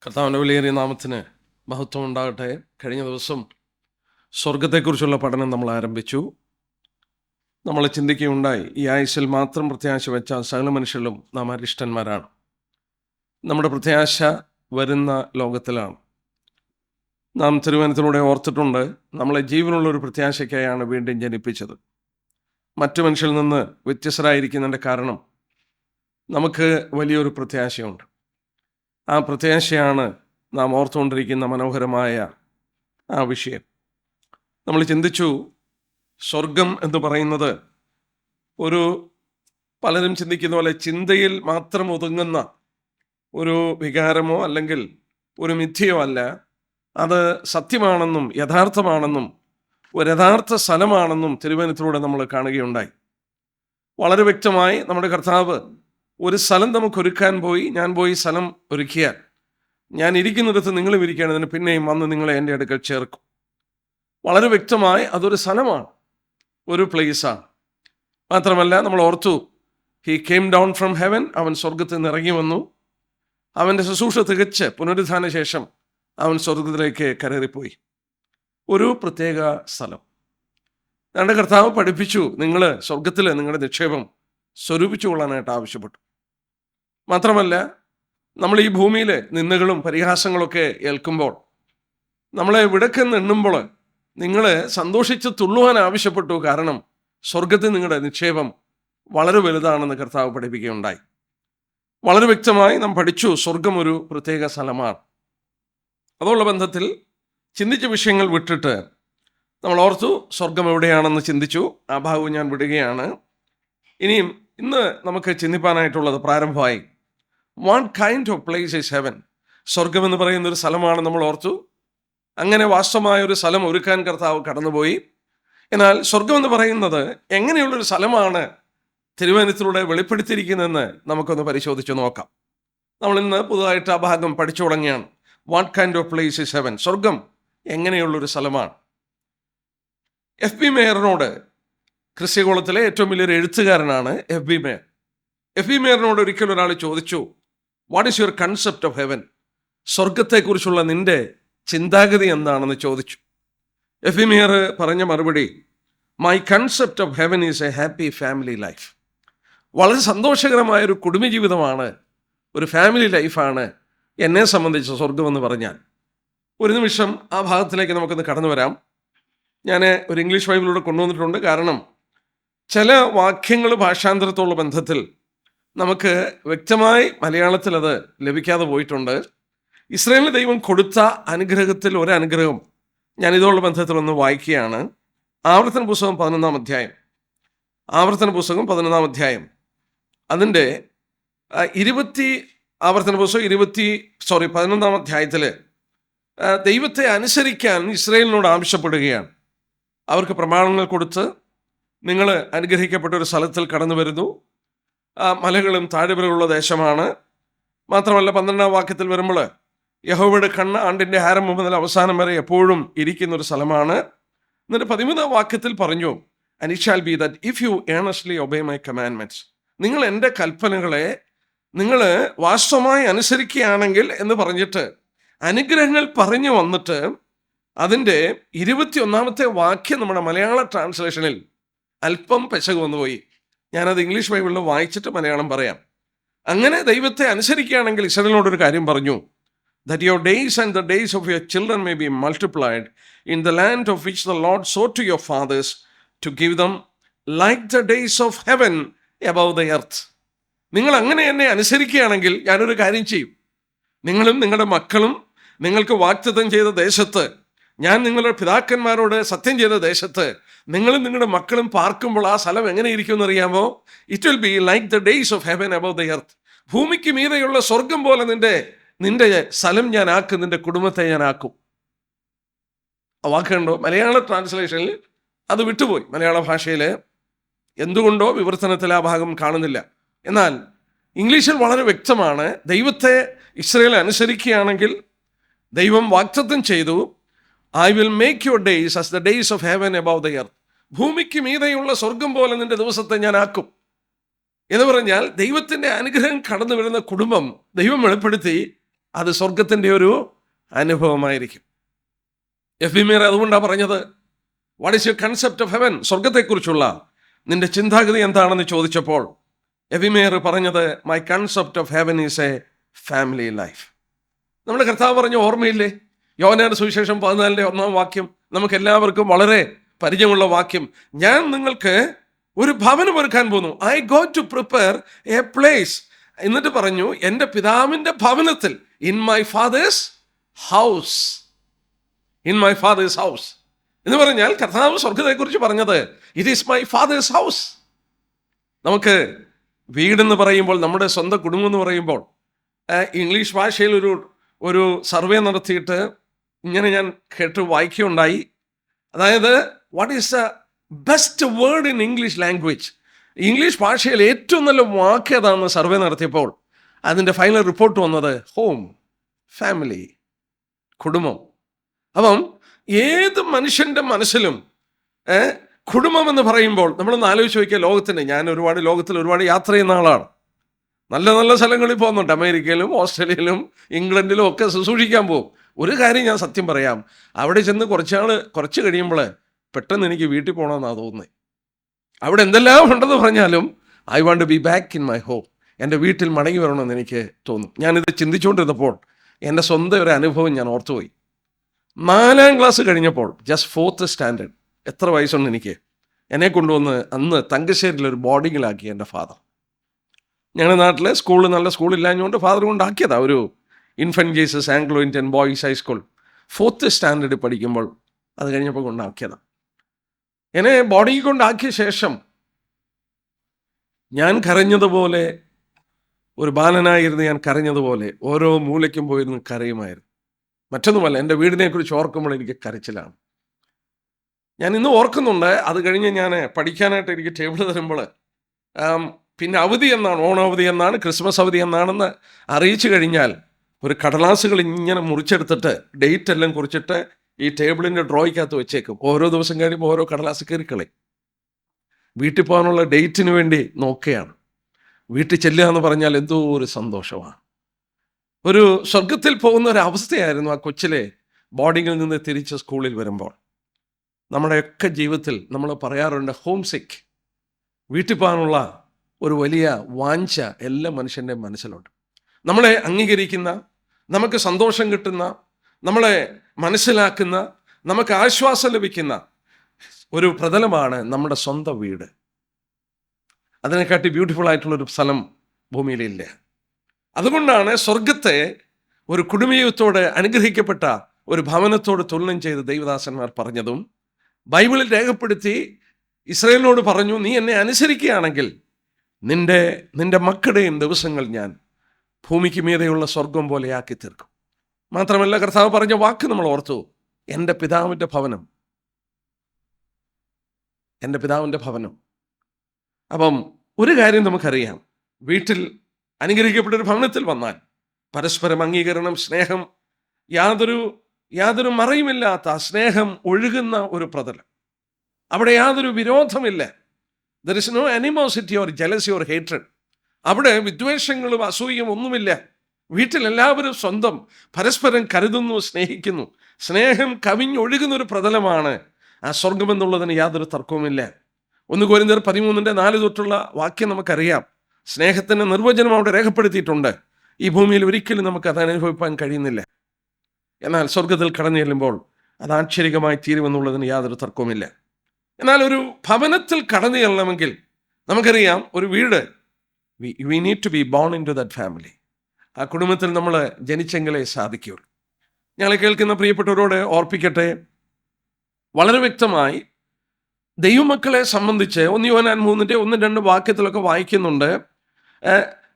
കർത്താവിൻ്റെ വിലയേറിയ നാമത്തിന് മഹത്വം ഉണ്ടാകട്ടെ. കഴിഞ്ഞ ദിവസം സ്വർഗത്തെക്കുറിച്ചുള്ള പഠനം നമ്മൾ ആരംഭിച്ചു. നമ്മൾ ചിന്തിക്കുകയുണ്ടായി, ഈ ആയുസ്സിൽ മാത്രം പ്രത്യാശ വെച്ച സകല മനുഷ്യരിലും നാം അരിഷ്ടന്മാരാണ്. നമ്മുടെ പ്രത്യാശ വരുന്ന ലോകത്തിലാണ്. നാം തിരുവചനത്തിലൂടെ ഓർത്തിട്ടുണ്ട്, നമ്മളെ ജീവനുള്ളൊരു പ്രത്യാശയ്ക്കായാണ് വീണ്ടും ജനിപ്പിച്ചത്. മറ്റു മനുഷ്യരിൽ നിന്ന് വ്യത്യസ്തരായിരിക്കുന്നതിൻ്റെ കാരണം നമുക്ക് വലിയൊരു പ്രത്യാശയുണ്ട്. ആ പ്രത്യാശയാണ് നാം ഓർത്തുകൊണ്ടിരിക്കുന്ന മനോഹരമായ ആ വിഷയം. നമ്മൾ ചിന്തിച്ചു, സ്വർഗം എന്ന് പറയുന്നത് ഒരു പലരും ചിന്തിക്കുന്ന പോലെ ചിന്തയിൽ മാത്രം ഒതുങ്ങുന്ന ഒരു വികാരമോ അല്ലെങ്കിൽ ഒരു മിഥ്യയോ അല്ല. അത് സത്യമാണെന്നും യഥാർത്ഥമാണെന്നും ഒരു യഥാർത്ഥ സ്ഥലമാണെന്നും തിരുവചനത്തിലൂടെ നമ്മൾ കാണുകയുണ്ടായി. വളരെ വ്യക്തമായി നമ്മുടെ കർത്താവ് ഒരു സ്ഥലം നമുക്കൊരുക്കാൻ പോയി. ഞാൻ പോയി സ്ഥലം ഒരുക്കിയാൽ ഞാൻ ഇരിക്കുന്നിടത്ത് നിങ്ങളും ഇരിക്കേണ്ടതിന് പിന്നെയും വന്ന് നിങ്ങളെ എൻ്റെ അടുക്കൽ ചേർക്കും. വളരെ വ്യക്തമായി അതൊരു സ്ഥലമാണ്, ഒരു പ്ലേസാണ്. മാത്രമല്ല നമ്മൾ ഓർത്തു, he came down from heaven, അവൻ സ്വർഗത്തിൽ നിന്ന് ഇറങ്ങി വന്നു. അവൻ്റെ ശുശ്രൂഷ തികച്ച് പുനരുത്ഥാന ശേഷം അവൻ സ്വർഗത്തിലേക്ക് കയറിപ്പോയി. ഒരു പ്രത്യേക സ്ഥലം. ഞങ്ങളുടെ കർത്താവ് പഠിപ്പിച്ചു, നിങ്ങൾ സ്വർഗത്തിൽ നിങ്ങളുടെ നിക്ഷേപം സ്വരൂപിച്ചു കൊള്ളാനായിട്ട് ആവശ്യപ്പെട്ടു. മാത്രമല്ല, നമ്മൾ ഈ ഭൂമിയിൽ നിന്ദകളും പരിഹാസങ്ങളൊക്കെ ഏൽക്കുമ്പോൾ, നമ്മളെ വിടക്കെന്ന് എണ്ണുമ്പോൾ നിങ്ങൾ സന്തോഷിച്ച് തുള്ളുവാൻ ആവശ്യപ്പെട്ടു. കാരണം സ്വർഗത്തിൽ നിങ്ങളുടെ നിക്ഷേപം വളരെ വലുതാണെന്ന് കർത്താവ് പഠിപ്പിക്കുകയുണ്ടായി. വളരെ വ്യക്തമായി നാം പഠിച്ചു, സ്വർഗം ഒരു പ്രത്യേക സ്ഥലമാണ്. അതുള്ള ബന്ധത്തിൽ ചിന്തിച്ച വിഷയങ്ങൾ വിട്ടിട്ട് നമ്മൾ ഓർത്തു, സ്വർഗം എവിടെയാണെന്ന് ചിന്തിച്ചു. ആ ഭാഗവും ഞാൻ വിടുകയാണ്. ഇനിയും ഇന്ന് നമുക്ക് ചിന്തിപ്പാനായിട്ടുള്ളത് പ്രാരംഭമായി, what kind of place is heaven. സ്വർഗം എന്ന് പറയുന്ന ഒരു സ്ഥലമാണ് നമ്മൾ ഓർത്തു. അങ്ങനെ വാസ്തവമായ ഒരു സ്ഥലം ഒരുക്കാൻ കർത്താവ് കടന്നുപോയി. എന്നാൽ സ്വർഗം എന്ന് പറയുന്നത് എങ്ങനെയുള്ളൊരു സ്ഥലമാണ് തിരുവചനത്തിലൂടെ വെളിപ്പെടുത്തിയിരിക്കുന്നതെന്ന് നമുക്കൊന്ന് പരിശോധിച്ച് നോക്കാം. നമ്മൾ ഇന്ന് പുതുതായിട്ട് ആ ഭാഗം പഠിച്ചു തുടങ്ങിയാണ്. What kind of place is heaven. സ്വർഗം എങ്ങനെയുള്ളൊരു സ്ഥലമാണ്. എഫ് ബി മേയറിനോട്, ക്രിസ്ത്യഗോളത്തിലെ ഏറ്റവും വലിയൊരു എഴുത്തുകാരനാണ് F B Meyer. F B മേയറിനോട് ഒരിക്കലും ഒരാൾ ചോദിച്ചു, what is your concept of heaven. സ്വർഗത്തെക്കുറിച്ചുള്ള നിന്റെ ചിന്താഗതി എന്താണെന്ന് ചോദിച്ചു. എഫ് ബി മേയർ പറഞ്ഞ മറുപടി, my concept of heaven is a happy family life. വളരെ സന്തോഷകരമായൊരു കുടുംബജീവിതമാണ്, ഒരു ഫാമിലി ലൈഫാണ് എന്നെ സംബന്ധിച്ച് സ്വർഗമെന്ന് പറഞ്ഞാൽ. ഒരു നിമിഷം ആ ഭാഗത്തിലേക്ക് നമുക്കൊന്ന് കടന്നു വരാം. ഞാൻ ഒരു ഇംഗ്ലീഷ് ബൈബിളിലൂടെ കൊണ്ടുവന്നിട്ടുണ്ട്. കാരണം ചില വാക്യങ്ങൾ ഭാഷാന്തരത്തോടുള്ള ബന്ധത്തിൽ നമുക്ക് വ്യക്തമായി മലയാളത്തിൽ അത് ലഭിക്കാതെ പോയിട്ടുണ്ട്. ഇസ്രായേലിന് ദൈവം കൊടുത്ത അനുഗ്രഹത്തിൽ ഒരനുഗ്രഹം ഞാൻ ഇതോടുള്ള ബന്ധത്തിലൊന്ന് വായിക്കുകയാണ്. ആവർത്തന പുസ്തകം 11-ാം അധ്യായം. ആവർത്തന പുസ്തകം 11-ാം അധ്യായം അതിൻ്റെ 11-ാം അധ്യായത്തിൽ ദൈവത്തെ അനുസരിക്കാൻ ഇസ്രായേലിനോട് ആവശ്യപ്പെടുകയാണ്. അവർക്ക് പ്രമാണങ്ങൾ കൊടുത്ത്, നിങ്ങൾ അനുഗ്രഹിക്കപ്പെട്ട ഒരു സ്ഥലത്തിൽ കടന്നു വരുന്നു, മലകളും താഴ്വരകളുള്ള ദേശമാണ്. മാത്രമല്ല 12-ാം വാക്യത്തിൽ വരുമ്പോൾ യഹോവയുടെ കണ്ണ് ആണ്ടിൻ്റെ ആരംഭം മുതൽ അവസാനം വരെ എപ്പോഴും ഇരിക്കുന്നൊരു സ്ഥലമാണ്. എന്നിട്ട് 13-ാം വാക്യത്തിൽ പറഞ്ഞു, and it shall be that if you earnestly obey my commandments. നിങ്ങൾ എൻ്റെ കൽപ്പനകളെ നിങ്ങൾ വാസ്തവമായി അനുസരിക്കുകയാണെങ്കിൽ എന്ന് പറഞ്ഞിട്ട് അനുഗ്രഹങ്ങൾ പറഞ്ഞു വന്നിട്ട് അതിൻ്റെ 21-ാമത്തെ വാക്യം നമ്മുടെ മലയാള ട്രാൻസ്ലേഷനിൽ അല്പം പെശക് വന്നുപോയി. ഞാനത് ഇംഗ്ലീഷ് ബൈബിളിൽ വായിച്ചിട്ട് മലയാളം പറയാം. അങ്ങനെ ദൈവത്തെ അനുസരിക്കുകയാണെങ്കിൽ ഇസ്രായേലിനോടൊരു കാര്യം പറഞ്ഞു, that your days and the days of your children may be multiplied in the land of which the Lord swore to your fathers to give them, like the days of heaven above the earth. നിങ്ങൾ അങ്ങനെ എന്നെ അനുസരിക്കുകയാണെങ്കിൽ ഞാനൊരു കാര്യം ചെയ്യും. നിങ്ങളും നിങ്ങളുടെ മക്കളും നിങ്ങൾക്ക് വാഗ്ദത്തം ചെയ്ത ദേശത്ത്, ഞാൻ നിങ്ങളുടെ പിതാക്കന്മാരോട് സത്യം ചെയ്ത ദേശത്ത് നിങ്ങളും നിങ്ങളുടെ മക്കളും പാർക്കുമ്പോൾ ആ സ്ഥലം എങ്ങനെ ഇരിക്കുമെന്ന് അറിയാമോ? It will be like the days of heaven above the earth. ഭൂമിക്ക് മീതെയുള്ള സ്വർഗം പോലെ നിന്റെ സ്ഥലം ഞാൻ ആക്കും, നിന്റെ കുടുംബത്തെ ഞാൻ ആക്കും. ആ വാക്കുണ്ടോ? മലയാള ട്രാൻസ്ലേഷനിൽ അത് വിട്ടുപോയി. മലയാള ഭാഷയിൽ എന്തുകൊണ്ടോ വിവർത്തനത്തിൽ ആ ഭാഗം കാണുന്നില്ല. എന്നാൽ ഇംഗ്ലീഷിൽ വളരെ വ്യക്തമാണ്. ദൈവത്തെ ഇസ്രായേൽ അനുസരിക്കുകയാണെങ്കിൽ ദൈവം വാഗ്ദത്തം ചെയ്തു, I will make your days as the days of heaven above the earth. ഭൂമിക്ക് മീതെയുള്ള സ്വർഗം പോലെ നിന്റെ ദിവസത്തെ ഞാൻ ആക്കും എന്ന് പറഞ്ഞാൽ ദൈവത്തിൻ്റെ അനുഗ്രഹം കടന്നു വരുന്ന കുടുംബം ദൈവം വെളിപ്പെടുത്തി അത് സ്വർഗത്തിൻ്റെ ഒരു അനുഭവമായിരിക്കും. എഫീമിയർ അതുകൊണ്ടാണ് പറഞ്ഞത്, what is your concept of heaven? സ്വർഗത്തെക്കുറിച്ചുള്ള നിന്റെ ചിന്താഗതി എന്താണെന്ന് ചോദിച്ചപ്പോൾ എഫീമിയർ പറഞ്ഞത്, my concept of heaven is a family life. നമ്മുടെ കർത്താവ് പറഞ്ഞ ഓർമ്മയില്ലേ? യോഹന്നാന്റെ സുവിശേഷം 14:1 നമുക്ക് എല്ലാവർക്കും വളരെ പരിചയമുള്ള വാക്യം. ഞാൻ നിങ്ങൾക്ക് ഒരു ഭവനം ഒരുക്കാൻ പോകുന്നു. I go to prepare a place. എന്നിട്ട് പറഞ്ഞു, എൻ്റെ പിതാവിൻ്റെ ഭവനത്തിൽ, in my father's house. In my father's house എന്ന് പറഞ്ഞാൽ കർത്താവ് സ്വർഗത്തെക്കുറിച്ച് പറഞ്ഞത്, it is my father's house. നമുക്ക് വീടെന്ന് പറയുമ്പോൾ, നമ്മുടെ സ്വന്തം കുടുംബം എന്ന് പറയുമ്പോൾ, ഇംഗ്ലീഷ് ഭാഷയിൽ ഒരു സർവേ നടത്തിയിട്ട് ഇങ്ങനെ ഞാൻ കേട്ട് വായിക്കുകയുണ്ടായി. അതായത്, what is the best word in English language? English ഭാഷയിൽ ഏറ്റവും നല്ല വാക്ക് ഏതാണെന്ന് സർവേ നടത്തിയപ്പോൾ അതിൻ്റെ ഫൈനൽ റിപ്പോർട്ട് വന്നത് ഹോം, ഫാമിലി, കുടുംബം. അപ്പം ഏത് മനുഷ്യൻ്റെ മനസ്സിലും കുടുംബം എന്ന് പറയുമ്പോൾ നമ്മളൊന്ന് ആലോചിച്ച് നോക്കിയാൽ, ഞാൻ ലോകത്തിൽ ഒരുപാട് യാത്ര ചെയ്യുന്ന ആളാണ്. നല്ല നല്ല സ്ഥലങ്ങളിൽ പോകുന്നുണ്ട്. അമേരിക്കയിലും ഓസ്ട്രേലിയയിലും ഇംഗ്ലണ്ടിലും ഒക്കെ ശുശ്രൂഷിക്കാൻ പോകും. ഒരു കാര്യം ഞാൻ സത്യം പറയാം, അവിടെ ചെന്ന് കുറച്ച് കഴിയുമ്പോൾ പെട്ടെന്ന് എനിക്ക് വീട്ടിൽ പോകണമെന്നാണ് തോന്നുന്നത്. അവിടെ എന്തെല്ലാം ഉണ്ടെന്ന് പറഞ്ഞാലും I want to be back in my home. എൻ്റെ വീട്ടിൽ മടങ്ങി വരണമെന്ന് എനിക്ക് തോന്നും. ഞാനിത് ചിന്തിച്ചുകൊണ്ടിരുന്നപ്പോൾ എൻ്റെ സ്വന്തം ഒരു അനുഭവം ഞാൻ ഓർത്തുപോയി. 4ാം ക്ലാസ് കഴിഞ്ഞപ്പോൾ, ജസ്റ്റ് 4th സ്റ്റാൻഡേർഡ്, എത്ര വയസ്സുണ്ട് എനിക്ക്, എന്നെ കൊണ്ടുവന്ന് അന്ന് തങ്കശ്ശേരിയിലൊരു ബോർഡിങ്ങിലാക്കി എൻ്റെ ഫാദർ. ഞങ്ങളുടെ നാട്ടിലെ നല്ല സ്കൂളില്ലാഞ്ഞുകൊണ്ട് ഫാദർ കൊണ്ടാക്കിയതാണ് ഒരു infant Jesus Anglo Indian boys high school. 4th standard പഠിക്കുമ്പോൾ അത് കഴിഞ്ഞപ്പോൾ കൊണ്ടാക്കിയതാണ്. എന്നെ ബോർഡിങ്ങിൽ കൊണ്ടാക്കിയ ശേഷം ഞാൻ കരഞ്ഞതുപോലെ, ഒരു ബാലനായിരുന്നു ഞാൻ കരഞ്ഞതുപോലെ, ഓരോ മൂലയ്ക്കും പോയിരുന്ന് കരയുമായിരുന്നു. മറ്റൊന്നുമല്ല, എൻ്റെ വീടിനെക്കുറിച്ച് ഓർക്കുമ്പോൾ എനിക്ക് കരച്ചിലാണ്. ഞാൻ ഇന്ന് ഓർക്കുന്നുണ്ട്. അത് കഴിഞ്ഞ് ഞാൻ പഠിക്കാനായിട്ട് എനിക്ക് ടേബിൾ തരുമ്പോൾ, പിന്നെ അവധി എന്നാണ്, ഓണാവധി എന്നാണ്, ക്രിസ്മസ് അവധി എന്നാണെന്ന് അറിയിച്ചു കഴിഞ്ഞാൽ ഒരു കടലാസുകൾ ഇങ്ങനെ മുറിച്ചെടുത്തിട്ട് ഡേറ്റ് എല്ലാം കുറിച്ചിട്ട് ഈ ടേബിളിൻ്റെ ഡ്രോയ്ക്കകത്ത് വെച്ചേക്കും. ഓരോ ദിവസം കഴിയുമ്പോൾ ഓരോ കടലാസ് കീറിക്കളയും. വീട്ടിൽ പോകാനുള്ള ഡേറ്റിന് വേണ്ടി നോക്കുകയാണ്. വീട്ടിൽ ചെല്ലുക എന്ന് പറഞ്ഞാൽ എന്തോ ഒരു സന്തോഷമാണ്. ഒരു സ്വർഗത്തിൽ പോകുന്ന ഒരു അവസ്ഥയായിരുന്നു ആ കൊച്ചിലെ ബോർഡിങ്ങിൽ നിന്ന് തിരിച്ച് സ്കൂളിൽ വരുമ്പോൾ. നമ്മുടെയൊക്കെ ജീവിതത്തിൽ നമ്മൾ പറയാറുണ്ട്, ഹോം സിക്ക്, വീട്ടിൽ പോകാനുള്ള ഒരു വലിയ വാഞ്ച എല്ലാ മനുഷ്യൻ്റെ മനസ്സിലുണ്ട്. നമ്മളെ അംഗീകരിക്കുന്ന, നമുക്ക് സന്തോഷം കിട്ടുന്ന, നമ്മളെ മനസ്സിലാക്കുന്ന, നമുക്ക് ആശ്വാസം ലഭിക്കുന്ന ഒരു പ്രതലമാണ് നമ്മുടെ സ്വന്തം വീട്. അതിനെക്കാട്ടി ബ്യൂട്ടിഫുൾ ആയിട്ടുള്ളൊരു സ്ഥലം ഭൂമിയിലില്ല. അതുകൊണ്ടാണ് സ്വർഗത്തെ ഒരു കുടുംബീയത്തോട്, അനുഗ്രഹിക്കപ്പെട്ട ഒരു ഭവനത്തോട് തുലനം ചെയ്ത് ദൈവദാസന്മാർ പറഞ്ഞതും ബൈബിളിൽ രേഖപ്പെടുത്തി ഇസ്രായേലിനോട് പറഞ്ഞു, നീ എന്നെ അനുസരിക്കുകയാണെങ്കിൽ നിന്റെ മക്കളുടെയും ദിവസങ്ങൾ ഞാൻ ഭൂമിക്ക് മീതെയുള്ള സ്വർഗം പോലെയാക്കി തീർക്കും. മാത്രമല്ല, കർത്താവ് പറഞ്ഞ വാക്ക് നമ്മൾ ഓർത്തു, എൻ്റെ പിതാവിൻ്റെ ഭവനം, എൻ്റെ പിതാവിൻ്റെ ഭവനം. അപ്പം ഒരു കാര്യം നമുക്കറിയാം, വീട്ടിൽ അനുഗ്രഹിക്കപ്പെട്ടൊരു ഭവനത്തിൽ വന്നാൽ പരസ്പരം അംഗീകരണം, സ്നേഹം, യാതൊരു മറയുമില്ലാത്ത സ്നേഹം ഒഴുകുന്ന ഒരു പ്രതലം. അവിടെ യാതൊരു വിരോധമില്ല. There is no animosity or jealousy or hatred. അവിടെ വിദ്വേഷങ്ങളും അസൂയയും ഒന്നുമില്ല. വീട്ടിൽ എല്ലാവരും സ്വന്തം, പരസ്പരം കരുതുന്നു, സ്നേഹിക്കുന്നു. സ്നേഹം കവിഞ്ഞൊഴുകുന്ന ഒരു പ്രതലമാണ് ആ സ്വർഗമെന്നുള്ളതിന് യാതൊരു തർക്കവുമില്ല. 1 കൊരിന്ത്യർ 13:4 തൊട്ടുള്ള വാക്യം നമുക്കറിയാം. സ്നേഹത്തിൻ്റെ നിർവചനം അവിടെ രേഖപ്പെടുത്തിയിട്ടുണ്ട്. ഈ ഭൂമിയിൽ ഒരിക്കലും നമുക്ക് അത് അനുഭവിക്കാൻ കഴിയുന്നില്ല. എന്നാൽ സ്വർഗത്തിൽ കടന്നു ചെല്ലുമ്പോൾ അത് ആശ്ചര്യമായി തീരുമെന്നുള്ളതിന് യാതൊരു തർക്കവുമില്ല. എന്നാൽ ഒരു ഭവനത്തിൽ കടന്നു ചെല്ലണമെങ്കിൽ നമുക്കറിയാം, ഒരു വീട്, we need to be born into that family. ആ കുടുംബത്തിൽ നമ്മൾ ജനിച്ചെങ്കിലേ സാധിക്കുകയുള്ളൂ. ഞങ്ങളെ കേൾക്കുന്ന പ്രിയപ്പെട്ടവരോട് ഓർപ്പിക്കട്ടെ, വളരെ വ്യക്തമായി ദൈവമക്കളെ സംബന്ധിച്ച് 1 യോഹന്നാൻ 3:1-2 വാക്യത്തിലൊക്കെ വായിക്കുന്നുണ്ട്,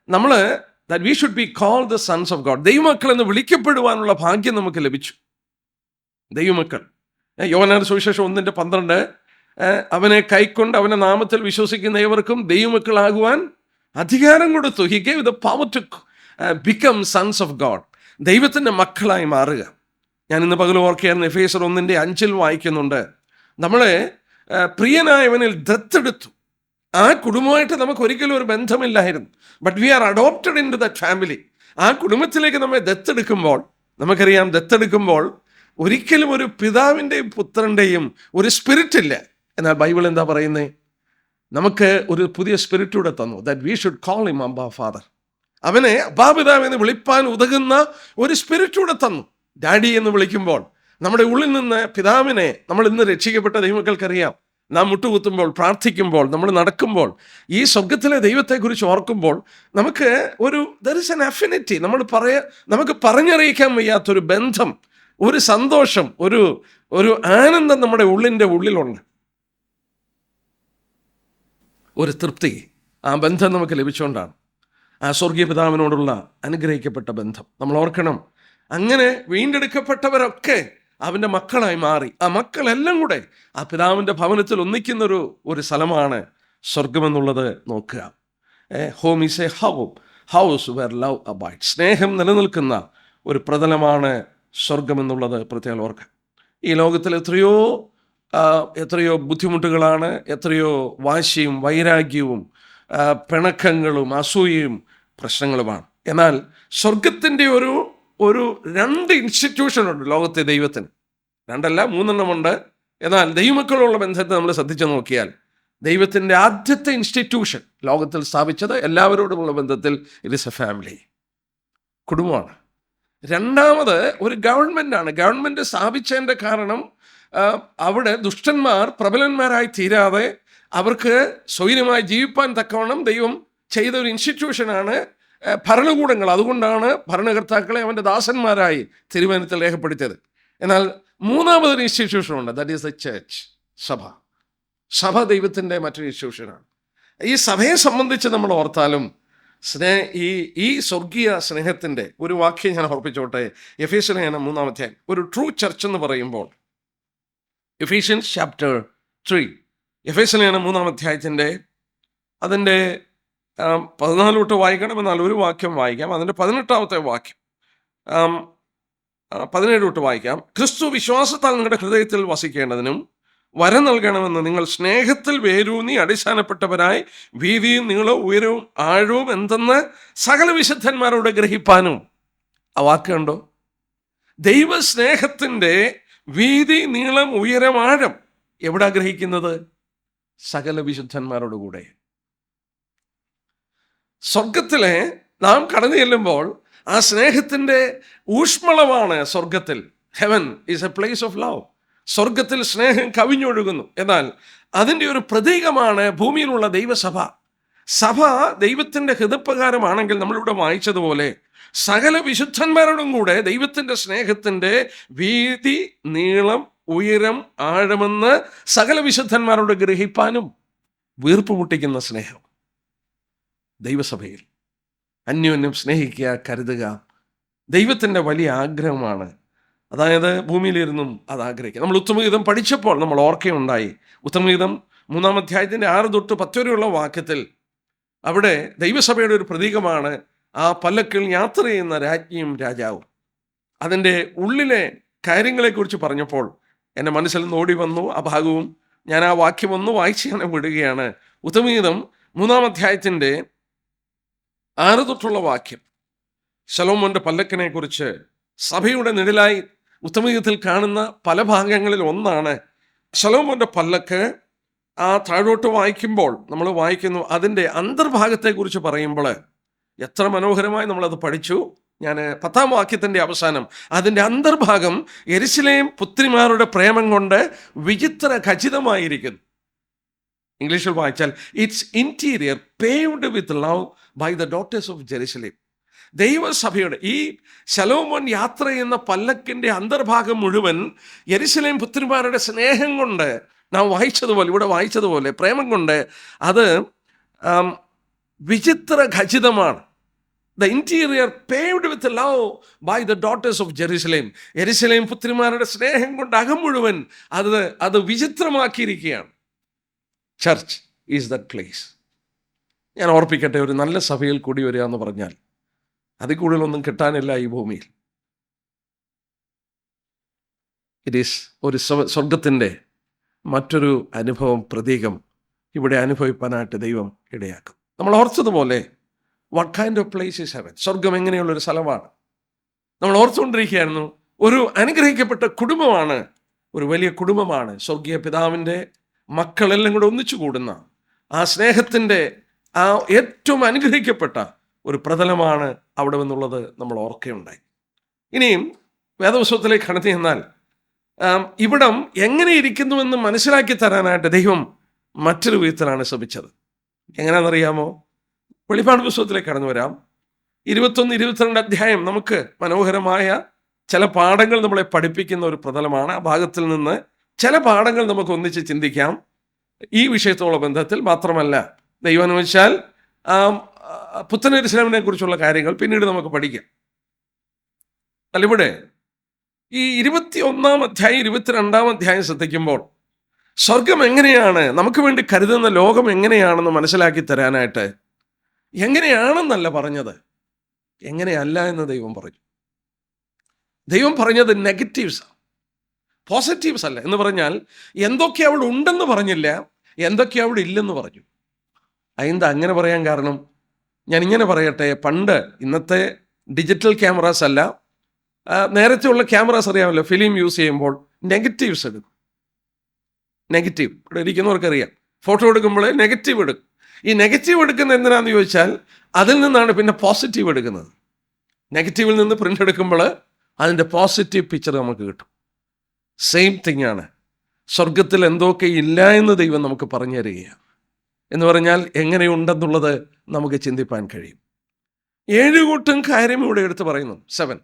നമ്മൾ that we should be called the sons of God. ദൈവമക്കൾ എന്ന് വിളിക്കപ്പെടുവാനുള്ള ഭാഗ്യം നമുക്ക് ലഭിച്ചു. ദൈവമക്കൾ, യോഹന്നാന്റെ സുവിശേഷം 1:12, അവനെ കൈക്കൊണ്ട് അവൻ്റെ നാമത്തിൽ വിശ്വസിക്കുന്ന ഏവർക്കും ദൈവമക്കളാകുവാൻ അധികാരം കൊടുത്തു. He gave the power to become sons of God. ദൈവത്തിൻ്റെ മക്കളായി മാറുക. ഞാൻ ഇന്ന് പകൽ ഓർക്കുകയായിരുന്നു, എഫേസ്യർ 1:5 വായിക്കുന്നുണ്ട്, നമ്മളെ പ്രിയനായവനിൽ ദത്തെടുത്തു. ആ കുടുംബമായിട്ട് നമുക്ക് ഒരിക്കലും ഒരു ബന്ധമില്ലായിരുന്നു. But we are adopted into that family. ആ കുടുംബത്തിലേക്ക് നമ്മെ ദത്തെടുക്കുമ്പോൾ, നമുക്കറിയാം, ദത്തെടുക്കുമ്പോൾ ഒരിക്കലും ഒരു പിതാവിൻ്റെയും പുത്രൻ്റെയും ഒരു സ്പിരിറ്റ് ഇല്ല. എന്നാൽ ബൈബിൾ എന്താ പറയുന്നത്? നമുക്ക് ഒരു പുതിയ സ്പിരിറ്റ് കൂടെ തന്നു. That we should call him Abba father. അവനെ അബ്ബാ പിതാവ് എന്ന് വിളിപ്പാൻ ഉതകുന്ന ഒരു സ്പിരിറ്റ് കൂടെ തന്നു. ഡാഡി എന്ന് വിളിക്കുമ്പോൾ നമ്മുടെ ഉള്ളിൽ നിന്ന് പിതാവിനെ, നമ്മൾ ഇന്ന് രക്ഷിക്കപ്പെട്ട ദൈവമക്കൾക്കറിയാം, നാം മുട്ടുകുത്തുമ്പോൾ, പ്രാർത്ഥിക്കുമ്പോൾ, നമ്മൾ നടക്കുമ്പോൾ, ഈ സ്വർഗത്തിലെ ദൈവത്തെക്കുറിച്ച് ഓർക്കുമ്പോൾ നമുക്ക് ഒരു ദർ ഇസ് എൻ അഫിനിറ്റി. നമുക്ക് പറഞ്ഞറിയിക്കാൻ വയ്യാത്തൊരു ബന്ധം, ഒരു സന്തോഷം, ഒരു ആനന്ദം നമ്മുടെ ഉള്ളിലുണ്ട്. ഒരു തൃപ്തി ആ ബന്ധം നമുക്ക് ലഭിച്ചുകൊണ്ടാണ്. ആ സ്വർഗീയ പിതാവിനോടുള്ള അനുഗ്രഹിക്കപ്പെട്ട ബന്ധം നമ്മൾ ഓർക്കണം. അങ്ങനെ വീണ്ടെടുക്കപ്പെട്ടവരൊക്കെ അവൻ്റെ മക്കളായി മാറി. ആ മക്കളെല്ലാം കൂടെ ആ പിതാവിൻ്റെ ഭവനത്തിൽ ഒന്നിക്കുന്നൊരു സ്ഥലമാണ് സ്വർഗമെന്നുള്ളത് നോക്കുക. Home is A house wear love abides. സ്നേഹം നിലനിൽക്കുന്ന ഒരു പ്രതലമാണ് സ്വർഗമെന്നുള്ളത് പ്രത്യേകം ഓർക്കുക. ഈ ലോകത്തിൽ എത്രയോ ബുദ്ധിമുട്ടുകളാണ്, എത്രയോ വാശിയും വൈരാഗ്യവും പിണക്കങ്ങളും അസൂയയും പ്രശ്നങ്ങളുമാണ്. എന്നാൽ സ്വർഗത്തിൻ്റെ ഒരു 2 ഇൻസ്റ്റിറ്റ്യൂഷനുണ്ട് ലോകത്തെ ദൈവത്തിന്. 2 അല്ല 3 ഉണ്ട്. എന്നാൽ ദൈവമക്കളുള്ള ബന്ധത്തെ നമ്മൾ ശ്രദ്ധിച്ചു നോക്കിയാൽ ദൈവത്തിൻ്റെ ആദ്യത്തെ ഇൻസ്റ്റിറ്റ്യൂഷൻ ലോകത്തിൽ സ്ഥാപിച്ചത് എല്ലാവരോടുമുള്ള ബന്ധത്തിൽ ഇറ്റ് ഈസ് എ ഫാമിലി, കുടുംബമാണ്. രണ്ടാമത് ഒരു ഗവൺമെൻറ്റാണ്. ഗവൺമെൻറ് സ്ഥാപിച്ചതിൻ്റെ കാരണം അവിടെ ദുഷ്ടന്മാർ പ്രബലന്മാരായി തീരാതെ അവർക്ക് സ്വൈര്യമായി ജീവിപ്പാൻ തക്കവണ്ണം ദൈവം ചെയ്ത ഒരു ഇൻസ്റ്റിറ്റ്യൂഷനാണ് ഭരണകൂടങ്ങൾ. അതുകൊണ്ടാണ് ഭരണകർത്താക്കളെ അവൻ്റെ ദാസന്മാരായി തിരുവചനത്തിൽ രേഖപ്പെടുത്തിയത്. എന്നാൽ മൂന്നാമതൊരു ഇൻസ്റ്റിറ്റ്യൂഷനുണ്ട്, ദാറ്റ് ഈസ് ദ ചർച്ച്, സഭ ദൈവത്തിൻ്റെ മറ്റൊരു ഇൻസ്റ്റിറ്റ്യൂഷനാണ്. ഈ സഭയെ സംബന്ധിച്ച് നമ്മൾ ഓർത്താലും ഈ സ്വർഗീയ സ്നേഹത്തിൻ്റെ ഒരു വാക്യം ഞാൻ ഓർപ്പിച്ചോട്ടെ. എഫേസ്യർ ലേഖനം 3-ാം അധ്യായം. ഒരു ട്രൂ ചർച്ച് എന്ന് പറയുമ്പോൾ എഫേഷ്യൻസ് ചാപ്റ്റർ 3, എഫേസ്യർ ലേഖനം 3-ാം അധ്യായത്തിൻ്റെ അതിൻ്റെ 14 തൊട്ട് വായിക്കണം. എന്നാൽ ഒരു വാക്യം വായിക്കാം, അതിൻ്റെ 18-ാമത്തെ വാക്യം, 17 തൊട്ട് വായിക്കാം. ക്രിസ്തു വിശ്വാസത്താൽ നിങ്ങളുടെ ഹൃദയത്തിൽ വസിക്കേണ്ടതിനും വരം നൽകണമെന്ന് നിങ്ങൾ സ്നേഹത്തിൽ വേരൂന്നി അടിസ്ഥാനപ്പെട്ടവരായി വീതിയും നീളവും ഉയരവും ആഴവും എന്തെന്ന് സകല വിശുദ്ധന്മാരോട് ഗ്രഹിപ്പാനും. ആ വാക്കുണ്ടോ? ദൈവസ്നേഹത്തിൻ്റെ വീതി, നീളം, ഉയരം, ആഴം എവിടെ ഗ്രഹിക്കുന്നത്? സകല വിശുദ്ധന്മാരോട് കൂടെ. സ്വർഗത്തിലെ നാം കടന്നു ചെല്ലുമ്പോൾ ആ സ്നേഹത്തിൻ്റെ ഊഷ്മളമാണ് സ്വർഗത്തിൽ. Heaven is a place of love. സ്വർഗത്തിൽ സ്നേഹം കവിഞ്ഞൊഴുകുന്നു. എന്നാൽ അതിൻ്റെ ഒരു പ്രതീകമാണ് ഭൂമിയിലുള്ള ദൈവസഭ. സഭ ദൈവത്തിൻ്റെ ഹൃദയപ്രകാരമാണെങ്കിൽ നമ്മളിവിടെ വായിച്ചതുപോലെ സകല വിശുദ്ധന്മാരോടും കൂടെ ദൈവത്തിൻ്റെ സ്നേഹത്തിൻ്റെ വീതി, നീളം, ഉയരം, ആഴമെന്ന് സകല വിശുദ്ധന്മാരോട് ഗ്രഹിപ്പാനും. വീർപ്പ് മുട്ടിക്കുന്ന സ്നേഹം ദൈവസഭയിൽ. അന്യോന്യം സ്നേഹിക്കുക, കരുതുക ദൈവത്തിൻ്റെ വലിയ ആഗ്രഹമാണ്. അതായത് ഭൂമിയിലിരുന്നും അത് ആഗ്രഹിക്കുക. നമ്മൾ ഉത്തമഗീതം പഠിച്ചപ്പോൾ നമ്മൾ ഓർക്കുകയുണ്ടായി. ഉത്തമഗീതം 3-ാം അധ്യായത്തിൻ്റെ 6 തൊട്ട് 10 വരെയുള്ള വാക്യത്തിൽ അവിടെ ദൈവസഭയുടെ ഒരു പ്രതീകമാണ് ആ പല്ലക്കിൽ യാത്ര ചെയ്യുന്ന രാജ്ഞിയും രാജാവും. അതിൻ്റെ ഉള്ളിലെ കാര്യങ്ങളെക്കുറിച്ച് പറഞ്ഞപ്പോൾ എൻ്റെ മനസ്സിൽ നിന്ന് ഓടി വന്നു ആ ഭാഗവും. ഞാൻ ആ വാക്യം ഒന്ന് വായിച്ച് ഞാൻ വിടുകയാണ്. ഉത്തമഗീതം 3-ാം അധ്യായത്തിൻ്റെ 6 തൊട്ടുള്ള വാക്യം ശലോമോന്റെ പല്ലക്കിനെ കുറിച്ച് സഭയുടെ നിഴലായി ഉത്തമഗീതത്തിൽ കാണുന്ന പല ഭാഗങ്ങളിൽ ഒന്നാണ് ശലോമോന്റെ പല്ലക്ക്. ആ താഴോട്ട് വായിക്കുമ്പോൾ നമ്മൾ വായിക്കുന്നു അതിൻ്റെ അന്തർഭാഗത്തെക്കുറിച്ച് പറയുമ്പോൾ എത്ര മനോഹരമായി നമ്മളത് പഠിച്ചു. ഞാൻ 10-ാം വാക്യത്തിൻ്റെ അവസാനം അതിൻ്റെ അന്തർഭാഗം യെരുശലേം പുത്രിമാരുടെ പ്രേമം കൊണ്ട് വിചിത്ര ഖചിതമായിരിക്കുന്നു. ഇംഗ്ലീഷിൽ വായിച്ചാൽ it's interior paved with love by the daughters of Jerusalem. ദൈവസഭയുടെ ഈ ശലോമോൻ യാത്ര ചെയ്യുന്ന പല്ലക്കിൻ്റെ അന്തർഭാഗം മുഴുവൻ യെരുശലേം പുത്രിമാരുടെ സ്നേഹം കൊണ്ട്, നാം വായിച്ചതുപോലെ, ഇവിടെ വായിച്ചതുപോലെ പ്രേമം കൊണ്ട് അത് വിചിത്ര ഖചിതമാണ്. The interior paved with love by the daughters of Jerusalem. യെരുശലേം പുത്രിമാരുടെ സ്നേഹം കൊണ്ട് അകം മുഴുവൻ അത് വിചിത്രമാക്കിയിരിക്കുകയാണ്. Church is that place. ഞാൻ ഓർപ്പിക്കട്ടെ, ഒരു നല്ല സഭയിൽ കൂടി വരിക എന്ന് പറഞ്ഞാൽ അതിൽ കൂടുതലൊന്നും കിട്ടാനില്ല ഈ ഭൂമിയിൽ. ഇറ്റ് ഈസ് ഒരു സ്വർഗത്തിൻ്റെ മറ്റൊരു അനുഭവം, പ്രതീകം ഇവിടെ അനുഭവിപ്പാനായിട്ട് ദൈവം ഇടയാക്കും. നമ്മൾ ഓർത്തതുപോലെ what kind of place is heaven? സ്വർഗം എങ്ങനെയുള്ളൊരു സ്ഥലമാണ്? നമ്മൾ ഓർത്തുകൊണ്ടിരിക്കുകയായിരുന്നു, ഒരു അനുഗ്രഹിക്കപ്പെട്ട കുടുംബമാണ്, ഒരു വലിയ കുടുംബമാണ്. സ്വർഗീയ പിതാവിൻ്റെ മക്കളെല്ലാം കൂടെ ഒന്നിച്ചു കൂടുന്ന ആ സ്നേഹത്തിൻ്റെ ആ ഏറ്റവും അനുഗ്രഹിക്കപ്പെട്ട ഒരു പ്രതലമാണ് അവിടെ നിന്നുള്ളത് നമ്മൾ ഓർക്കുകയുണ്ടായി. ഇനിയും വേദപുസ്തകത്തിലേക്ക് കടന്നു ചെന്നാൽ ഇവിടം എങ്ങനെ ഇരിക്കുന്നുവെന്ന് മനസ്സിലാക്കി തരാനായിട്ട് ദൈവം മറ്റൊരു വിധത്തിലാണ് ശ്രമിച്ചത്. എങ്ങനെയാണെന്നറിയാമോ? വെളിപ്പാട് പുസ്തകത്തിലേക്ക് കടന്നു വരാം. 21, 22 അധ്യായം നമുക്ക് മനോഹരമായ ചില പാഠങ്ങൾ നമ്മളെ പഠിപ്പിക്കുന്ന ഒരു പ്രതലമാണ്. ആ ഭാഗത്തിൽ നിന്ന് ചില പാഠങ്ങൾ നമുക്ക് ഒന്നിച്ച് ചിന്തിക്കാം ഈ വിഷയത്തോടുള്ള ബന്ധത്തിൽ. മാത്രമല്ല, ദൈവം അനുവദിച്ചാൽ പുത്തൻ യെരൂശലേമിനെ കുറിച്ചുള്ള കാര്യങ്ങൾ പിന്നീട് നമുക്ക് പഠിക്കാം. അല്ല, ഇവിടെ ഈ 21-ാം അധ്യായം 22-ാം അധ്യായം ശ്രദ്ധിക്കുമ്പോൾ സ്വർഗം എങ്ങനെയാണ്, നമുക്ക് വേണ്ടി കരുതുന്ന ലോകം എങ്ങനെയാണെന്ന് മനസ്സിലാക്കി തരാനായിട്ട് എങ്ങനെയാണെന്നല്ല പറഞ്ഞത്, എങ്ങനെയല്ല എന്ന് ദൈവം പറഞ്ഞു. ദൈവം പറഞ്ഞത് നെഗറ്റീവ്സ്, പോസിറ്റീവ്സ് അല്ല. എന്ന് പറഞ്ഞാൽ എന്തൊക്കെ അവിടെ ഉണ്ടെന്ന് പറഞ്ഞില്ല, എന്തൊക്കെ അവിടെ ഇല്ലെന്ന് പറഞ്ഞു. അതെന്താ അങ്ങനെ പറയാൻ കാരണം? ഞാൻ ഇങ്ങനെ പറയട്ടെ, പണ്ട് ഇന്നത്തെ ഡിജിറ്റൽ ക്യാമറാസ് അല്ല, നേരത്തെ ഉള്ള ക്യാമറാസ് അറിയാമല്ലോ, ഫിലിം യൂസ് ചെയ്യുമ്പോൾ നെഗറ്റീവ്സ് എടുക്കും. നെഗറ്റീവ് ഇവിടെ ഇരിക്കുന്നവർക്കറിയാം, ഫോട്ടോ എടുക്കുമ്പോൾ നെഗറ്റീവ് എടുക്കും. ഈ നെഗറ്റീവ് എടുക്കുന്നത് എന്തിനാന്ന് ചോദിച്ചാൽ അതിൽ നിന്നാണ് പിന്നെ പോസിറ്റീവ് എടുക്കുന്നത്. നെഗറ്റീവിൽ നിന്ന് പ്രിൻ്റ് എടുക്കുമ്പോൾ അതിൻ്റെ പോസിറ്റീവ് പിക്ചർ നമുക്ക് കിട്ടും. സെയിം തിങ് ആണ്. സ്വർഗത്തിൽ എന്തൊക്കെ ഇല്ല എന്ന് ദൈവം നമുക്ക് പറഞ്ഞു തരികയാണ്. എന്ന് പറഞ്ഞാൽ എങ്ങനെയുണ്ടെന്നുള്ളത് നമുക്ക് ചിന്തിപ്പാൻ കഴിയും. 7 കൂട്ടം കാര്യം ഇവിടെ എടുത്ത് പറയുന്നു. 7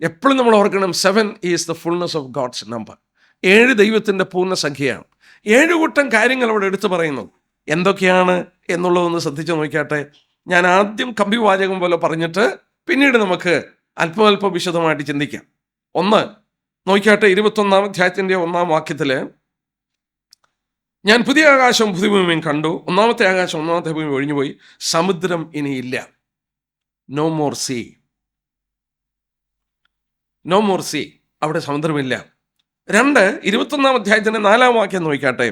എപ്പോഴും നമ്മൾ ഓർക്കണം, 7 is the fullness of God's number. 7 ദൈവത്തിൻ്റെ പൂർണ്ണസംഖ്യയാണ്. 7 കൂട്ടം കാര്യങ്ങൾ അവിടെ എടുത്തു പറയുന്നു. എന്തൊക്കെയാണ് എന്നുള്ളതൊന്ന് ശ്രദ്ധിച്ച് നോക്കിയാട്ടെ. ഞാൻ ആദ്യം കമ്പിവാചകം പോലെ പറഞ്ഞിട്ട് പിന്നീട് നമുക്ക് അല്പം വിശദമായിട്ട് ചിന്തിക്കാം. 1 നോക്കിയാട്ടെ, 21-ാം അധ്യായത്തിൻ്റെ 1-ാം വാക്യത്തിൽ, ഞാൻ പുതിയ ആകാശവും പുതിയ ഭൂമിയും കണ്ടു. 1-ാമത്തെ ആകാശം 1-ാമത്തെ ഭൂമി ഒഴിഞ്ഞുപോയി, സമുദ്രം ഇനിയില്ല. No more sea. No more sea. അവിടെ സമുദ്രമില്ല. 2 21-ാം അധ്യായത്തിൻ്റെ 4-ാം വാക്യം നോക്കിയാട്ടെ.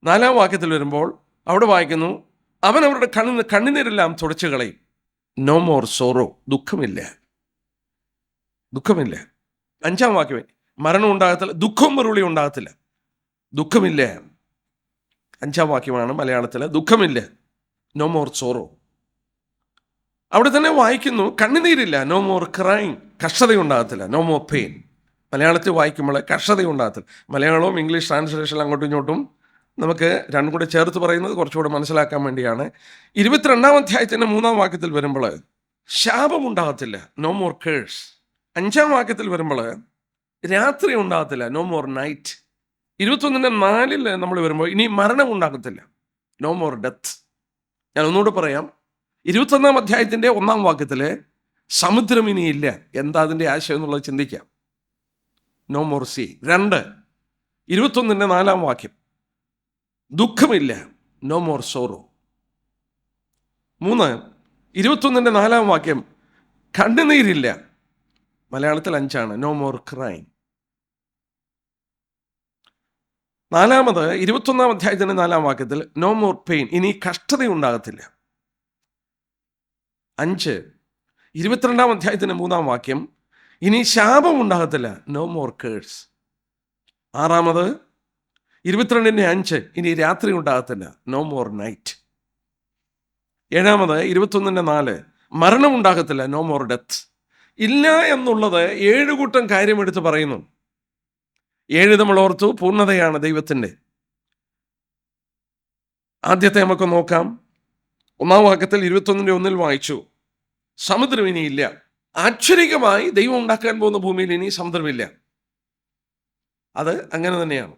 4-ാം വാക്യത്തിൽ വരുമ്പോൾ അവിടെ വായിക്കുന്നു, അവൻ അവരുടെ കണ്ണുനീരെല്ലാം തുടച്ചു കളയും. No more sorrow. ദുഃഖമില്ല. 5-ാം വാക്യമേ, മരണം ഉണ്ടാകത്തില്ല, ദുഃഖവും മറുപടി ഉണ്ടാകത്തില്ല. ദുഃഖമില്ല. 5-ാം വാക്യമാണ് മലയാളത്തിൽ. ദുഃഖമില്ല. No more sorrow. അവിടെ തന്നെ വായിക്കുന്നു, കണ്ണുനീരില്ല. No more crime. കഷ്ടതയുണ്ടാകത്തില്ല. No more pain. മലയാളത്തിൽ വായിക്കുമ്പോൾ കഷ്ടതയുണ്ടാകത്തില്ല. മലയാളവും ഇംഗ്ലീഷ് ട്രാൻസ്ലേഷൻ അങ്ങോട്ടും ഇങ്ങോട്ടും നമുക്ക് രണ്ടും കൂടെ ചേർത്ത് പറയുന്നത് കുറച്ചുകൂടെ മനസ്സിലാക്കാൻ വേണ്ടിയാണ്. 22-ാം അധ്യായത്തിൻ്റെ 3-ാം വാക്യത്തിൽ വരുമ്പോൾ ശാപമുണ്ടാകത്തില്ല. No more curse. 5-ാം വാക്യത്തിൽ വരുമ്പോൾ രാത്രി ഉണ്ടാകത്തില്ല. No more night. 21-4 നമ്മൾ വരുമ്പോൾ ഇനി മരണം ഉണ്ടാകത്തില്ല. No more death. ഞാൻ ഒന്നുകൂടെ പറയാം. 21-ാം അധ്യായത്തിൻ്റെ 1-ാം വാക്യത്തിൽ സമുദ്രം ഇനിയില്ല. എന്താ അതിൻ്റെ ആശയം എന്നുള്ളത് ചിന്തിക്കാം. No more see. 2 21-4 വാക്യം, ദുഃഖമില്ല. No more sorrow. 3 21-4 വാക്യം, കണ്ണുനീരില്ല. മലയാളത്തിൽ 5 നോ മോർ ക്രൈം. 4 21-ാം അധ്യായത്തിൻ്റെ 4-ാം വാക്യത്തിൽ നോ മോർ പെയിൻ. ഇനി കഷ്ടതയുണ്ടാകത്തില്ല. 5 22-ാം അധ്യായത്തിൻ്റെ 3-ാം വാക്യം, ഇനി ശാപം ഉണ്ടാകത്തില്ല. No more curse. 6 22-5 ഇനി രാത്രി ഉണ്ടാകത്തില്ല. No more night. 7 21-4 മരണം ഉണ്ടാകത്തില്ല. No more death. ഇല്ല എന്നുള്ളത് 7 കൂട്ടം കാര്യം എടുത്ത് പറയുന്നു. 7 നമ്മൾ ഓർത്തു, പൂർണ്ണതയാണ് ദൈവത്തിൻ്റെ. ആദ്യത്തെ നമുക്ക് നോക്കാം. 1-ാം വാക്യത്തിൽ 21-1 വായിച്ചു, സമുദ്രം ഇനിയില്ല. ആശ്ചര്യമായി ദൈവം ഉണ്ടാക്കാൻ പോകുന്ന ഭൂമിയിൽ ഇനി സമുദ്രമില്ല. അത് അങ്ങനെ തന്നെയാണ്.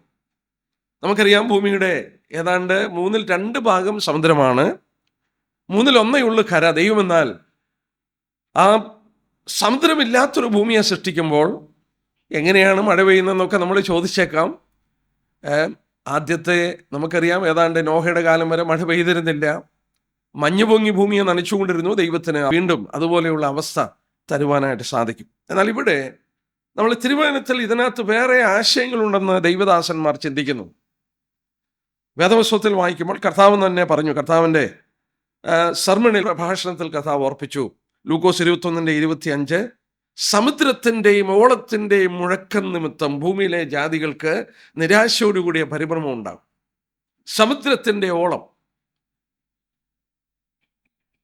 നമുക്കറിയാം, ഭൂമിയുടെ ഏതാണ്ട് 2/3 ഭാഗം സമുദ്രമാണ്. 1/3 കര. ദൈവം എന്നാൽ ആ സമുദ്രമില്ലാത്തൊരു ഭൂമിയെ സൃഷ്ടിക്കുമ്പോൾ എങ്ങനെയാണ് മഴ പെയ്യുന്നതെന്നൊക്കെ നമ്മൾ ചോദിച്ചേക്കാം. ആദ്യത്തെ നമുക്കറിയാം, ഏതാണ്ട് നോഹയുടെ കാലം വരെ മഴ പെയ്തിരുന്നില്ല. മഞ്ഞ് പൊങ്ങി ഭൂമിയെ നനച്ചുകൊണ്ടിരുന്നു. ദൈവത്തിന് വീണ്ടും അതുപോലെയുള്ള അവസ്ഥ തരുവാനായിട്ട് സാധിക്കും. എന്നാൽ ഇവിടെ നമ്മൾ തിരുവചനത്തിൽ ഇതിനകത്ത് വേറെ ആശയങ്ങളുണ്ടെന്ന് ദൈവദാസന്മാർ ചിന്തിക്കുന്നു. വേദപുസ്തകത്തിൽ വായിക്കുമ്പോൾ കർത്താവ് തന്നെ പറഞ്ഞു, കർത്താവിൻ്റെ സർമണിൽ പ്രഭാഷണത്തിൽ കഥാവ് ഓർപ്പിച്ചു. ലൂക്കോസ് 21:25, സമുദ്രത്തിൻ്റെയും ഓളത്തിൻ്റെയും മുഴക്കം നിമിത്തം ഭൂമിയിലെ ജാതികൾക്ക് നിരാശയോടുകൂടിയ പരിഭ്രമം ഉണ്ടാകും. സമുദ്രത്തിൻ്റെ ഓളം,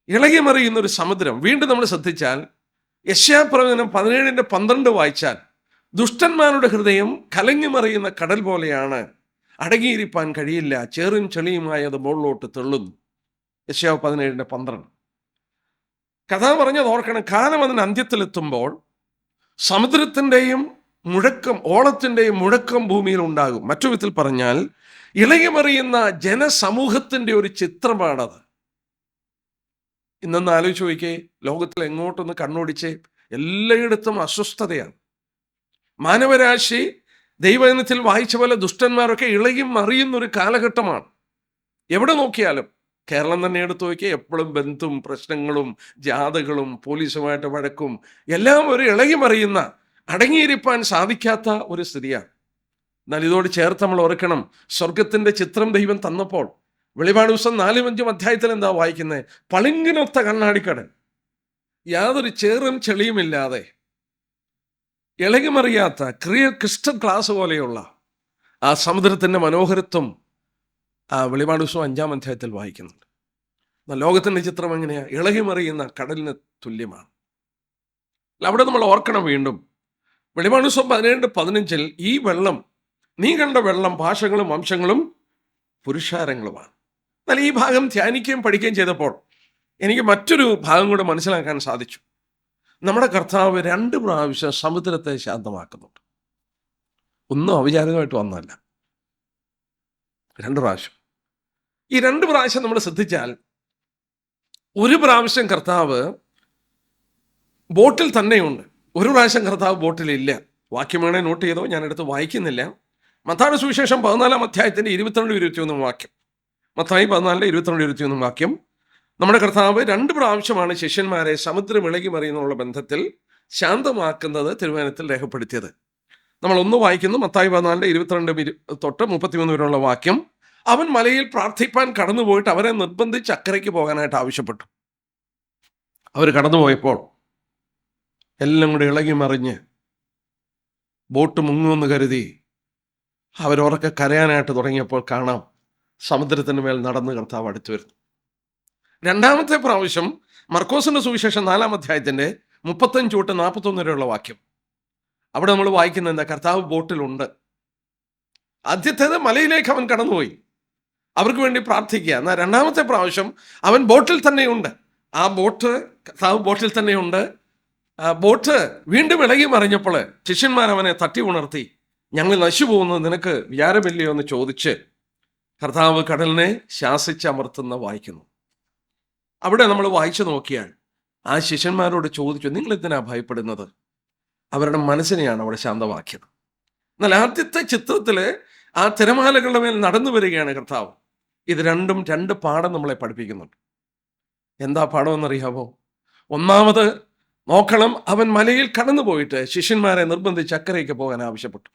ഇളകിമറിയുന്ന ഒരു സമുദ്രം. വീണ്ടും നമ്മൾ ശ്രദ്ധിച്ചാൽ യെശയ്യാപ്രവചനം 17:12 വായിച്ചാൽ, ദുഷ്ടന്മാരുടെ ഹൃദയം കലങ്ങിമറിയുന്ന കടൽ പോലെയാണ്, അടങ്ങിയിരിപ്പാൻ കഴിയില്ല, ചേറും ചെളിയുമായി അത് മുകളിലോട്ട് തെള്ളുന്നു. യെശയ്യാവ് 17:12. കഥ പറഞ്ഞത് ഓർക്കണം. കാലം അതിന് അന്ത്യത്തിലെത്തുമ്പോൾ സമുദ്രത്തിൻ്റെയും മുഴക്കം, ഓളത്തിൻ്റെയും മുഴക്കം ഭൂമിയിൽ ഉണ്ടാകും. മറ്റു വിധത്തിൽ പറഞ്ഞാൽ ഇളകിമറിയുന്ന ജനസമൂഹത്തിൻ്റെ ഒരു ചിത്രമാണത്. ഇന്നൊന്ന് ആലോചിച്ച് നോക്കിയേ, ലോകത്തിൽ എങ്ങോട്ടൊന്ന് കണ്ണോടിച്ച് എല്ലായിടത്തും അസ്വസ്ഥതയാണ്. മാനവരാശി ദൈവജനത്തിൽ വായിച്ച പോലെ ദുഷ്ടന്മാരൊക്കെ ഇളകി മറിയുന്നൊരു കാലഘട്ടമാണ്. എവിടെ നോക്കിയാലും, കേരളം തന്നെ എടുത്തു നോക്കിയാൽ എപ്പോഴും ബന്ധും പ്രശ്നങ്ങളും ജാഥകളും പോലീസുമായിട്ട് വഴക്കും എല്ലാം ഒരു ഇളകി മറിയുന്ന, അടങ്ങിയിരിപ്പാൻ സാധിക്കാത്ത ഒരു സ്ഥിതിയാണ്. എന്നാൽ ഇതോട് ചേർത്ത് നമ്മൾ ഓർക്കണം, സ്വർഗത്തിൻ്റെ ചിത്രം ദൈവം തന്നപ്പോൾ വെളിപാട് ദിവസം 4-5 അധ്യായത്തിൽ എന്താ വായിക്കുന്നത്? പളിങ്ങിനൊത്ത കണ്ണാടിക്കടൽ, യാതൊരു ചേറും ചെളിയുമില്ലാതെ ഇളകിമറിയാത്ത ക്രിസ്റ്റൽ ഗ്ലാസ് പോലെയുള്ള ആ സമുദ്രത്തിൻ്റെ മനോഹരത്വം ആ വെളിപാട് ദിവസം 5 അധ്യായത്തിൽ വായിക്കുന്നുണ്ട്. എന്നാൽ ലോകത്തിൻ്റെ ചിത്രം എങ്ങനെയാണ്? ഇളകിമറിയുന്ന കടലിന് തുല്യമാണ്. അവിടെ നമ്മൾ ഓർക്കണം വീണ്ടും, വെളിപാട് ദിവസം 17:15 ഈ വെള്ളം, നീ കണ്ട വെള്ളം ഭാഷകളും വംശങ്ങളും പുരുഷാരങ്ങളുമാണ്. എന്നാൽ ഈ ഭാഗം ധ്യാനിക്കുകയും പഠിക്കുകയും ചെയ്തപ്പോൾ എനിക്ക് മറ്റൊരു ഭാഗം കൂടെ മനസ്സിലാക്കാൻ സാധിച്ചു. നമ്മുടെ കർത്താവ് 2 പ്രാവശ്യം സമുദ്രത്തെ ശാന്തമാക്കുന്നുണ്ട്. ഒന്നും അവിചാരിതമായിട്ട് വന്നതല്ല, 2 പ്രാവശ്യം. ഈ 2 പ്രാവശ്യം നമ്മൾ ശ്രദ്ധിച്ചാൽ, ഒരു പ്രാവശ്യം കർത്താവ് ബോട്ടിൽ തന്നെയുണ്ട്, ഒരു പ്രാവശ്യം കർത്താവ് ബോട്ടിലില്ല. വാക്യം വേണേ നോട്ട് ചെയ്തോ, ഞാനെടുത്ത് വായിക്കുന്നില്ല. മത്തായിയുടെ സുവിശേഷം 14 അധ്യായത്തിൻ്റെ 22-21 വാക്യം. മത്തായി 14:22-21 വാക്യം. നമ്മുടെ കർത്താവ് 2 പ്രാവശ്യമാണ് ശിഷ്യന്മാരെ സമുദ്രം ഇളകി മറിയുന്നുള്ള ബന്ധത്തിൽ ശാന്തമാക്കുന്നത് തിരുവചനത്തിൽ രേഖപ്പെടുത്തിയത്. നമ്മൾ ഒന്ന് വായിക്കുന്നു, മത്തായി 14:22-33 വരെയുള്ള വാക്യം. അവൻ മലയിൽ പ്രാർത്ഥിപ്പാൻ കടന്നുപോയിട്ട് അവരെ നിർബന്ധിച്ച് അക്കരയ്ക്ക് പോകാനായിട്ട് ആവശ്യപ്പെട്ടു. അവർ കടന്നുപോയപ്പോൾ എല്ലാം കൂടെ ഇളകി മറിഞ്ഞ് ബോട്ട് മുങ്ങുമെന്ന് കരുതി അവരുറക്കെ കരയാനായിട്ട് തുടങ്ങിയപ്പോൾ കാണാം, സമുദ്രത്തിന് മേൽ നടന്ന് കർത്താവ് അടുത്തു വരുന്നു. 2ാമത്തെ പ്രാവശ്യം മർക്കോസിന്റെ സുവിശേഷം 4 അധ്യായത്തിൻ്റെ 35-41 വരെയുള്ള വാക്യം. അവിടെ നമ്മൾ വായിക്കുന്നത് എന്താ? കർത്താവ് ബോട്ടിലുണ്ട്. ആദ്യത്തേത് മലയിലേക്ക് അവൻ കടന്നുപോയി, അവർക്ക് വേണ്ടി പ്രാർത്ഥിക്കുക. എന്നാൽ 2ാമത്തെ പ്രാവശ്യം അവൻ ബോട്ടിൽ തന്നെയുണ്ട്. ആ ബോട്ട്, കർത്താവ് ബോട്ടിൽ തന്നെയുണ്ട്. ആ ബോട്ട് വീണ്ടും ഇളകി മറിഞ്ഞപ്പോൾ ശിഷ്യന്മാർ അവനെ തട്ടി ഉണർത്തി, ഞങ്ങൾ നശിച്ചു പോകുന്നത് നിനക്ക് വിചാരമില്ലയോ എന്ന് ചോദിച്ച് കർത്താവ് കടലിനെ ശാസിച്ചമർത്തുന്ന വായിക്കുന്നു. അവിടെ നമ്മൾ വായിച്ചു നോക്കിയാൽ ആ ശിഷ്യന്മാരോട് ചോദിച്ചു, നിങ്ങൾ എന്തിനാ ഭയപ്പെടുന്നത്? അവരുടെ മനസ്സിനെയാണ് അവിടെ ശാന്തമാക്കിയത്. എന്നാൽ ആദ്യത്തെ ചിത്രത്തിൽ ആ തിരമാലകളുടെ മേൽ നടന്നു വരികയാണ് കർത്താവ്. ഇത് രണ്ടും 2 പാഠം നമ്മളെ പഠിപ്പിക്കുന്നുണ്ട്. എന്താ പാഠം എന്നറിയാമോ? ഒന്നാമത് നോക്കണം, അവൻ മലയിൽ കടന്നു പോയിട്ട് ശിഷ്യന്മാരെ നിർബന്ധിച്ച് അക്കരയ്ക്ക് പോകാൻ ആവശ്യപ്പെട്ടു.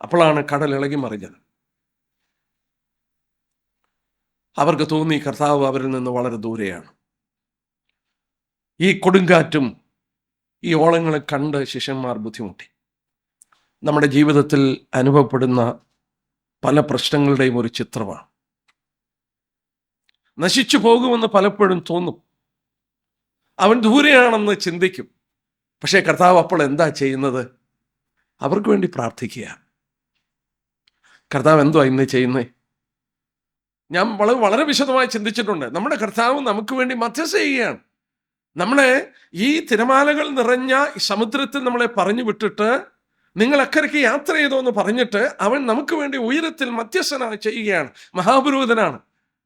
അപ്പോഴാണ് കടൽ ഇളകി മറിഞ്ഞത്. അവർക്ക് തോന്നി കർത്താവ് അവരിൽ നിന്ന് വളരെ ദൂരെയാണ്. ഈ കൊടുങ്കാറ്റും ഈ ഓളങ്ങളെ കണ്ട് ശിഷ്യന്മാർ ബുദ്ധിമുട്ടി. നമ്മുടെ ജീവിതത്തിൽ അനുഭവപ്പെടുന്ന പല പ്രശ്നങ്ങളുടെയും ഒരു ചിത്രമാണ്. നശിച്ചു പോകുമെന്ന് പലപ്പോഴും തോന്നും, അവൻ ദൂരെയാണെന്ന് ചിന്തിക്കും. പക്ഷേ കർത്താവ് അപ്പോൾ എന്താ ചെയ്യുന്നത്? അവർക്ക് വേണ്ടി പ്രാർത്ഥിക്കുക. കർത്താവ് എന്തുവാ ഇന്ന് ചെയ്യുന്നത്? ഞാൻ വളരെ വിശദമായി ചിന്തിച്ചിട്ടുണ്ട്. നമ്മുടെ കർത്താവ് നമുക്ക് വേണ്ടി മധ്യസ്ഥ ചെയ്യുകയാണ്. നമ്മളെ ഈ തിരമാലകൾ നിറഞ്ഞ സമുദ്രത്തിൽ നമ്മളെ പറഞ്ഞു വിട്ടിട്ട് നിങ്ങൾ അക്കരയ്ക്ക് യാത്ര ചെയ്തോ എന്ന് പറഞ്ഞിട്ട് അവൻ നമുക്ക് വേണ്ടി ഉയരത്തിൽ മധ്യസ്ഥനായി ചെയ്യുകയാണ്. മഹാപുരോഹിതനാണ്.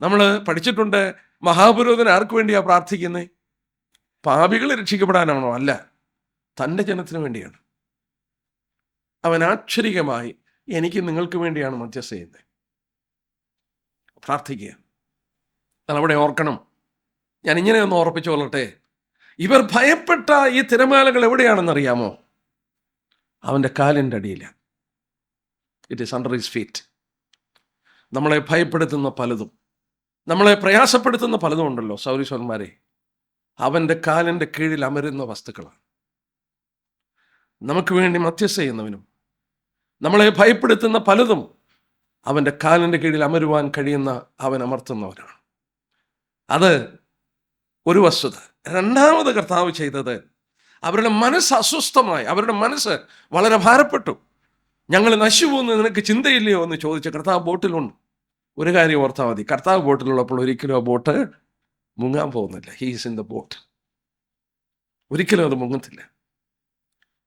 നമ്മൾ പഠിച്ചിട്ടുണ്ട്, മഹാപുരോഹിതൻ ആർക്ക് വേണ്ടിയാ പ്രാർത്ഥിക്കുന്നത്? പാപികൾ രക്ഷിക്കപ്പെടാനാണോ? അല്ല, തൻ്റെ ജനത്തിന് വേണ്ടിയാണ്. അവൻ ആക്ഷരികമായി എനിക്ക് നിങ്ങൾക്ക് വേണ്ടിയാണ് മധ്യസ്ഥ ചെയ്യുന്നത്. പ്രാർത്ഥിക്കുക. എന്നാൽ അവിടെ ഓർക്കണം, ഞാൻ ഇങ്ങനെ ഒന്ന് ഓർപ്പിച്ചു കൊള്ളട്ടെ, ഇവർ ഭയപ്പെട്ട ഈ തിരമാലകൾ എവിടെയാണെന്നറിയാമോ? അവൻ്റെ കാലിൻ്റെ അടിയിലാണ്. It is under his feet. നമ്മളെ ഭയപ്പെടുത്തുന്ന പലതും നമ്മളെ പ്രയാസപ്പെടുത്തുന്ന പലതും ഉണ്ടല്ലോ സൗരീശ്വരന്മാരെ, അവൻ്റെ കാലിൻ്റെ കീഴിൽ അമരുന്ന വസ്തുക്കളാണ്. നമുക്ക് വേണ്ടി മധ്യസ്ഥ ചെയ്യുന്നവനും നമ്മളെ ഭയപ്പെടുത്തുന്ന പലതും അവൻ്റെ കാലിൻ്റെ കീഴിൽ അമരുവാൻ കഴിയുന്ന അവൻ അമർത്തുന്നവരാണ്. അത് ഒരു വസ്തുത. രണ്ടാമത് കർത്താവ് ചെയ്തത്, അവരുടെ മനസ്സ് അസ്വസ്ഥമായി, അവരുടെ മനസ്സ് വളരെ ഭാരപ്പെട്ടു. ഞങ്ങൾ നശിച്ചു പോകുന്നത് നിനക്ക് ചിന്തയില്ലയോ എന്ന് ചോദിച്ച കർത്താവ് ബോട്ടിലുണ്ട്. ഒരു കാര്യം ഓർത്താൽ മതി, കർത്താവ് ബോട്ടിലുള്ളപ്പോൾ ഒരിക്കലും ആ ബോട്ട് മുങ്ങാൻ പോകുന്നില്ല. He's in the boat. ഒരിക്കലും അത് മുങ്ങത്തില്ല.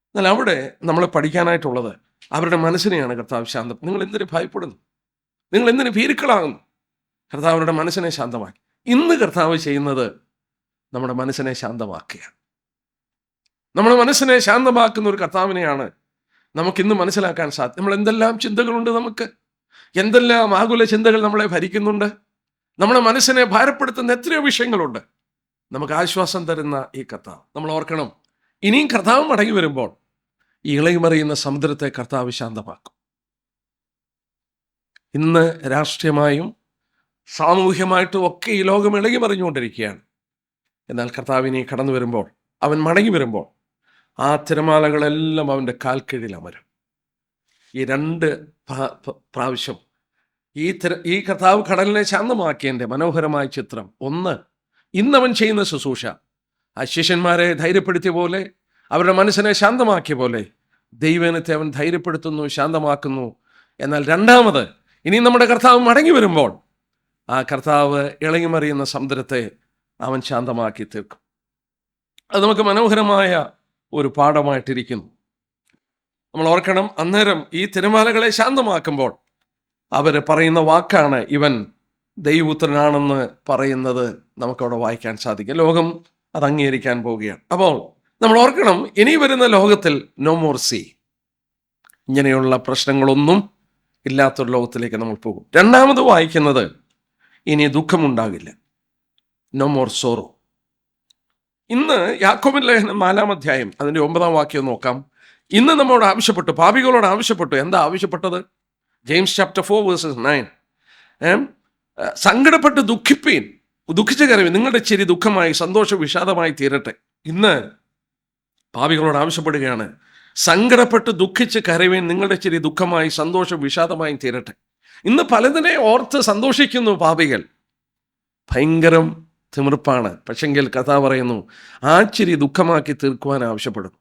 എന്നാൽ അവിടെ നമ്മൾ പഠിക്കാനായിട്ടുള്ളത്, അവരുടെ മനസ്സിനെയാണ് കർത്താവ് ശാന്തം. നിങ്ങൾ എന്തിനു ഭയപ്പെടുന്നു? നിങ്ങൾ എന്തിനു ഭീരുക്കളാകുന്നു? കർത്താവ് അവരുടെ മനസ്സിനെ ശാന്തമാക്കി. ഇന്ന് കർത്താവ് ചെയ്യുന്നത് നമ്മുടെ മനസ്സിനെ ശാന്തമാക്കുകയാണ്. നമ്മുടെ മനസ്സിനെ ശാന്തമാക്കുന്ന ഒരു കർത്താവിനെയാണ് നമുക്കിന്ന് മനസ്സിലാക്കാൻ സാധിക്കും. നമ്മൾ എന്തെല്ലാം ചിന്തകളുണ്ട്, നമുക്ക് എന്തെല്ലാം ആകുല ചിന്തകൾ നമ്മളെ ഭരിക്കുന്നുണ്ട്. നമ്മുടെ മനസ്സിനെ ഭാരപ്പെടുത്തുന്ന എത്രയോ വിഷയങ്ങളുണ്ട്. നമുക്ക് ആശ്വാസം തരുന്ന ഈ കർത്താവ് നമ്മൾ ഓർക്കണം. ഇനിയും കർത്താവ് മടങ്ങി വരുമ്പോൾ ഈ ഇളകിമറിയുന്ന സമുദ്രത്തെ കർത്താവ് ശാന്തമാക്കും. ഇന്ന് രാഷ്ട്രീയമായും സാമൂഹ്യമായിട്ടും ഒക്കെ ഈ ലോകം ഇളകിമറിഞ്ഞുകൊണ്ടിരിക്കുകയാണ്. എന്നാൽ കർത്താവിനെ കടന്നു വരുമ്പോൾ, അവൻ മടങ്ങി വരുമ്പോൾ, ആ തിരമാലകളെല്ലാം അവൻ്റെ കാൽക്കീഴിൽ അമരും. ഈ രണ്ട് പ്രാവശ്യം ഈ കർത്താവ് കടലിനെ ശാന്തമാക്കിയതിൻ്റെ മനോഹരമായ ചിത്രം ഒന്ന്, ഇന്നവൻ ചെയ്യുന്ന ശുശ്രൂഷ ആ ശിഷ്യന്മാരെ ധൈര്യപ്പെടുത്തിയ പോലെ, അവരുടെ മനസ്സിനെ ശാന്തമാക്കിയ പോലെ ദൈവജനത്തെ അവൻ ധൈര്യപ്പെടുത്തുന്നു, ശാന്തമാക്കുന്നു. എന്നാൽ രണ്ടാമത്, ഇനി നമ്മുടെ കർത്താവ് മടങ്ങി വരുമ്പോൾ ആ കർത്താവ് ഇളകിമറിയുന്ന സമുദ്രത്തെ അവൻ ശാന്തമാക്കി തീർക്കും. അത് നമുക്ക് മനോഹരമായ ഒരു പാഠമായിട്ടിരിക്കുന്നു. നമ്മൾ ഓർക്കണം, അന്നേരം ഈ തിരമാലകളെ ശാന്തമാക്കുമ്പോൾ അവർ പറയുന്ന വാക്കാണ്, ഇവൻ ദൈവപുത്രനാണെന്ന് പറയുന്നത് നമുക്കവിടെ വായിക്കാൻ സാധിക്കും. ലോകം അത് അംഗീകരിക്കാൻ പോവുകയാണ്. അപ്പോൾ നമ്മൾ ഓർക്കണം, ഇനി വരുന്ന ലോകത്തിൽ നോ മോർ സീ, ഇങ്ങനെയുള്ള പ്രശ്നങ്ങളൊന്നും ഇല്ലാത്തൊരു ലോകത്തിലേക്ക് നമ്മൾ പോകും. രണ്ടാമത് വായിക്കുന്നത്, ഇനി ദുഃഖമുണ്ടാകില്ല, നോ മോർ സോറോ. ഇന്ന് യാക്കോബിൻ ലേഖനം 4-ാം അധ്യായം അതിൻ്റെ 9-ാം വാക്യം നോക്കാം. ഇന്ന് നമ്മോട് ആവശ്യപ്പെട്ടു, പാപികളോട് ആവശ്യപ്പെട്ടു. എന്താ ആവശ്യപ്പെട്ടത്? James chapter 4:9. സങ്കടപ്പെട്ട് ദുഃഖിപ്പീൻ, ദുഃഖിച്ച കരവീൻ, നിങ്ങളുടെ ചിരി ദുഃഖമായി സന്തോഷ വിഷാദമായി തീരട്ടെ. ഇന്ന് പാപികളോട് ആവശ്യപ്പെടുകയാണ്, സങ്കടപ്പെട്ട് ദുഃഖിച്ച് കരവീൻ, നിങ്ങളുടെ ചിരി ദുഃഖമായി സന്തോഷ വിഷാദമായി തീരട്ടെ. ഇന്ന് പലതിനെ ഓർത്ത് സന്തോഷിക്കുന്നു പാപികൾ. ഭയങ്കരം തിമിർപ്പാണ്. പക്ഷെങ്കിൽ കഥ പറയുന്നു, ആ ചിരി ദുഃഖമാക്കി തീർക്കുവാൻ ആവശ്യപ്പെടുന്നു.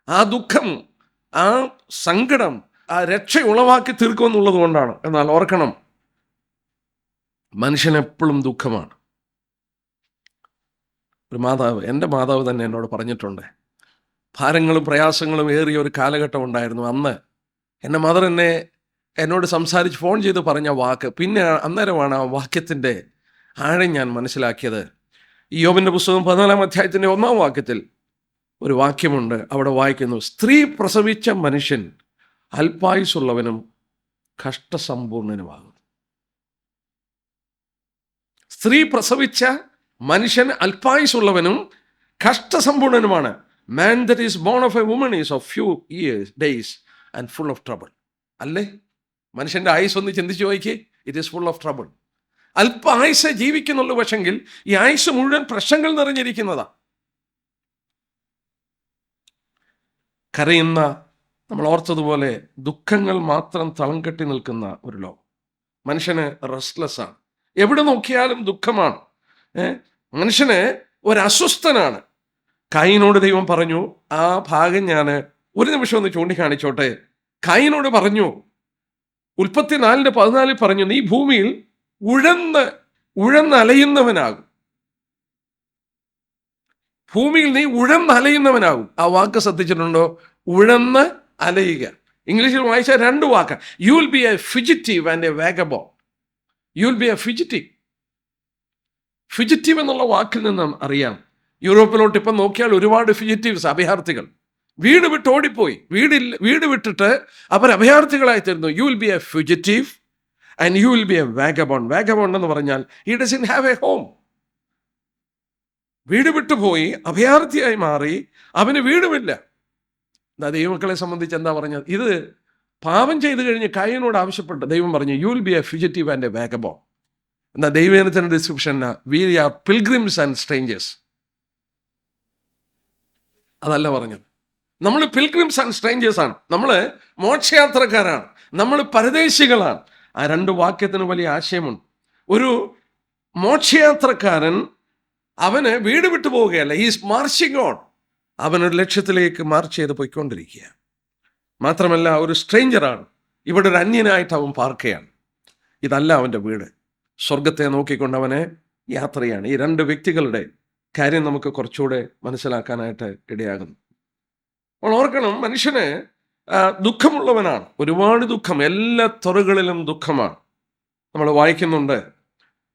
ആ ദുഃഖം, ആ സങ്കടം, ആ രക്ഷ ഉളവാക്കി തീർക്കുമെന്നുള്ളത് കൊണ്ടാണ്. എന്നാൽ ഓർക്കണം, മനുഷ്യനെപ്പോഴും ദുഃഖമാണ്. ഒരു മാതാവ്, എൻ്റെ മാതാവ് തന്നെ എന്നോട് പറഞ്ഞിട്ടുണ്ട്, ഭാരങ്ങളും പ്രയാസങ്ങളും ഏറിയ ഒരു കാലഘട്ടം ഉണ്ടായിരുന്നു. അന്ന് എൻ്റെ മദർ എന്നോട് സംസാരിച്ച് ഫോൺ ചെയ്ത് പറഞ്ഞ വാക്ക്, പിന്നെ അന്നേരമാണ് ആ വാക്യത്തിൻ്റെ ആഴം ഞാൻ മനസ്സിലാക്കിയത്. യോബിൻ്റെ പുസ്തകം 14-ാം അധ്യായത്തിൻ്റെ 1-ാം വാക്യത്തിൽ ഒരു വാക്യമുണ്ട്. അവിടെ വായിക്കുന്നു, സ്ത്രീ പ്രസവിച്ച മനുഷ്യൻ അല്പായുസുള്ളവനും കഷ്ടസമ്പൂർണനുമാകും. സ്ത്രീ പ്രസവിച്ച മനുഷ്യൻ അല്പായുസുള്ളവനും കഷ്ടസമ്പൂർണനുമാണ്. Man that is born of a woman is of few years, days and full of trouble. അല്ലേ? മനുഷ്യൻ്റെ ആയുസ് ഒന്ന് ചിന്തിച്ചു നോക്കി. It is full of trouble. അല്പ ആയുസ് ജീവിക്കുന്നുള്ളൂ, പക്ഷെങ്കിൽ ഈ ആയുസ് മുഴുവൻ പ്രശ്നങ്ങൾ നിറഞ്ഞിരിക്കുന്നതാ. കരയുന്ന, നമ്മൾ ഓർത്തതുപോലെ ദുഃഖങ്ങൾ മാത്രം തളം കെട്ടി നിൽക്കുന്ന ഒരു ലോകം. മനുഷ്യന് റെസ്റ്റ്ലെസ് ആണ്, എവിടെ നോക്കിയാലും ദുഃഖമാണ്. മനുഷ്യന് ഒരു അസ്വസ്ഥനാണ്. കായിനോട് ദൈവം പറഞ്ഞു, ആ ഭാഗം ഞാൻ ഒരു നിമിഷം ഒന്ന് ചൂണ്ടിക്കാണിച്ചോട്ടെ. കായിനോട് പറഞ്ഞു, ഉൽപ്പത്തി 4:14 പറഞ്ഞു, നീ ഭൂമിയിൽ ഉഴന്നലയുന്നവനാകും. ഭൂമിയിൽ നീ ഉഴന്നലയുന്നവനാകും. ആ വാക്ക് ശ്രദ്ധിച്ചിട്ടുണ്ടോ? ഉഴന്ന് അലയുക. ഇംഗ്ലീഷിൽ വായിച്ച 2 വാക്ക്. You will be a fugitive and a vagabond. You will be a fugitive. Fugitive എന്നുള്ള വാക്കിൽ നിന്നും അറിയാം, യൂറോപ്പിലോട്ട് ഇപ്പം നോക്കിയാൽ ഒരുപാട് ഫിജിറ്റീവ്സ്, അഭയാർത്ഥികൾ വീട് വിട്ട് ഓടിപ്പോയി. വീട് വിട്ടിട്ട് അവർ അഭയാർത്ഥികളായി തീർന്നു. You will be a fugitive and you will be a vagabond. Vagabond എന്ന് പറഞ്ഞാൽ he doesn't have a home. വീട് വിട്ടുപോയി അഭയാർത്ഥിയായി മാറി, അവന് വീടുമില്ല. ദൈവമക്കളെ സംബന്ധിച്ച് എന്താ പറഞ്ഞത്? ഇത് പാപം ചെയ്തു കഴിഞ്ഞ് കായിനോട് ആവശ്യപ്പെട്ട് ദൈവം പറഞ്ഞു, you will be a fugitive and a vagabond. എന്നാൽ ദൈവജനത്തിൻ്റെ description we are pilgrims and strangers. അതല്ല പറഞ്ഞത്. നമ്മൾ പിൽഗ്രിംസ് ആൻഡ് സ്ട്രേഞ്ചേഴ്സ് ആണ്, നമ്മൾ മോക്ഷയാത്രക്കാരാണ്, നമ്മൾ പരദേശികളാണ്. ആ രണ്ട് വാക്യത്തിന് വലിയ ആശയമുണ്ട്. ഒരു മോക്ഷയാത്രക്കാരൻ അവന് വീട് വിട്ടു പോവുകയല്ല, ഈസ് മാർച്ചിങ് ഓൺ. അവനൊരു ലക്ഷ്യത്തിലേക്ക് മാർച്ച് ചെയ്ത് പോയിക്കൊണ്ടിരിക്കുക. മാത്രമല്ല ഒരു സ്ട്രേഞ്ചറാണ്, ഇവിടെ ഒരു അന്യനായിട്ട് അവൻ പാർക്കുകയാണ്. ഇതല്ല അവൻ്റെ വീട്. സ്വർഗത്തെ നോക്കിക്കൊണ്ട് അവനെ യാത്രയാണ്. ഈ രണ്ട് വ്യക്തികളുടെ കാര്യം നമുക്ക് കുറച്ചുകൂടെ മനസ്സിലാക്കാനായിട്ട് ഇടയാകുന്നു. അപ്പോൾ ഓർക്കണം, മനുഷ്യന് ദുഃഖമുള്ളവനാണ്, ഒരുപാട് ദുഃഖം, എല്ലാ തുറകളിലും ദുഃഖമാണ്. നമ്മൾ വായിക്കുന്നുണ്ട്,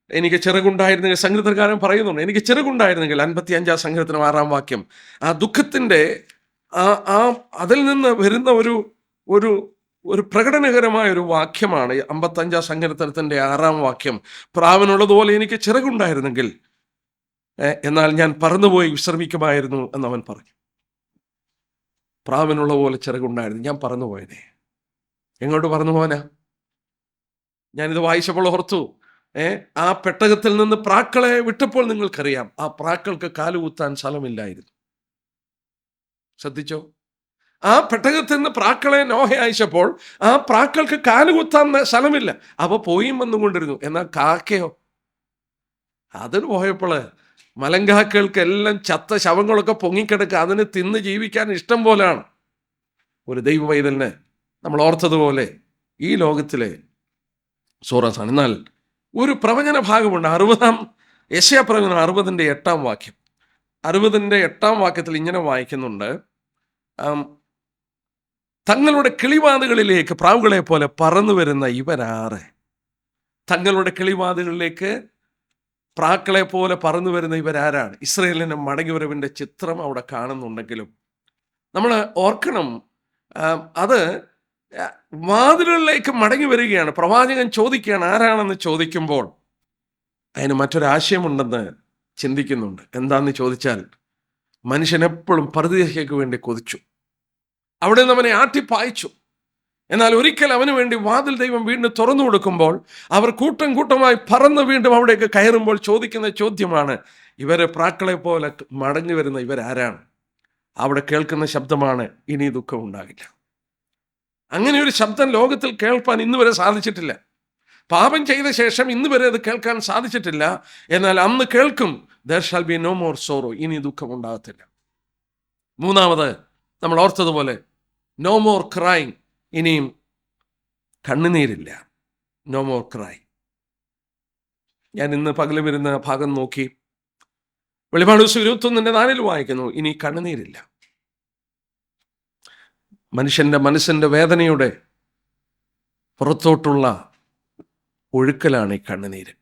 എനിക്ക് ചിറകുണ്ടായിരുന്നെങ്കിൽ, സങ്കീർത്തനക്കാരൻ പറയുന്നുണ്ട്, എനിക്ക് ചിറകുണ്ടായിരുന്നെങ്കിൽ, 55 സങ്കീർത്തനം 6 വാക്യം. ആ ദുഃഖത്തിൻ്റെ അതിൽ നിന്ന് വരുന്ന ഒരു ഒരു പ്രകടനകരമായ ഒരു വാക്യമാണ് 55 സങ്കീർത്തനത്തിൻ്റെ 6 വാക്യം. പ്രാവിനുള്ളതുപോലെ എനിക്ക് ചിറകുണ്ടായിരുന്നെങ്കിൽ, എന്നാൽ ഞാൻ പറന്നുപോയി വിശ്രമിക്കുമായിരുന്നു എന്നവൻ പറഞ്ഞു. പ്രാവിനുള്ള പോലെ ചിറകുണ്ടായിരുന്നു, ഞാൻ പറന്നുപോയനെ. എങ്ങോട്ട് പറന്നു പോകാനാ? ഞാനിത് വായിച്ചപ്പോൾ ഓർത്തു, ആ പെട്ടകത്തിൽ നിന്ന് പ്രാക്കളെ വിട്ടപ്പോൾ നിങ്ങൾക്കറിയാം, ആ പ്രാക്കൾക്ക് കാലുകുത്താൻ സ്ഥലമില്ലായിരുന്നു. ശ്രദ്ധിച്ചോ? ആ പെട്ടകത്തിൽ നിന്ന് പ്രാക്കളെ നോഹ അയച്ചപ്പോൾ ആ പ്രാക്കൾക്ക് കാലുകുത്താൻ സ്ഥലമില്ല, അവ പോയും വന്നുകൊണ്ടിരുന്നു. എന്നാൽ കാക്കയോ, അതിന് പോയപ്പോൾ മലങ്കാക്കകൾക്ക് എല്ലാം ചത്ത ശവങ്ങളൊക്കെ പൊങ്ങിക്കിടക്കുക, അതിന് തിന്ന് ജീവിക്കാൻ ഇഷ്ടം പോലെയാണ്. ഒരു ദൈവ പൈതലിന് നമ്മൾ ഓർത്തതുപോലെ ഈ ലോകത്തിലെ സോറാസാണ്. എന്നാൽ ഒരു പ്രവചന ഭാഗമുണ്ട്, 60 യെശയ്യാ പ്രവചനം 60:8 വാക്യം. 60:8 വാക്യത്തിൽ ഇങ്ങനെ വായിക്കുന്നുണ്ട്, തങ്ങളുടെ കിളിവാതുകളിലേക്ക് പ്രാവുകളെ പോലെ പറന്നു വരുന്ന ഇവരാറ്. തങ്ങളുടെ കിളിവാതുകളിലേക്ക് പ്രാക്കളെ പോലെ പറന്നു വരുന്ന ഇവരാരാണ്? ഇസ്രായേലിൻ്റെ മടങ്ങിവരവിൻ്റെ ചിത്രം അവിടെ കാണുന്നുണ്ടെങ്കിലും നമ്മൾ ഓർക്കണം, അത് വാതിലുകളിലേക്ക് മടങ്ങി വരികയാണ്. പ്രവാചകൻ ചോദിക്കുകയാണ് ആരാണെന്ന് ചോദിക്കുമ്പോൾ അതിന് മറ്റൊരാശയമുണ്ടെന്ന് ചിന്തിക്കുന്നുണ്ട്. എന്താണെന്ന് ചോദിച്ചാൽ, മനുഷ്യൻ എപ്പോഴും പരദേശിക്ക് വേണ്ടി കൊതിച്ചു, അവിടെ നിന്ന് അവനെ ആട്ടിപ്പായിച്ചു. എന്നാൽ ഒരിക്കൽ അവന് വേണ്ടി വാതിൽ ദൈവം വീണ്ടും തുറന്നു കൊടുക്കുമ്പോൾ അവർ കൂട്ടം കൂട്ടമായി പറന്ന് വീണ്ടും അവിടേക്ക് കയറുമ്പോൾ ചോദിക്കുന്ന ചോദ്യമാണ്, ഇവരെ പ്രാക്കളെ പോലെ മടങ്ങി വരുന്ന ഇവരാരാണ്? അവിടെ കേൾക്കുന്ന ശബ്ദമാണ്, ഇനി ദുഃഖം ഉണ്ടാകില്ല. അങ്ങനെ ഒരു ശബ്ദം ലോകത്തിൽ കേൾപ്പാൻ ഇന്ന് വരെ സാധിച്ചിട്ടില്ല. പാപം ചെയ്ത ശേഷം ഇന്ന് വരെ അത് കേൾക്കാൻ സാധിച്ചിട്ടില്ല. എന്നാൽ അന്ന് കേൾക്കും, there shall be no more sorrow, ഇനി ദുഃഖം ഉണ്ടാകത്തില്ല. മൂന്നാമത് നമ്മൾ ഓർത്തതുപോലെ no more crying, ഇനിയും കണ്ണുനീരില്ല. No more cry. ഞാൻ ഇന്ന് പകല് വരുന്ന ഭാഗം നോക്കി, വെളിപാട് 21:4 വായിക്കുന്നു, ഇനി കണ്ണുനീരില്ല. മനുഷ്യൻ്റെ മനസ്സിൻ്റെ വേദനയുടെ പുറത്തോട്ടുള്ള ഒഴുക്കലാണ് ഈ കണ്ണുനീര്.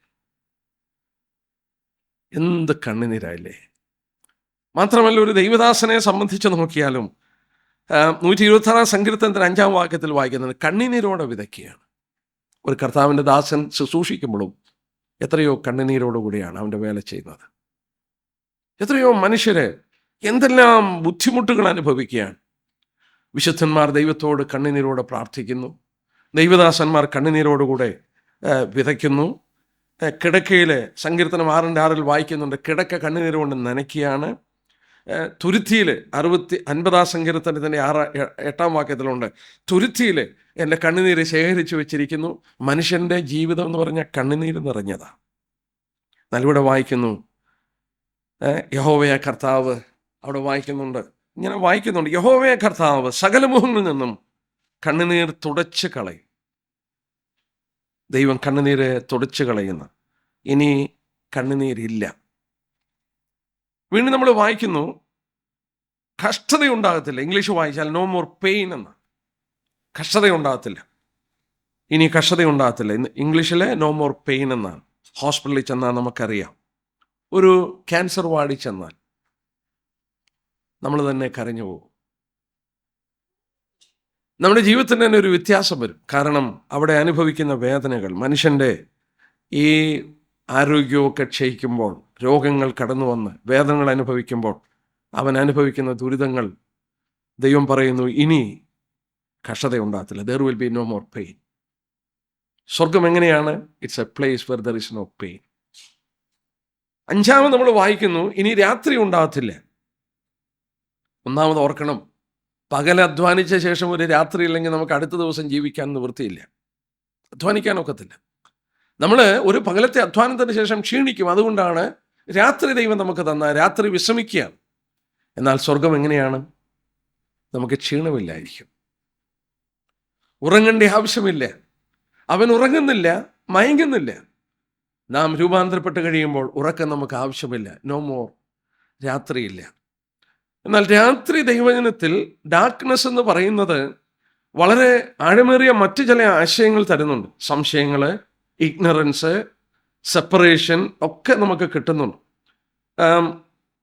എന്ത് കണ്ണുനീരായില്ലേ! മാത്രമല്ല, ഒരു ദൈവദാസനെ സംബന്ധിച്ച് നോക്കിയാലും 126 സങ്കീർത്തനത്തിന് 5 വാക്യത്തിൽ വായിക്കുന്നത്, കണ്ണുനീരോടെ വിതയ്ക്കുകയാണ്. ഒരു കർത്താവിൻ്റെ ദാസൻ ശുശ്രൂഷിക്കുമ്പോഴും എത്രയോ കണ്ണുനീരോടുകൂടിയാണ് അവൻ്റെ വേല ചെയ്യുന്നത്. എത്രയോ മനുഷ്യര് എന്തെല്ലാം ബുദ്ധിമുട്ടുകൾ അനുഭവിക്കുകയാണ്. വിശുദ്ധന്മാർ ദൈവത്തോട് കണ്ണുനീരോടെ പ്രാർത്ഥിക്കുന്നു, ദൈവദാസന്മാർ കണ്ണുനീരോടുകൂടെ വിതയ്ക്കുന്നു. കിടക്കയിൽ സങ്കീർത്തനം 6:6 വായിക്കുന്നുണ്ട്, കിടക്ക കണ്ണുനീരുകൊണ്ട് നനയ്ക്കുകയാണ്. തുരുത്തിയിൽ 50 സങ്കീർത്തനത്തിൻ്റെ 8 വാക്യത്തിലുണ്ട്, തുരുത്തിയിൽ എൻ്റെ കണ്ണുനീര് ശേഖരിച്ചു വെച്ചിരിക്കുന്നു. മനുഷ്യൻ്റെ ജീവിതം എന്ന് പറഞ്ഞാൽ കണ്ണുനീര് നിറഞ്ഞതാണ്. നല്ലവിടെ വായിക്കുന്നു, യഹോവയായ കർത്താവ്, അവിടെ വായിക്കുന്നുണ്ട്, ഇങ്ങനെ വായിക്കുന്നുണ്ട്, യഹോവയായ കർത്താവ് സകല മുഖങ്ങളിൽ നിന്നും കണ്ണുനീർ തുടച്ച് കളയും. ദൈവം കണ്ണുനീര് തുടച്ച് കളയുന്ന, ഇനി കണ്ണുനീരില്ല. വീണ്ടും നമ്മൾ വായിക്കുന്നു, കഷ്ടതയുണ്ടാകത്തില്ല. ഇംഗ്ലീഷ് വായിച്ചാൽ നോ മോർ പെയിൻ എന്ന, കഷ്ടതയുണ്ടാകത്തില്ല, ഇനി കഷ്ടതയുണ്ടാകത്തില്ല. ഇംഗ്ലീഷിലെ നോ മോർ പെയിൻ എന്നാണ്. ഹോസ്പിറ്റലിൽ ചെന്നാൽ നമുക്കറിയാം, ഒരു ക്യാൻസർ വാർഡിൽ ചെന്നാൽ നമ്മൾ തന്നെ കരഞ്ഞു പോകും. നമ്മുടെ ജീവിതത്തിന് തന്നെ ഒരു വ്യത്യാസം വരും. കാരണം അവിടെ അനുഭവിക്കുന്ന വേദനകൾ, മനുഷ്യൻ്റെ ഈ ആരോഗ്യമൊക്കെ ക്ഷയിക്കുമ്പോൾ, രോഗങ്ങൾ കടന്നു വന്ന് വേദനകൾ അനുഭവിക്കുമ്പോൾ അവൻ അനുഭവിക്കുന്ന ദുരിതങ്ങൾ, ദൈവം പറയുന്നു ഇനി കഷ്ടതയുണ്ടാകത്തില്ല. there will be no more pain. സ്വർഗം എങ്ങനെയാണ്? It's a place where there is no pain. 5 നമ്മൾ വായിക്കുന്നു, ഇനി രാത്രി ഉണ്ടാകത്തില്ല. ഒന്നാമത് ഓർക്കണം, പകൽ അധ്വാനിച്ച ശേഷം ഒരു രാത്രി ഇല്ലെങ്കിൽ നമുക്ക് അടുത്ത ദിവസം ജീവിക്കാൻ നിവൃത്തിയില്ല, അധ്വാനിക്കാനൊക്കത്തില്ല. നമ്മൾ ഒരു പകലത്തെ അധ്വാനത്തിന് ശേഷം ക്ഷീണിക്കും. അതുകൊണ്ടാണ് രാത്രി ദൈവം നമുക്ക് തന്ന, രാത്രി വിശ്രമിക്കുകയാണ്. എന്നാൽ സ്വർഗം എങ്ങനെയാണ്? നമുക്ക് ക്ഷീണമില്ലായിരിക്കും, ഉറങ്ങേണ്ട ആവശ്യമില്ല. അവൻ ഉറങ്ങുന്നില്ല, മയങ്ങുന്നില്ല. നാം രൂപാന്തരപ്പെട്ട് കഴിയുമ്പോൾ ഉറക്കം നമുക്ക് ആവശ്യമില്ല. നോ മോർ, രാത്രിയില്ല. എന്നാൽ രാത്രി ദൈവജനത്തിൽ ഡാർക്ക്നെസ് എന്ന് പറയുന്നത് വളരെ ആഴമേറിയ മറ്റു ചില ആശയങ്ങൾ തരുന്നുണ്ട്. സംശയങ്ങൾ, ഇഗ്നറൻസ്, സെപ്പറേഷൻ ഒക്കെ നമുക്ക് കിട്ടുന്നുണ്ട്.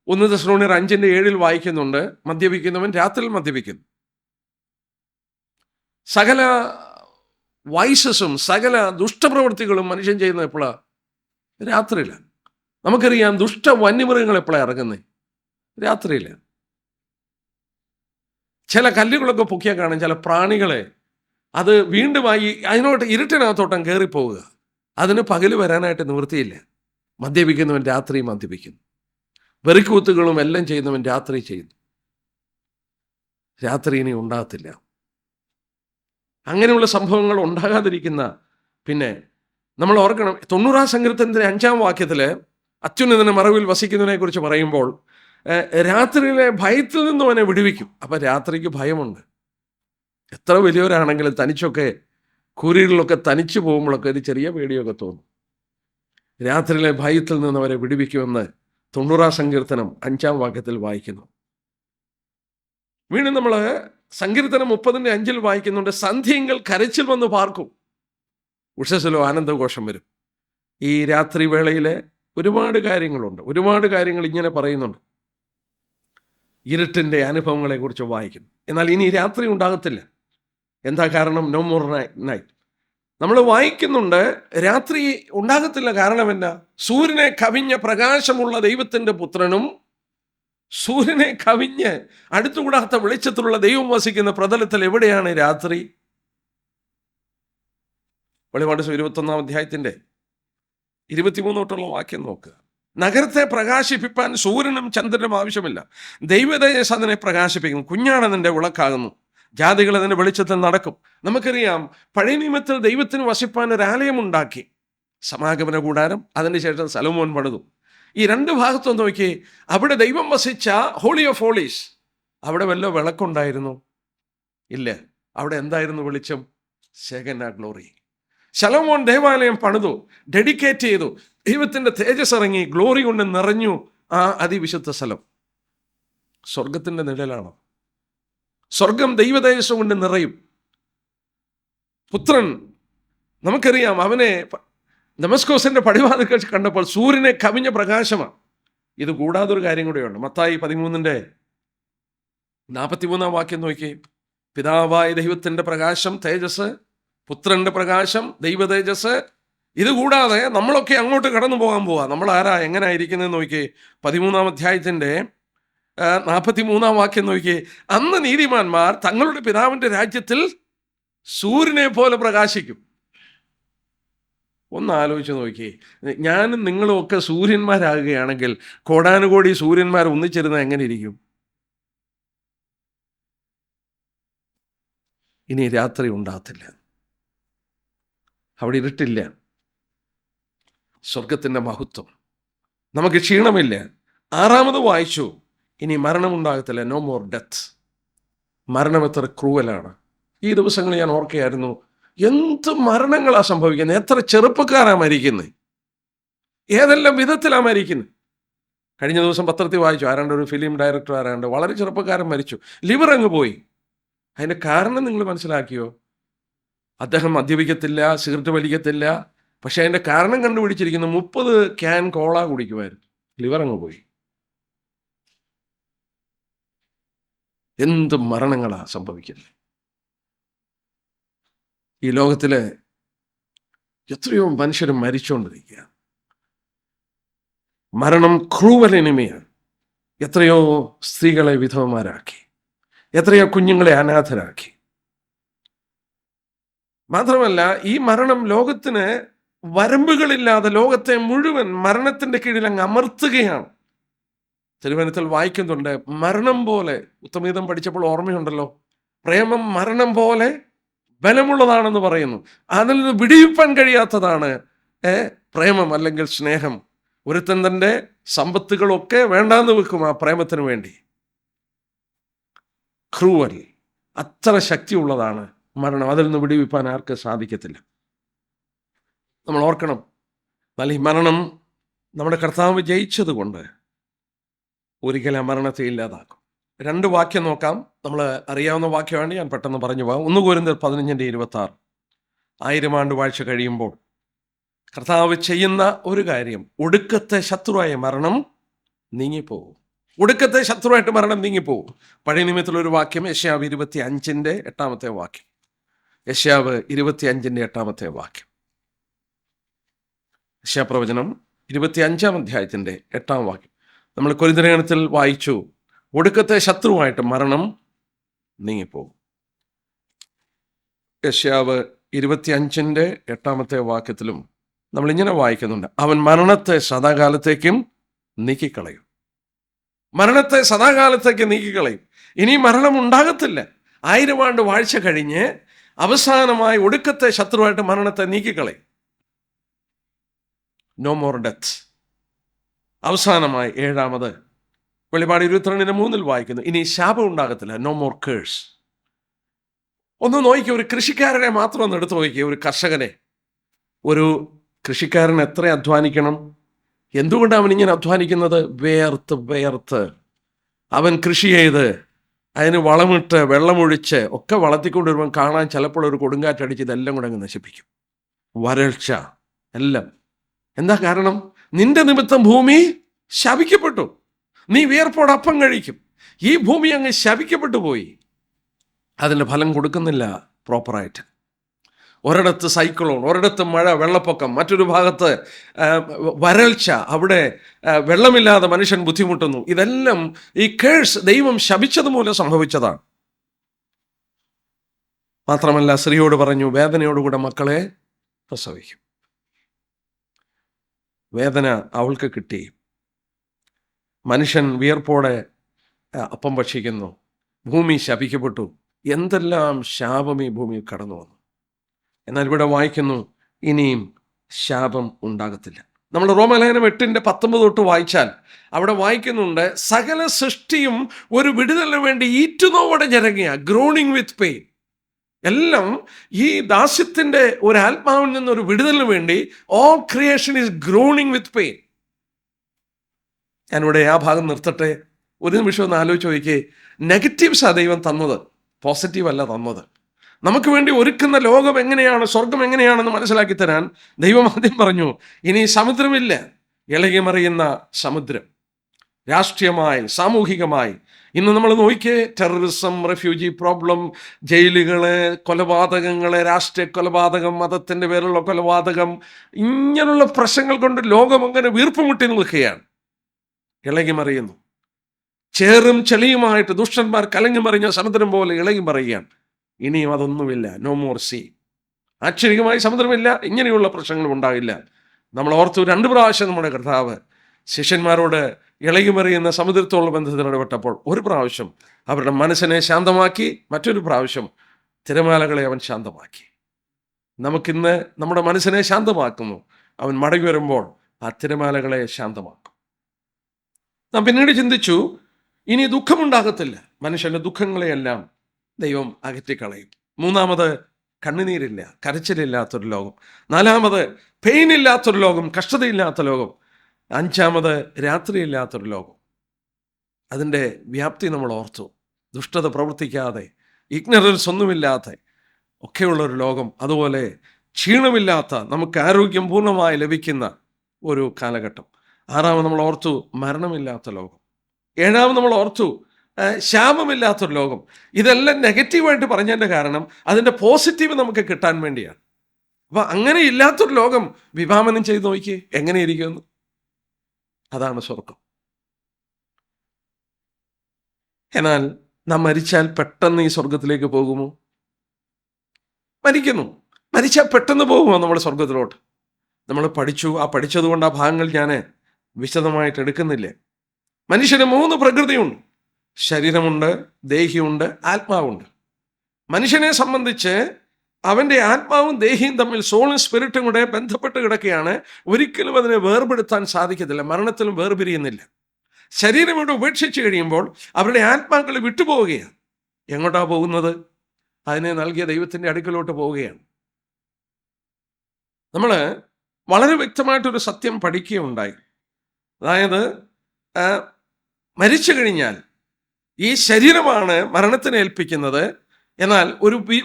1 തെസ്സലോനിയർ 5:7 വായിക്കുന്നുണ്ട്, മദ്യപിക്കുന്നവൻ രാത്രിയിൽ മദ്യപിക്കുന്നു. സകല വൈസസും സകല ദുഷ്ടപ്രവൃത്തികളും മനുഷ്യൻ ചെയ്യുന്നത് എപ്പോഴാണ്? രാത്രിയിലാണ്. നമുക്കറിയാം, ദുഷ്ട വന്യമൃഗങ്ങൾ എപ്പോഴാണ് ഇറങ്ങുന്നത്? രാത്രിയിലാണ്. ചില കല്ലുകളൊക്കെ പൊക്കിയാൽ കാണും ചില പ്രാണികളെ, അത് വീണ്ടും അതിനോട്ട് ഇരുട്ടിനകത്തോട്ടം കയറിപ്പോവുക. അതിന് പകൽ വരാനായിട്ട് നിവൃത്തിയില്ല. മദ്യപിക്കുന്നവൻ രാത്രി മദ്യപിക്കുന്നു, വെറിക്കൂത്തുകളും എല്ലാം ചെയ്യുന്നവൻ രാത്രി ചെയ്യുന്നു. രാത്രി ഇനി ഉണ്ടാകത്തില്ല. അങ്ങനെയുള്ള സംഭവങ്ങൾ ഉണ്ടാകാതിരിക്കുന്ന, പിന്നെ നമ്മൾ ഓർക്കണം, 90 സങ്കീർത്തനത്തിൻ്റെ 5 വാക്യത്തിൽ അത്യുന്നതന്റെ മറവിൽ വസിക്കുന്നതിനെ കുറിച്ച് പറയുമ്പോൾ രാത്രിയിലെ ഭയത്തിൽ നിന്നും അവനെ വിടുവിക്കും. അപ്പം രാത്രിക്ക് ഭയമുണ്ട്. എത്ര വലിയവരാണെങ്കിലും തനിച്ചൊക്കെ കൂരികളിലൊക്കെ തനിച്ചു പോകുമ്പോഴൊക്കെ ഒരു ചെറിയ പേടിയൊക്കെ തോന്നും. രാത്രിയിലെ ഭയത്തിൽ നിന്ന് അവരെ വിടുവിക്കുമെന്ന് 90 സങ്കീർത്തനം 5 വാക്യത്തിൽ വായിക്കുന്നു. വീണ്ടും നമ്മൾ സങ്കീർത്തനം 30:5 വായിക്കുന്നുണ്ട്, സന്ധ്യയെങ്കിൽ കരച്ചിൽ വന്ന് പാർക്കും, ഉഷസ്സിലോ ആനന്ദഘോഷം വരും. ഈ രാത്രി വേളയിൽ ഒരുപാട് കാര്യങ്ങളുണ്ട്, ഒരുപാട് കാര്യങ്ങൾ ഇങ്ങനെ പറയുന്നുണ്ട്. ഇരുട്ടിൻ്റെ അനുഭവങ്ങളെക്കുറിച്ച് വായിക്കുന്നു. എന്നാൽ ഇനി രാത്രി ഉണ്ടാകത്തില്ല. എന്താ കാരണം? No more night. നമ്മൾ വായിക്കുന്നുണ്ട് രാത്രി ഉണ്ടാകത്തില്ല. കാരണം എന്നാ? സൂര്യനെ കവിഞ്ഞ പ്രകാശമുള്ള ദൈവത്തിൻ്റെ പുത്രനും സൂര്യനെ കവിഞ്ഞ് അടുത്തുകൂടാത്ത വെളിച്ചത്തിലുള്ള ദൈവം വസിക്കുന്ന പ്രതലത്തിൽ എവിടെയാണ് രാത്രി? വെളിപാട് 21 23 തൊട്ടുള്ള വാക്യം നോക്കുക. നഗരത്തെ പ്രകാശിപ്പിക്കാൻ സൂര്യനും ചന്ദ്രനും ആവശ്യമില്ല, ദൈവതേജസ് അതിനെ പ്രകാശിപ്പിക്കും. കുഞ്ഞാണ് അതിൻ്റെ വിളക്കാകുന്നു, ജാതികൾ അതിൻ്റെ വെളിച്ചത്തിൽ നടക്കും. നമുക്കറിയാം, പഴയ നിയമത്തിൽ ദൈവത്തിന് വസിപ്പാൻ ഒരു ആലയമുണ്ടാക്കി, സമാഗമന കൂടാരം. അതിനുശേഷം സലോമോൻ പണിതു. ഈ 2 ഭാഗത്തും നോക്കി, അവിടെ ദൈവം വസിച്ച ഹോളി ഓഫ് ഹോളീസ്, അവിടെ വല്ല വിളക്കുണ്ടായിരുന്നു? ഇല്ല. അവിടെ എന്തായിരുന്നു വെളിച്ചം? ഷെകന ഗ്ലോറി. ശലോമോൻ ദേവാലയം പണിതു, ഡെഡിക്കേറ്റ് ചെയ്തു, ദൈവത്തിൻ്റെ തേജസ് ഇറങ്ങി, ഗ്ലോറി കൊണ്ട് നിറഞ്ഞു ആ അതിവിശുദ്ധ സ്ഥലം. സ്വർഗത്തിൻ്റെ നിഴലാണ്. സ്വർഗം ദൈവതേജസ് കൊണ്ട് നിറയും. പുത്രൻ, നമുക്കറിയാം, അവനെ ദമസ്കോസിന്റെ പടിവാതിൽക്കൽ കണ്ടപ്പോൾ സൂര്യനെ കവിഞ്ഞ പ്രകാശമാണ്. ഇത് കൂടാതൊരു കാര്യം കൂടെയുണ്ട്. മത്തായി 13:43 വാക്യം നോക്കി, പിതാവായ ദൈവത്തിൻ്റെ പ്രകാശം തേജസ്, പുത്രന്റെ പ്രകാശം ദൈവ തേജസ്. ഇത് കൂടാതെ നമ്മളൊക്കെ അങ്ങോട്ട് കടന്നു പോകാൻ പോവാ. നമ്മൾ ആരാ, എങ്ങനെ ഇരിക്കുന്നതെന്ന് നോക്കി. 13 വാക്യം നോക്കി, അന്ന് നീതിമാന്മാർ തങ്ങളുടെ പിതാവിൻ്റെ രാജ്യത്തിൽ സൂര്യനെ പോലെ പ്രകാശിക്കും. ഒന്ന് ആലോചിച്ച് നോക്കി, ഞാനും നിങ്ങളും ഒക്കെ സൂര്യന്മാരാകുകയാണെങ്കിൽ കോടാനുകോടി സൂര്യന്മാർ ഒന്നിച്ചിരുന്നാൽ എങ്ങനെ ഇരിക്കും? ഇനി രാത്രി ഉണ്ടാകത്തില്ല, അവിടെ ഇരുട്ടില്ല. സ്വർഗത്തിൻ്റെ മഹത്വം, നമുക്ക് ക്ഷീണമില്ല. 6 വായിച്ചു, ഇനി മരണമുണ്ടാകത്തില്ല, നോ മോർ ഡെത്ത്. മരണം എത്ര ക്രൂവലാണ്. ഈ ദിവസങ്ങളിൽ ഞാൻ ഓർക്കുകയായിരുന്നു, എന്ത് മരണങ്ങളാണ് സംഭവിക്കുന്നത്, എത്ര ചെറുപ്പക്കാരാണ് മരിക്കുന്നത്, ഏതെല്ലാം വിധത്തിലാണ് മരിക്കുന്നത്. കഴിഞ്ഞ ദിവസം പത്രത്തിൽ വായിച്ചു, ഒരു ഫിലിം ഡയറക്ടർ വളരെ ചെറുപ്പക്കാരൻ മരിച്ചു, ലിവർ അങ്ങ് പോയി. അതിൻ്റെ കാരണം നിങ്ങൾ മനസ്സിലാക്കിയോ? അദ്ദേഹം മദ്യപിക്കത്തില്ല, സിഗരറ്റ് വലിക്കത്തില്ല, പക്ഷെ അതിൻ്റെ കാരണം കണ്ടുപിടിച്ചിരിക്കുന്നു, 30 ക്യാൻ കോള കുടിക്കുമായിരുന്നു, ലിവർ അങ്ങ് പോയി. എന്ത് മരണങ്ങളാണ് സംഭവിക്കുന്നത്. ഈ ലോകത്തിലെ എത്രയോ മനുഷ്യർ മരിച്ചുകൊണ്ടിരിക്കുക. മരണം ക്രൂവൽ എനിമിയാണ്. എത്രയോ സ്ത്രീകളെ വിധവമാരാക്കി, എത്രയോ കുഞ്ഞുങ്ങളെ അനാഥരാക്കി. മാത്രമല്ല ഈ മരണം ലോകത്തിന് വരമ്പുകളില്ലാതെ ലോകത്തെ മുഴുവൻ മരണത്തിന്റെ കീഴിൽ അങ്ങ് അമർത്തുകയാണ്. തിരുവനന്തപുരത്തിൽ വായിക്കുന്നുണ്ട്, മരണം പോലെ, ഉത്തമീതം പഠിച്ചപ്പോൾ ഓർമ്മയുണ്ടല്ലോ, പ്രേമം മരണം പോലെ ബലമുള്ളതാണെന്ന് പറയുന്നു. അതിൽ നിന്ന് വിടിയിപ്പാൻ കഴിയാത്തതാണ് പ്രേമം അല്ലെങ്കിൽ സ്നേഹം. ഒരുത്തൻ തൻ്റെ സമ്പത്തുകളൊക്കെ വേണ്ടാന്ന് വെക്കും ആ പ്രേമത്തിന് വേണ്ടി. ക്രൂവൽ, അത്ര ശക്തിയുള്ളതാണ് മരണം. അതിൽ നിന്ന് വിടിവിപ്പാൻ ആർക്ക് സാധിക്കത്തില്ല. നമ്മൾ ഓർക്കണം, എന്നാൽ ഈ മരണം നമ്മുടെ കർത്താവ് ജയിച്ചതുകൊണ്ട് ഒരിക്കലും ആ മരണത്തെ ഇല്ലാതാക്കും. 2 വാക്യം നോക്കാം. നമ്മൾ അറിയാവുന്ന വാക്യമാണ്, ഞാൻ പെട്ടെന്ന് പറഞ്ഞു പോകാം. 1 കൊരിന്ത്യർ 15:26. 1000 ആണ്ട് വാഴ്ച കഴിയുമ്പോൾ കർത്താവ് ചെയ്യുന്ന ഒരു കാര്യം, ഒടുക്കത്തെ ശത്രുവായ മരണം നീങ്ങിപ്പോകും. ഒടുക്കത്തെ ശത്രുവായിട്ട് മരണം നീങ്ങിപ്പോകും. പഴയ നിയമത്തിലൊരു വാക്യം, യെശയ്യാവ് 25:8 വാക്യം. യെശയ്യാവ് 25:8 വാക്യം. യെശയ്യാപ്രവചനം 25-ാം അധ്യായത്തിൻ്റെ 8-ാം വാക്യം. നമ്മൾ കൊരിന്ത്യലേഖനത്തിൽ വായിച്ചു, ഒടുക്കത്തെ ശത്രുവായിട്ട് മരണം നീങ്ങിപ്പോകും. യെശയ്യാവ് 25:8 വാക്യത്തിലും നമ്മളിങ്ങനെ വായിക്കുന്നുണ്ട്, അവൻ മരണത്തെ സദാകാലത്തേക്കും നീക്കിക്കളയും. മരണത്തെ സദാകാലത്തേക്ക് നീക്കിക്കളയും. ഇനി മരണം ഉണ്ടാകത്തില്ല. 1000 ആണ്ട് വാഴ്ച കഴിഞ്ഞ് അവസാനമായി ഒടുക്കത്തെ ശത്രുവായിട്ട് മരണത്തെ നീക്കിക്കളയും. No more death. അവസാനമായി 7-ാമത് വെളിപാട് 22:3 വായിക്കുന്നു, ഇനി ശാപം ഉണ്ടാകത്തില്ല. No more curse. ഒന്ന് നോക്കിക്കുക, ഒരു കൃഷിക്കാരനെ മാത്രം ഒന്ന് എടുത്തു നോക്കിക്കുക. ഒരു കർഷകനെ, ഒരു കൃഷിക്കാരൻ എത്ര അധ്വാനിക്കണം? എന്തുകൊണ്ടാണ് അവൻ ഇങ്ങനെ അധ്വാനിക്കുന്നത്? വേർത്ത് അവൻ കൃഷി ചെയ്ത് അതിന് വളമിട്ട് വെള്ളമൊഴിച്ച് ഒക്കെ വളർത്തിക്കൊണ്ട് വരുമ്പോൾ കാണാൻ ചിലപ്പോൾ ഒരു കൊടുങ്കാറ്റടിച്ച് ഇതെല്ലാം കൂടെ അങ്ങ് നശിപ്പിക്കും. വരൾച്ച എല്ലാം. എന്താ കാരണം? നിന്റെ നിമിത്തം ഭൂമി ശപിക്കപ്പെട്ടു. നീ വിയർപ്പോടെ അപ്പം കഴിക്കും. ഈ ഭൂമി അങ്ങ് ശപിക്കപ്പെട്ടു പോയി. അതിൻ്റെ ഫലം കൊടുക്കുന്നില്ല പ്രോപ്പറായിട്ട്. ഒരിടത്ത് സൈക്ലോൺ, ഒരിടത്ത് മഴ, വെള്ളപ്പൊക്കം, മറ്റൊരു ഭാഗത്ത് വരൾച്ച, അവിടെ വെള്ളമില്ലാതെ മനുഷ്യൻ ബുദ്ധിമുട്ടുന്നു. ഇതെല്ലാം ഈ കേഴ്സ്, ദൈവം ശപിച്ചതുമൂലം സംഭവിച്ചതാണ്. മാത്രമല്ല, സ്ത്രീയോട് പറഞ്ഞു, വേദനയോടുകൂടെ മക്കളെ പ്രസവിക്കും. വേദന അവൾക്ക് കിട്ടി. മനുഷ്യൻ വിയർപ്പോടെ അപ്പം ഭക്ഷിക്കുന്നു. ഭൂമി ശപിക്കപ്പെട്ടു. എന്തെല്ലാം ശാപം ഈ ഭൂമിയിൽ കടന്നു വന്നു. എന്നാൽ ഇവിടെ വായിക്കുന്നു, ഇനിയും ശാപം ഉണ്ടാകത്തില്ല. നമ്മൾ റോമാലേഖനം 8:19 തൊട്ട് വായിച്ചാൽ അവിടെ വായിക്കുന്നുണ്ട്, സകല സൃഷ്ടിയും ഒരു വിടുതലിന് വേണ്ടി ഈറ്റുനോവോടെ ഞരങ്ങിയ, ഗ്രോണിങ് വിത്ത് പെയിൻ. എല്ലാം ഈ ദാസ്യത്തിൻ്റെ ഒരു ആത്മാവിൽ നിന്നൊരു വിടുതലിന് വേണ്ടി all creation is groaning with pain. ഞാനിവിടെ ആ ഭാഗം നിർത്തട്ടെ. ഒരു നിമിഷം ഒന്ന് ആലോചിച്ച് നോക്കിയേ. നെഗറ്റീവ്സാ ദൈവം തന്നത്, പോസിറ്റീവ് അല്ല തന്നത്. നമുക്ക് വേണ്ടി ഒരുക്കുന്ന ലോകം എങ്ങനെയാണ്, സ്വർഗം എങ്ങനെയാണെന്ന് മനസ്സിലാക്കി തരാൻ ദൈവം ആദ്യം പറഞ്ഞു, ഇനി സമുദ്രമില്ല, ഇളകി മറിയുന്ന സമുദ്രം. രാഷ്ട്രീയമായി, സാമൂഹികമായി ഇന്ന് നമ്മൾ നോക്കിയേ, ടെററിസം, റെഫ്യൂജി പ്രോബ്ലം, ജയിലുകള്, കൊലപാതകങ്ങള്, രാഷ്ട്രീയ കൊലപാതകം, മതത്തിൻ്റെ പേരുള്ള കൊലപാതകം, ഇങ്ങനെയുള്ള പ്രശ്നങ്ങൾ കൊണ്ട് ലോകം അങ്ങനെ വീർപ്പുമുട്ടി നിൽക്കുകയാണ്. ഇളകി മറിയുന്നു. ചേറും ചെളിയുമായിട്ട് ദുഷ്ടന്മാർ കലങ്ങി മറിഞ്ഞ സമുദ്രം പോലെ ഇളകി മറിയുകയാണ്. ഇനിയും അതൊന്നുമില്ല. No more sea. ആശ്ചര്യമായി സമുദ്രമില്ല, ഇങ്ങനെയുള്ള പ്രശ്നങ്ങൾ ഉണ്ടാകില്ല. നമ്മൾ ഓർത്തു, 2 പ്രാവശ്യം നമ്മുടെ കർത്താവ് ശിഷ്യന്മാരോട് ഇളകി മറിയുന്ന സമുദ്രത്തോടുള്ള ബന്ധത്തിൽ ഇടപെട്ടപ്പോൾ, ഒരു പ്രാവശ്യം അവരുടെ മനസ്സിനെ ശാന്തമാക്കി, മറ്റൊരു പ്രാവശ്യം തിരമാലകളെ അവൻ ശാന്തമാക്കി. നമുക്കിന്ന് നമ്മുടെ മനസ്സിനെ ശാന്തമാക്കുന്നു. അവൻ മടങ്ങി വരുമ്പോൾ ആ തിരമാലകളെ ശാന്തമാക്കും. നാം പിന്നീട് ചിന്തിച്ചു, ഇനി ദുഃഖമുണ്ടാകത്തില്ല. മനുഷ്യൻ്റെ ദുഃഖങ്ങളെയെല്ലാം ദൈവം അകറ്റിക്കളയും. 3-ാമത്, കണ്ണുനീരില്ല, കരച്ചിലില്ലാത്തൊരു ലോകം. 4-ാമത്, പെയിനില്ലാത്തൊരു ലോകം, കഷ്ടതയില്ലാത്ത ലോകം. 5-ാമത്, രാത്രിയില്ലാത്തൊരു ലോകം. അതിൻ്റെ വ്യാപ്തി നമ്മൾ ഓർത്തു. ദുഷ്ടത പ്രവർത്തിക്കാതെ, ഇഗ്നറൻസ് ഒന്നുമില്ലാതെ ഒക്കെയുള്ളൊരു ലോകം. അതുപോലെ ക്ഷീണമില്ലാത്ത, നമുക്ക് ആരോഗ്യം പൂർണ്ണമായി ലഭിക്കുന്ന ഒരു കാലഘട്ടം. 6-ാമത് നമ്മൾ ഓർത്തു, മരണമില്ലാത്ത ലോകം. 7-ാമത് നമ്മൾ ഓർത്തു, ശാപമില്ലാത്തൊരു ലോകം. ഇതെല്ലാം നെഗറ്റീവായിട്ട് പറഞ്ഞതിൻ്റെ കാരണം അതിൻ്റെ പോസിറ്റീവ് നമുക്ക് കിട്ടാൻ വേണ്ടിയാണ്. അപ്പം അങ്ങനെ ഇല്ലാത്തൊരു ലോകം വിഭാവനം ചെയ്ത് നോക്കിയേ എങ്ങനെയിരിക്കുമെന്ന്. അതാണ് സ്വർഗം. എന്നാൽ നാം മരിച്ചാൽ പെട്ടെന്ന് ഈ സ്വർഗത്തിലേക്ക് പോകുമോ? മരിക്കുന്നു. മരിച്ചാൽ പെട്ടെന്ന് പോകുമോ നമ്മൾ സ്വർഗത്തിലോട്ട്? നമ്മൾ പഠിച്ചു, ആ പഠിച്ചതുകൊണ്ട് ആ ഭാഗങ്ങൾ ഞാൻ വിശദമായിട്ട് എടുക്കുന്നില്ല. മനുഷ്യന് 3 പ്രകൃതിയുണ്ട്. ശരീരമുണ്ട്, ദേഹിയുണ്ട്, ആത്മാവുണ്ട്. മനുഷ്യനെ സംബന്ധിച്ച് അവൻ്റെ ആത്മാവും ദേഹിയും തമ്മിൽ, സോളും സ്പിരിറ്റും കൂടെ ബന്ധപ്പെട്ട് കിടക്കുകയാണ്. ഒരിക്കലും അതിനെ വേർപെടുത്താൻ സാധിക്കത്തില്ല. മരണത്തിലും വേർപിരിയുന്നില്ല. ശരീരം ഇവിടെ ഉപേക്ഷിച്ച് കഴിയുമ്പോൾ അവരുടെ ആത്മാക്കൾ വിട്ടുപോവുകയാണ്. എങ്ങോട്ടാണ് പോകുന്നത്? അതിനെ നൽകിയ ദൈവത്തിൻ്റെ അടുക്കലോട്ട് പോവുകയാണ്. നമ്മൾ വളരെ വ്യക്തമായിട്ടൊരു സത്യം പഠിക്കുകയുണ്ടായി. അതായത് മരിച്ചു കഴിഞ്ഞാൽ ഈ ശരീരമാണ് മരണത്തിന് ഏൽപ്പിക്കുന്നത്. എന്നാൽ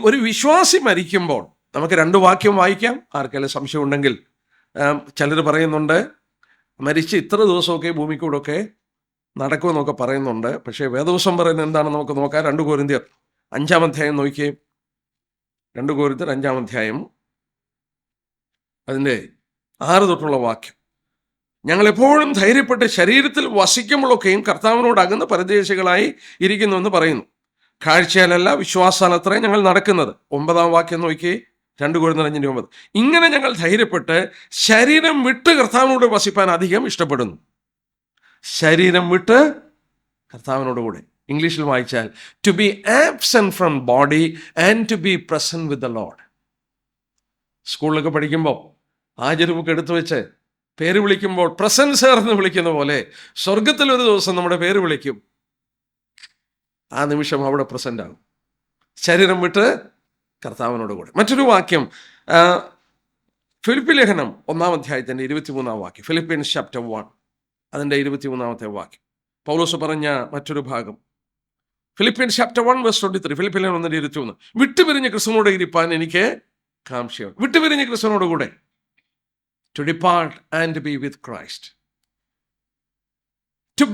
ഒരു വിശ്വാസി മരിക്കുമ്പോൾ, നമുക്ക് 2 വാക്യം വായിക്കാം, ആർക്കെങ്കിലും സംശയം ഉണ്ടെങ്കിൽ. ചിലർ പറയുന്നുണ്ട് മരിച്ച് ഇത്ര ദിവസമൊക്കെ ഭൂമിക്കൂടൊക്കെ നടക്കുമെന്നൊക്കെ പറയുന്നുണ്ട്. പക്ഷേ വേദവസം പറയുന്നത് എന്താണെന്ന് നമുക്ക് നോക്കാം. 2 കൊരിന്ത്യർ 5-ാം അധ്യായം നോക്കിയേ. 2 കൊരിന്ത്യർ 5-ാം അധ്യായം അതിൻ്റെ 6 തൊട്ടുള്ള വാക്യം. ഞങ്ങൾ എപ്പോഴും ധൈര്യപ്പെട്ട് ശരീരത്തിൽ വസിക്കുമ്പോഴൊക്കെയും കർത്താവിനോട് അകന്ന് പരദേശികളായി ഇരിക്കുന്നുവെന്ന് പറയുന്നു. കാഴ്ചയാലല്ല വിശ്വാസാലത്രേ ഞങ്ങൾ നടക്കുന്നത്. 9-ാം വാക്യം നോക്കി. 2 കൊരിന്ത്യർ 5:9. ഇങ്ങനെ ഞങ്ങൾ ധൈര്യപ്പെട്ട് ശരീരം വിട്ട് കർത്താവിനോട് വസിപ്പാൻ അധികം ഇഷ്ടപ്പെടുന്നു. ശരീരം വിട്ട് കർത്താവിനോട് കൂടെ. ഇംഗ്ലീഷിൽ വായിച്ചാൽ to be absent from body and to be present with the Lord. സ്കൂളിലൊക്കെ പഠിക്കുമ്പോൾ ഹാജർ ബുക്ക് എടുത്തു വെച്ച് പേര് വിളിക്കുമ്പോൾ പ്രസൻസ് എന്ന് വിളിക്കുന്ന പോലെ സ്വർഗത്തിൽ ഒരു ദിവസം നമ്മുടെ പേര് വിളിക്കും. ആ നിമിഷം അവിടെ പ്രസന്റ് ആകും. ശരീരം വിട്ട് കർത്താവിനോട് കൂടെ. മറ്റൊരു വാക്യം ഫിലിപ്പി ലേഖനം 1-ാം അധ്യായത്തിൻ്റെ 23-ാം വാക്യം. ഫിലിപ്പീൻസ് ചാപ്റ്റർ 1 അതിൻ്റെ 23-ാമത്തെ വാക്യം. പൗലോസ് പറഞ്ഞ മറ്റൊരു ഭാഗം. Philippines chapter 1 verse 23. ഫിലിപ്പി ലേഖനം 1:21. വിട്ടുപിരിഞ്ഞ് ക്രിസ്തുവിനോട് ഇരിപ്പാൻ എനിക്ക് കാംക്ഷയുണ്ട്. വിട്ടുപിരിഞ്ഞ് ക്രിസ്തുവിനോട് കൂടെ. To depart and to be with Christ. To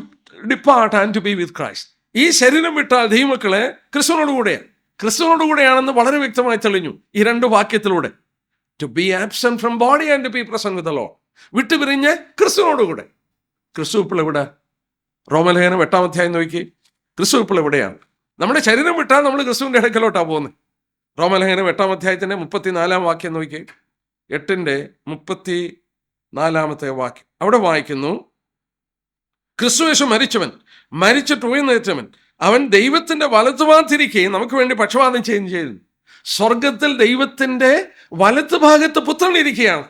depart and to be with Christ. ഈ ശരീരം വിട്ടാൽ ദൈവമക്കളെ ക്രിസ്തുവിനോട് കൂടെയാണ്. ക്രിസ്തുവിനോട് കൂടെയാണെന്ന് വളരെ വ്യക്തമായി തെളിഞ്ഞു ഈ 2 വാക്യത്തിലൂടെ. To be absent from body and to be present with the Lord. വിട്ടുപിരിഞ്ഞ് ക്രിസ്തുവിനോട് കൂടെ. ക്രിസ്തു ഇപ്പോൾ എവിടെ? റോമലേഖനം 8-ാം അധ്യായം നോക്കി. ക്രിസ്തു ഇപ്പോൾ എവിടെയാണ്? നമ്മുടെ ശരീരം വിട്ടാൽ നമ്മൾ ക്രിസ്തുവിൻ്റെ അടുക്കലോട്ടാണ് പോകുന്നത്. റോമലേഖനം 8-ാം അധ്യായത്തിൻ്റെ 34-ാം വാക്യം നോക്കി. 8-ന്റെ 34-ാമത്തെ വാക്യം. അവിടെ വായിക്കുന്നു, ക്രിസ്തുയേശു മരിച്ചവൻ, മരിച്ചിട്ട് ഉയർന്നേറ്റവൻ, അവൻ ദൈവത്തിൻ്റെ വലത്തുഭാഗത്തിരിക്കുകയും നമുക്ക് വേണ്ടി പക്ഷപാതം ചെയ്യുകയും ചെയ്തു. സ്വർഗത്തിൽ ദൈവത്തിൻ്റെ വലത്തുഭാഗത്ത് പുത്രൻ ഇരിക്കുകയാണ്.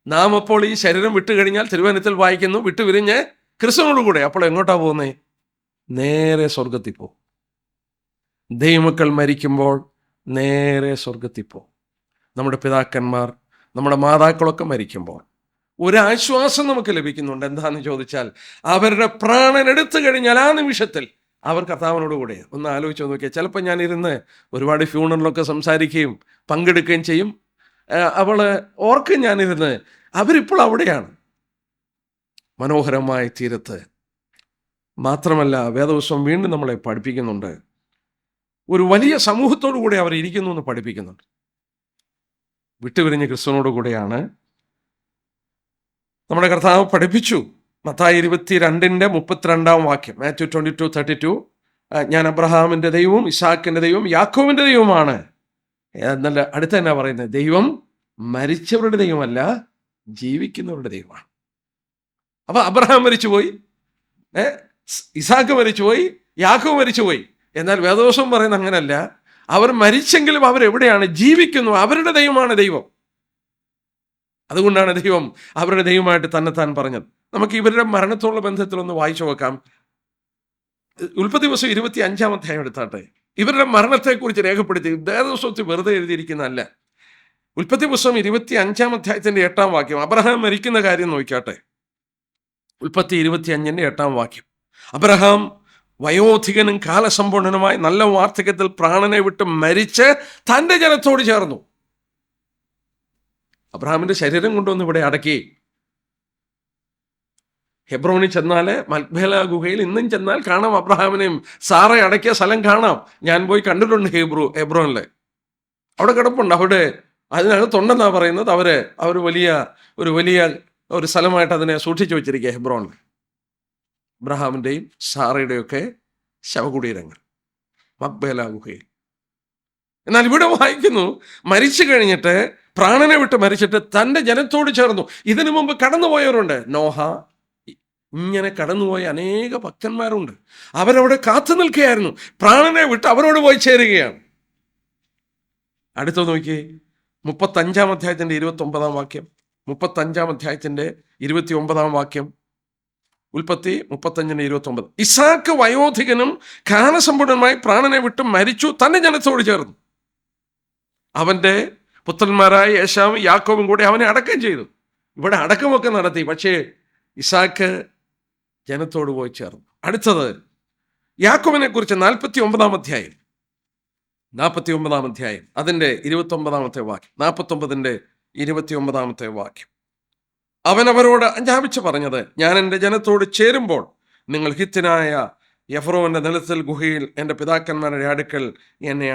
നാം അപ്പോൾ ഈ ശരീരം വിട്ടുകഴിഞ്ഞാൽ തിരുവചനത്തിൽ വായിക്കുന്നു വിട്ടുപിരിഞ്ഞ് ക്രിസ്തുവിനോട് കൂടെ. അപ്പോൾ എങ്ങോട്ടാ പോകുന്നേ? നേരെ സ്വർഗത്തിൽ പോകും. ദൈവമക്കൾ മരിക്കുമ്പോൾ നേരെ സ്വർഗത്തിൽ പോകും. നമ്മുടെ പിതാക്കന്മാർ, നമ്മുടെ മാതാക്കളൊക്കെ മരിക്കുമ്പോൾ ഒരാശ്വാസം നമുക്ക് ലഭിക്കുന്നുണ്ട്. എന്താണെന്ന് ചോദിച്ചാൽ അവരുടെ പ്രാണൻ എടുത്തു കഴിഞ്ഞാൽ ആ നിമിഷത്തിൽ അവർ കർത്താവിനോട് കൂടെ. ഒന്ന് ആലോചിച്ച് നോക്കിയാൽ ചിലപ്പോൾ ഞാൻ ഇരുന്ന് ഒരുപാട് ഫ്യൂണറിലൊക്കെ സംസാരിക്കുകയും പങ്കെടുക്കുകയും ചെയ്യും. അവൾ ഓർക്കും ഞാനിരുന്ന് അവരിപ്പോൾ അവിടെയാണ്, മനോഹരമായ തീരത്ത്. മാത്രമല്ല വേദവസം വീണ്ടും നമ്മളെ പഠിപ്പിക്കുന്നുണ്ട്, ഒരു വലിയ സമൂഹത്തോടു കൂടെ അവർ ഇരിക്കുന്നു എന്ന് പഠിപ്പിക്കുന്നുണ്ട്. വിട്ടുപിരിഞ്ഞ് ക്രിസ്തുവിനോട് കൂടെയാണ്. നമ്മുടെ കർത്താവ് പഠിപ്പിച്ചു. മത്തായി 22-ന്റെ 32-ാം വാക്യം. മാത്യു 22:32. ഞാൻ അബ്രഹാമിൻ്റെ ദൈവവും ഇസാക്കിൻ്റെ ദൈവവും യാക്കോബിൻ്റെ ദൈവവുമാണ്. എന്നല്ല അടുത്ത എന്നാ പറയുന്നത്? ദൈവം മരിച്ചവരുടെ ദൈവമല്ല, ജീവിക്കുന്നവരുടെ ദൈവമാണ്. അപ്പൊ അബ്രഹാം മരിച്ചുപോയി, ഇസാക്ക് മരിച്ചുപോയി, യാക്കോബ് മരിച്ചുപോയി. എന്നാൽ വേദവസം പറയുന്നത് അങ്ങനല്ല. അവർ മരിച്ചെങ്കിലും അവരെവിടെയാണ്? ജീവിക്കുന്നു. അവരുടെ ദൈവമാണ് ദൈവം. അതുകൊണ്ടാണ് ദൈവം അവരുടെ ദൈവമായിട്ട് തന്നെത്താൻ പറഞ്ഞത്. നമുക്ക് ഇവരുടെ മരണത്തോടുള്ള ബന്ധത്തിലൊന്ന് വായിച്ചു നോക്കാം. ഉൽപ്പത്തി പുസ്തകം 25-ാം അധ്യായം എടുത്താട്ടെ. ഇവരുടെ മരണത്തെക്കുറിച്ച് രേഖപ്പെടുത്തി വേദപുസ്തകത്തിൽ വെറുതെ എഴുതിയിരിക്കുന്നതല്ല. ഉൽപ്പത്തി പുസ്തകം 25-ാം അധ്യായത്തിൻ്റെ 8-ാം വാക്യം. അബ്രഹാം മരിക്കുന്ന കാര്യം നോക്കിയാട്ടെ. ഉൽപ്പത്തി 25-ന്റെ 8-ാം വാക്യം. അബ്രഹാം വയോധികനും കാലസമ്പൂർണനുമായി നല്ല വാർദ്ധക്യത്തിൽ പ്രാണനെ വിട്ട് മരിച്ച് തൻ്റെ ജനത്തോട് ചേർന്നു. അബ്രഹാമിന്റെ ശരീരം കൊണ്ടുവന്ന് ഇവിടെ അടക്കി. ഹെബ്രോണിൽ ചെന്നാൽ, മക്ബേല ഗുഹയിൽ ഇന്നും ചെന്നാൽ കാണാം അബ്രഹാമിനെയും സാറയെ അടക്കിയ സ്ഥലം കാണാം. ഞാൻ പോയി കണ്ടിട്ടുണ്ട് ഹെബ്രോനിൽ. അവിടെ കിടപ്പുണ്ട്. അവിടെ അതിനകത്തുണ്ടെന്നാണ് പറയുന്നത്. അവർ വലിയ ഒരു സ്ഥലമായിട്ട് അതിനെ സൂക്ഷിച്ചു വെച്ചിരിക്കുക ഹെബ്രോനിൽ. അബ്രഹാമിൻ്റെയും സാറയുടെയൊക്കെ ശവകുടീരങ്ങൾ മക്ബേല ഗുഹയിൽ. എന്നാൽ ഇവിടെ വായിക്കുന്നു, മരിച്ചു കഴിഞ്ഞിട്ട്, പ്രാണനെ വിട്ട് മരിച്ചിട്ട് തൻ്റെ ജനത്തോട് ചേർന്നു. ഇതിനു മുമ്പ് കടന്നുപോയവരുണ്ട്. നോഹ, ഇങ്ങനെ കടന്നുപോയ അനേക ഭക്തന്മാരുണ്ട്. അവരവിടെ കാത്തു നിൽക്കുകയായിരുന്നു. പ്രാണനെ വിട്ട് അവരോട് പോയി ചേരുകയാണ്. അടുത്ത നോക്കിയേ, 35-ാം അധ്യായത്തിൻ്റെ 29-ാം വാക്യം. 35-ാം അധ്യായത്തിൻ്റെ 29-ാം വാക്യം. ഉൽപ്പത്തി 35:29. ഇസാക്ക് വയോധികനും കാലസമ്പൂർണമായി പ്രാണനെ വിട്ട് മരിച്ചു, തന്റെ ജനത്തോട് ചേർന്നു. അവന്റെ പുത്രന്മാരായ ഏശാവും യാക്കോബും കൂടി അവനെ അടക്കം ചെയ്തു. ഇവിടെ അടക്കമൊക്കെ നടത്തി. പക്ഷേ ഇസാക്ക് ജനത്തോട് പോയി ചേർന്നു. അടുത്തത് യാക്കോബിനെ കുറിച്ച് 49-ാം അധ്യായം. 49-ാം അധ്യായം അതിൻ്റെ 29-ാമത്തെ വാക്യം. 49-ന്റെ 29-ാമത്തെ വാക്യം. അവൻ അവരോട് ആജ്ഞാപിച്ചു പറഞ്ഞത്, ഞാൻ എൻ്റെ ജനത്തോട് ചേരുമ്പോൾ നിങ്ങൾ ഹിത്യനായ എഫ്രോന്റെ നിലത്തിൽ ഗുഹയിൽ എൻ്റെ പിതാക്കന്മാരുടെ അടുക്കൽ എന്നെ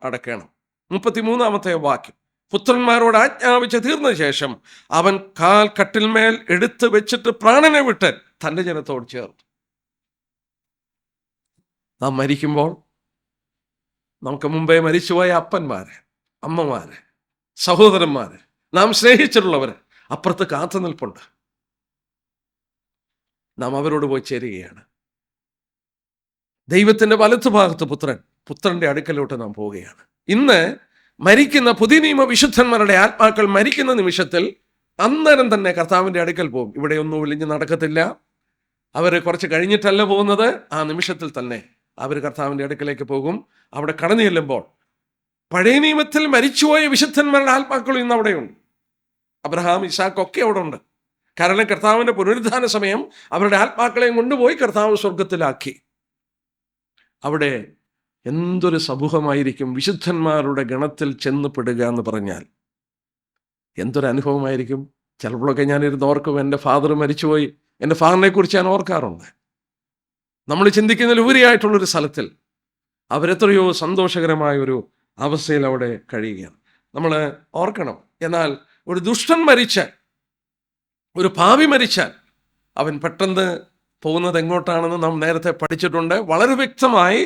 അടക്കണം. 33-ാമത്തെ വാക്യം. പുത്രന്മാരോട് ആജ്ഞാപിച്ച് തീർന്ന ശേഷം അവൻ കാൽ കട്ടിൽമേൽ എടുത്ത് വെച്ചിട്ട് പ്രാണനെ വിട്ട് തൻ്റെ ജനത്തോട് ചേർന്നു. നാം മരിക്കുമ്പോൾ നമുക്ക് മുമ്പേ മരിച്ചുപോയ അപ്പന്മാര്, അമ്മമാര്, സഹോദരന്മാര്, നാം സ്നേഹിച്ചിട്ടുള്ളവര് അപ്പുറത്ത് കാത്തു നിൽപ്പുണ്ട്. നാം അവരോട് പോയി ചേരുകയാണ്. ദൈവത്തിന്റെ വലത്തുഭാഗത്ത് പുത്രന്റെ അടുക്കലോട്ട് നാം പോവുകയാണ്. ഇന്ന് മരിക്കുന്ന പുതിയ നിയമ വിശുദ്ധന്മാരുടെ ആത്മാക്കൾ മരിക്കുന്ന നിമിഷത്തിൽ അന്നേരം തന്നെ കർത്താവിന്റെ അടുക്കൽ പോകും. ഇവിടെ ഒന്നും ഒളിഞ്ഞ് നടക്കത്തില്ല. അവർ കുറച്ച് കഴിഞ്ഞിട്ടല്ല പോകുന്നത്, ആ നിമിഷത്തിൽ തന്നെ അവർ കർത്താവിന്റെ അടുക്കലേക്ക് പോകും. അവിടെ കടന്നു ചെല്ലുമ്പോൾ പഴയ നിയമത്തിൽ മരിച്ചുപോയ വിശുദ്ധന്മാരുടെ ആത്മാക്കളും ഇന്ന് അവിടെയുണ്ട്. അബ്രഹാം, ഇസാക്ക് ഒക്കെ അവിടെ ഉണ്ട്. കാരണം കർത്താവിന്റെ പുനരുദ്ധാന സമയം അവരുടെ ആത്മാക്കളെയും കൊണ്ടുപോയി കർത്താവ് സ്വർഗത്തിലാക്കി. അവിടെ എന്തൊരു സമൂഹമായിരിക്കും വിശുദ്ധന്മാരുടെ ഗണത്തിൽ ചെന്ന് പെടുക എന്ന് പറഞ്ഞാൽ. എന്തൊരു അനുഭവമായിരിക്കും. ചിലപ്പോഴൊക്കെ ഞാനിരുന്ന് ഓർക്കും, എൻ്റെ ഫാദർ മരിച്ചുപോയി. എൻ്റെ ഫാദറിനെ കുറിച്ച് ഞാൻ ഓർക്കാറുണ്ട്. നമ്മൾ ചിന്തിക്കുന്നതിലുപരിയായിട്ടുള്ളൊരു സ്ഥലത്തിൽ അവരെത്രയോ സന്തോഷകരമായ ഒരു അവസ്ഥയിൽ അവിടെ കഴിയുകയാണ്. നമ്മൾ ഓർക്കണം. എന്നാൽ ഒരു ദുഷ്ടൻ മരിച്ചാൽ, ഒരു പാപി മരിച്ചാൽ, അവൻ പെട്ടെന്ന് പോകുന്നത് എങ്ങോട്ടാണെന്ന് നാം നേരത്തെ പഠിച്ചിട്ടുണ്ട്. വളരെ വ്യക്തമായി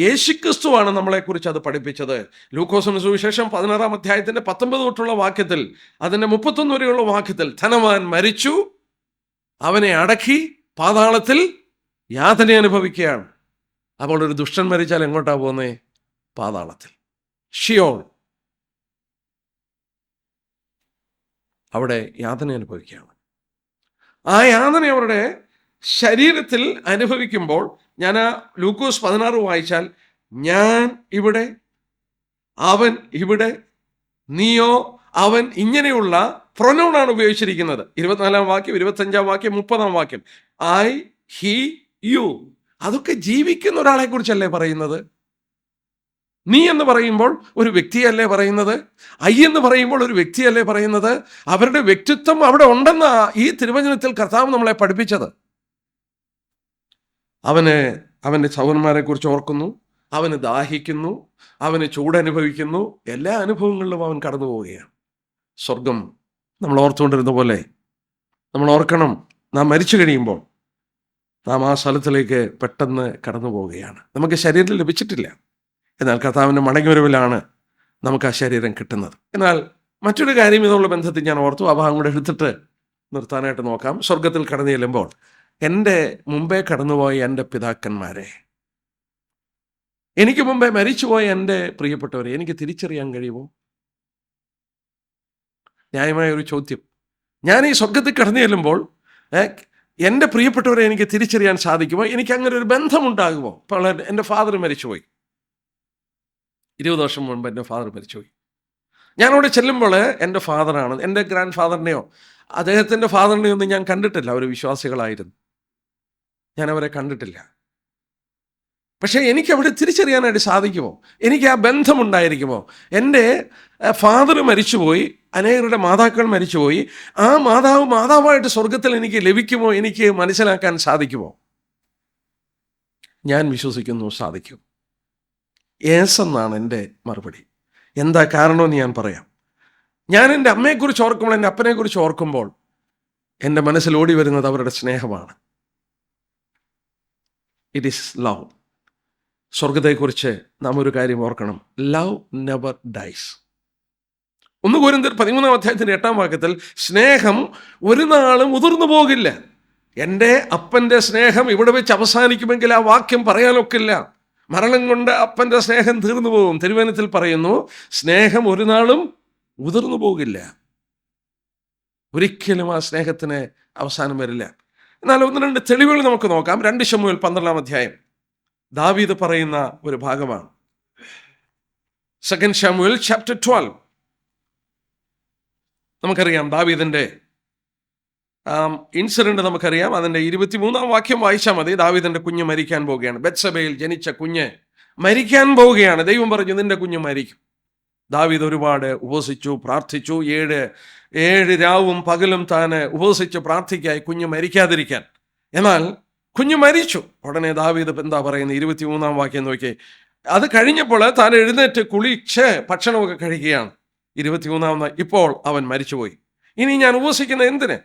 യേശുക്രിസ്തുവാണ് നമ്മളെക്കുറിച്ച് അത് പഠിപ്പിച്ചത്. ലൂക്കോസിന്റെ സുവിശേഷം 16-ാം അധ്യായത്തിന്റെ 19 തൊട്ടുള്ള വാക്യത്തിൽ, അതിൻ്റെ 31 വരെയുള്ള വാക്യത്തിൽ, ധനവാൻ മരിച്ചു, അവനെ അടക്കി പാതാളത്തിൽ യാതന അനുഭവിക്കുകയാണ്. അപ്പോൾ ഒരു ദുഷ്ടൻ മരിച്ചാൽ എങ്ങോട്ടാ പോകുന്നേ? പാതാളത്തിൽ, ഷിയോൾ. അവിടെ യാതന അനുഭവിക്കുകയാണ്. ആ യാതന അവരുടെ ശരീരത്തിൽ അനുഭവിക്കുമ്പോൾ, ഞാൻ ആ ലൂക്കോസ് 16 വായിച്ചാൽ, ഞാൻ ഇവിടെ, അവൻ ഇവിടെ, നീയോ, അവൻ, ഇങ്ങനെയുള്ള പ്രൊനൗണാണ് ഉപയോഗിച്ചിരിക്കുന്നത്. 24-ാം വാക്യം, 25-ാം വാക്യം, 30-ാം വാക്യം. I, he, you. അതൊക്കെ ജീവിക്കുന്ന ഒരാളെ കുറിച്ചല്ലേ പറയുന്നത്. നീ എന്ന് പറയുമ്പോൾ ഒരു വ്യക്തിയല്ലേ പറയുന്നത്. ഐ എന്ന് പറയുമ്പോൾ ഒരു വ്യക്തിയല്ലേ പറയുന്നത്. അവരുടെ വ്യക്തിത്വം അവിടെ ഉണ്ടെന്ന ഈ തിരുവചനത്തിൽ കർത്താവ് നമ്മളെ പഠിപ്പിച്ചത്. അവൻ്റെ സഹോദരന്മാരെ കുറിച്ച് ഓർക്കുന്നു, അവന് ദാഹിക്കുന്നു, അവന് ചൂടനുഭവിക്കുന്നു, എല്ലാ അനുഭവങ്ങളിലും അവൻ കടന്നു പോവുകയാണ്. സ്വർഗം നമ്മൾ ഓർത്തുകൊണ്ടിരുന്ന പോലെ നമ്മൾ ഓർക്കണം, നാം മരിച്ചു കഴിയുമ്പോൾ നാം ആ സ്ഥലത്തിലേക്ക് പെട്ടെന്ന് കടന്നു പോവുകയാണ്. നമുക്ക് ശരീരം ലഭിച്ചിട്ടില്ല. എന്നാൽ കർത്താവിൻ്റെ മടങ്ങിവരവിലാണ് നമുക്ക് ആ ശരീരം കിട്ടുന്നത്. എന്നാൽ മറ്റൊരു കാര്യം ഇതുള്ള ബന്ധത്തിൽ ഞാൻ ഓർത്തു, ആ ഭാഗം കൂടെ എടുത്തിട്ട് നിർത്താനായിട്ട് നോക്കാം. സ്വർഗത്തിൽ കടന്നു ചെല്ലുമ്പോൾ എൻ്റെ മുമ്പേ കടന്നുപോയ എൻ്റെ പിതാക്കന്മാരെ, എനിക്ക് മുമ്പേ മരിച്ചുപോയ എൻ്റെ പ്രിയപ്പെട്ടവരെ എനിക്ക് തിരിച്ചറിയാൻ കഴിയുമോ? ന്യായമായ ഒരു ചോദ്യം. ഞാൻ ഈ സ്വർഗത്തിൽ കടന്നു ചെല്ലുമ്പോൾ എൻ്റെ പ്രിയപ്പെട്ടവരെ എനിക്ക് തിരിച്ചറിയാൻ സാധിക്കുമോ? എനിക്ക് അങ്ങനെ ഒരു ബന്ധമുണ്ടാകുമോ? ഇപ്പോൾ എൻ്റെ ഫാദർ മരിച്ചുപോയി, 20 വർഷം മുൻപ് എൻ്റെ ഫാദർ മരിച്ചുപോയി. ഞാനവിടെ ചെല്ലുമ്പോൾ എൻ്റെ ഫാദറാണ്, എൻ്റെ ഗ്രാൻഡ് ഫാദറിനെയോ അദ്ദേഹത്തിൻ്റെ ഫാദറിനെയോ ഒന്നും ഞാൻ കണ്ടിട്ടില്ല. അവർ വിശ്വാസികളായിരുന്നു, ഞാൻ അവരെ കണ്ടിട്ടില്ല. പക്ഷേ എനിക്കവിടെ തിരിച്ചറിയാനായിട്ട് സാധിക്കുമോ? എനിക്ക് ആ ബന്ധമുണ്ടായിരിക്കുമോ? എൻ്റെ ഫാദർ മരിച്ചുപോയി, അനേകരുടെ മാതാക്കൾ മരിച്ചുപോയി. ആ മാതാവായിട്ട് സ്വർഗത്തിൽ എനിക്ക് ലഭിക്കുമോ? എനിക്ക് മനസ്സിലാക്കാൻ സാധിക്കുമോ? ഞാൻ വിശ്വസിക്കുന്നു സാധിക്കും. യേസ് എന്നാണ് എൻ്റെ മറുപടി. എന്താ കാരണമെന്ന് ഞാൻ പറയാം. ഞാൻ എൻ്റെ അമ്മയെക്കുറിച്ച് ഓർക്കുമ്പോൾ, എൻ്റെ അപ്പനെക്കുറിച്ച് ഓർക്കുമ്പോൾ എൻ്റെ മനസ്സിൽ ഓടി വരുന്നത് അവരുടെ സ്നേഹമാണ്. It is love. സ്വർഗത്തെക്കുറിച്ച് നാം ഒരു കാര്യം ഓർക്കണം. Love never dyes. 1 കൊരിന്ത്യർ 13-8 സ്നേഹം ഒരു നാളും മുതിർന്നു പോകില്ല. എൻ്റെ അപ്പൻ്റെ സ്നേഹം ഇവിടെ വെച്ച് അവസാനിക്കുമെങ്കിൽ ആ വാക്യം പറയാനൊക്കില്ല. മരണം കൊണ്ട് അപ്പൻ്റെ സ്നേഹം തീർന്നു പോകും. തിരുവചനത്തിൽ പറയുന്നു, സ്നേഹം ഒരു നാളും മുതിർന്നു പോകില്ല. ഒരിക്കലും ആ സ്നേഹത്തിന് അവസാനം വരില്ല. എന്നാൽ 1-2 തെളിവുകൾ നമുക്ക് നോക്കാം. 2 ശമൂവേൽ 12 ദാവീദ് പറയുന്ന ഒരു ഭാഗമാണ്. 2 ശമൂവേൽ chapter 12. നമുക്കറിയാം ദാവീദിൻ്റെ ഇൻസിഡന്റ് നമുക്കറിയാം. അതിൻ്റെ 23 വായിച്ചാൽ മതി. ദാവീദിൻ്റെ കുഞ്ഞ് മരിക്കാൻ പോവുകയാണ്. ബത്ശബയിൽ ജനിച്ച കുഞ്ഞ് മരിക്കാൻ പോവുകയാണ്. ദൈവം പറഞ്ഞു, നിന്റെ കുഞ്ഞ് മരിക്കും. ദാവീദ് ഒരുപാട് ഉപവസിച്ചു, പ്രാർത്ഥിച്ചു. 7 രാവും പകലും താൻ ഉപവസിച്ച് പ്രാർത്ഥിക്കായി കുഞ്ഞ് മരിക്കാതിരിക്കാൻ. എന്നാൽ കുഞ്ഞ് മരിച്ചു. ഉടനെ ദാവീദ് എന്താ പറയുന്നത്? 23 നോക്കി. അത് കഴിഞ്ഞപ്പോൾ താൻ എഴുന്നേറ്റ് കുളിച്ച് ഭക്ഷണമൊക്കെ കഴിക്കുകയാണ്. 23 ഇപ്പോൾ അവൻ മരിച്ചുപോയി. ഇനി ഞാൻ ഉപവസിക്കുന്ന എന്തിന്?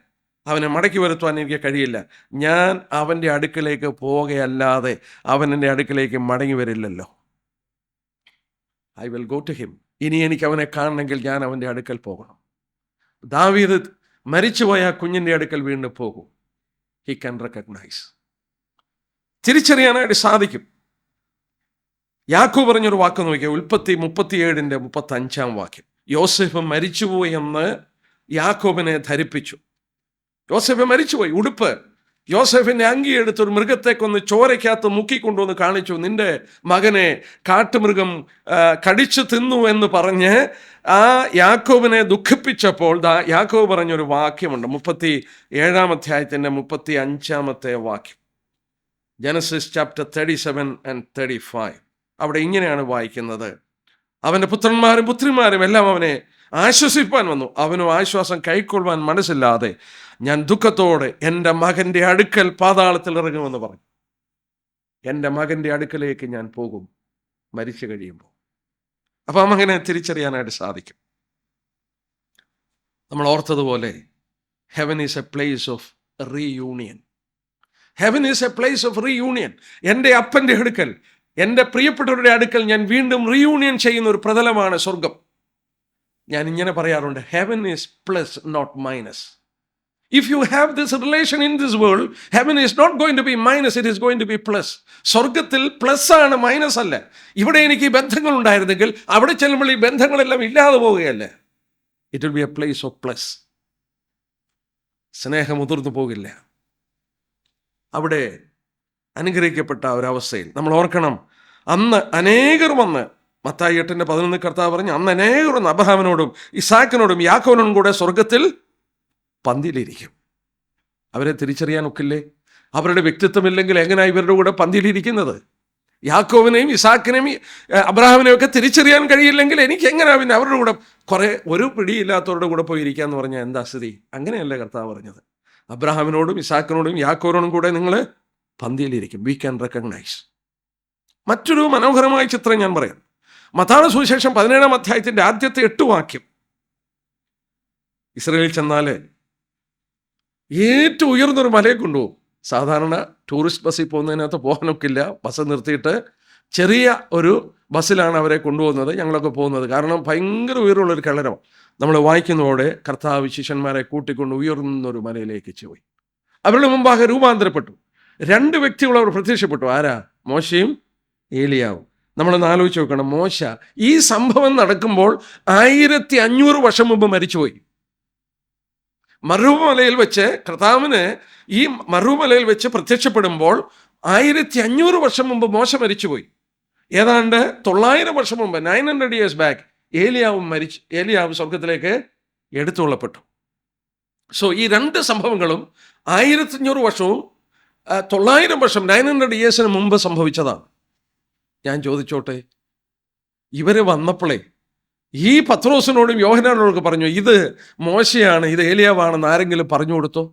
അവനെ മടക്കി വരുത്തുവാൻ എനിക്ക് കഴിയില്ല. ഞാൻ അവൻ്റെ അടുക്കലേക്ക് പോവുകയല്ലാതെ അവൻ എൻ്റെ അടുക്കലേക്ക് മടങ്ങി വരില്ലല്ലോ. I will go to him. ഇനി എനിക്ക് അവനെ കാണണമെങ്കിൽ ഞാൻ അവൻ്റെ അടുക്കൽ പോകണം. ദാവീദ് മരിച്ചുപോയ കുഞ്ഞിൻ്റെ അടുക്കൽ വീണ്ടും പോകും. He can recognise. തിരിച്ചറിയാനായിട്ട് സാധിക്കും. യാക്കോബ് പറഞ്ഞൊരു വാക്ക് നോക്കിയാൽ ഉൽപ്പത്തി 37-35 യോസേഫ് മരിച്ചുപോയി എന്ന് യാക്കോബിനെ ധരിപ്പിച്ചു. യോസേഫ് മരിച്ചുപോയി. ഉടുപ്പ് യോസേഫിൻ്റെ അങ്കിയെടുത്തൊരു മൃഗത്തെ കൊന്ന് ചോരയ്ക്കകത്ത് മുക്കിക്കൊണ്ടുവന്ന് കാണിച്ചു. നിന്റെ മകനെ കാട്ടുമൃഗം കടിച്ചു തിന്നു എന്ന് പറഞ്ഞ് ആ യാക്കോബിനെ ദുഃഖിപ്പിച്ചപ്പോൾ യാക്കോബ് പറഞ്ഞൊരു വാക്യമുണ്ട്. 37-35 ജനസിസ് ചാപ്റ്റർ 37-35. അവിടെ ഇങ്ങനെയാണ് വായിക്കുന്നത്. അവൻ്റെ പുത്രന്മാരും പുത്രിമാരും എല്ലാം അവനെ ആശ്വസിപ്പാൻ വന്നു. അവനും ആശ്വാസം കൈക്കൊള്ളുവാൻ മനസ്സില്ലാതെ ഞാൻ ദുഃഖത്തോടെ എൻ്റെ മകൻ്റെ അടുക്കൽ പാതാളത്തിൽ ഇറങ്ങുമെന്ന് പറഞ്ഞു. എൻ്റെ മകൻ്റെ അടുക്കലേക്ക് ഞാൻ പോകും മരിച്ചു കഴിയുമ്പോൾ. അപ്പം ആ മകനെ തിരിച്ചറിയാനായിട്ട് സാധിക്കും. നമ്മൾ ഓർത്തതുപോലെ heaven is a place of reunion. Heaven is a place of reunion. എൻ്റെ അപ്പൻ്റെ അടുക്കൽ, എൻ്റെ പ്രിയപ്പെട്ടവരുടെ അടുക്കൽ ഞാൻ വീണ്ടും റീയൂണിയൻ ചെയ്യുന്ന ഒരു പ്രതലമാണ് സ്വർഗം. ഞാൻ ഇങ്ങനെ പറയാറുണ്ട്, heaven is plus not minus. If you have this relation in this world, heaven is not going to be minus, it is going to be plus. സ്വർഗത്തിൽ പ്ലസ് ആണ്, മൈനസ് അല്ല. ഇവിടെ എനിക്ക് ഈ ബന്ധങ്ങൾ ഉണ്ടായിരുന്നെങ്കിൽ അവിടെ ചെല്ലുമ്പോൾ ഈ ബന്ധങ്ങളെല്ലാം ഇല്ലാതെ പോവുകയല്ലേ. It will be a place of bliss. സ്നേഹം മുതിർന്നു പോകില്ല. അവിടെ അനുഗ്രഹിക്കപ്പെട്ട ഒരവസ്ഥയിൽ നമ്മൾ ഓർക്കണം, അന്ന് അനേകർ വന്ന്, മത്തായി 8:11 കർത്താവ് പറഞ്ഞു, അന്ന് അനേകർ വന്ന് അബ്രഹാമിനോടും ഇസാക്കിനോടും യാക്കോബിനോടും കൂടെ സ്വർഗത്തിൽ പന്തിയിലിരിക്കും. അവരെ തിരിച്ചറിയാൻ ഒക്കില്ലേ? അവരുടെ വ്യക്തിത്വമില്ലെങ്കിൽ എങ്ങനെയാണ് ഇവരുടെ കൂടെ പന്തിയിലിരിക്കുന്നത്? യാക്കോബിനെയും ഇസാക്കിനെയും അബ്രഹാമിനെയും ഒക്കെ തിരിച്ചറിയാൻ കഴിയില്ലെങ്കിൽ എനിക്ക് എങ്ങനെയാണ് പിന്നെ അവരുടെ കൂടെ ഒരു പിടിയില്ലാത്തവരുടെ കൂടെ പോയി ഇരിക്കുക എന്ന് പറഞ്ഞാൽ എന്താ സ്ഥിതി? അങ്ങനെയല്ലേ കർത്താവ് പറഞ്ഞത്? അബ്രഹാമിനോടും ഇസാക്കിനോടും യാക്കോബിനോടും കൂടെ നിങ്ങൾ പന്തിയിലിരിക്കും. We can recognise. മറ്റൊരു മനോഹരമായ ചിത്രം ഞാൻ പറയാം. മത്തായി സുവിശേഷം 17 ആദ്യത്തെ 8 ഇസ്രായേലിൽ ചെന്നാൽ ഏറ്റവും ഉയർന്നൊരു മലയെ കൊണ്ടുപോകും. സാധാരണ ടൂറിസ്റ്റ് ബസ്സിൽ പോകുന്നതിനകത്ത് പോകാനൊക്കില്ല. ബസ് നിർത്തിയിട്ട് ചെറിയ ഒരു ബസ്സിലാണ് അവരെ കൊണ്ടുപോകുന്നത്. ഞങ്ങളൊക്കെ പോകുന്നത് കാരണം ഭയങ്കര ഉയർന്നുള്ളൊരു കിണരം. നമ്മൾ വായിക്കുന്നതോടെ കർത്താവ് ശിഷ്യന്മാരെ കൂട്ടിക്കൊണ്ട് ഉയർന്നൊരു മലയിലേക്ക് പോയി. അവരുടെ മുമ്പാകെ രൂപാന്തരപ്പെട്ടു. 2 വ്യക്തികൾ അവർ പ്രത്യക്ഷപ്പെട്ടു. ആരാ? മോശയും ഏലിയാവും. നമ്മളൊന്ന് ആലോചിച്ച് നോക്കണം. മോശ ഈ സംഭവം നടക്കുമ്പോൾ 1500 വർഷം മുമ്പ് മരിച്ചുപോയി. മരുഭൂമലയിൽ വെച്ച് കർത്താവിന് ഈ മരുഭൂമലയിൽ വെച്ച് പ്രത്യക്ഷപ്പെടുമ്പോൾ 1500 വർഷം മുമ്പ് മോശ മരിച്ചുപോയി. ഏതാണ്ട് 900 വർഷം മുമ്പ്, 900 years ബാക്ക്, ഏലിയാവ് സ്വർഗത്തിലേക്ക് എടുത്തുകൊള്ളപ്പെട്ടു. സോ ഈ 2 സംഭവങ്ങളും 1500 വർഷവും 900 വർഷം, 900 years മുമ്പ് സംഭവിച്ചതാണ്. ഞാൻ ചോദിച്ചോട്ടെ, ഇവർ വന്നപ്പോഴേ ഈ പത്രോസിനോടും യോഹന്നാനോടൊക്കെ പറഞ്ഞു, ഇത് മോശയാണ്, ഇത് ഏലിയാവാണെന്ന് ആരെങ്കിലും പറഞ്ഞു കൊടുത്തോ?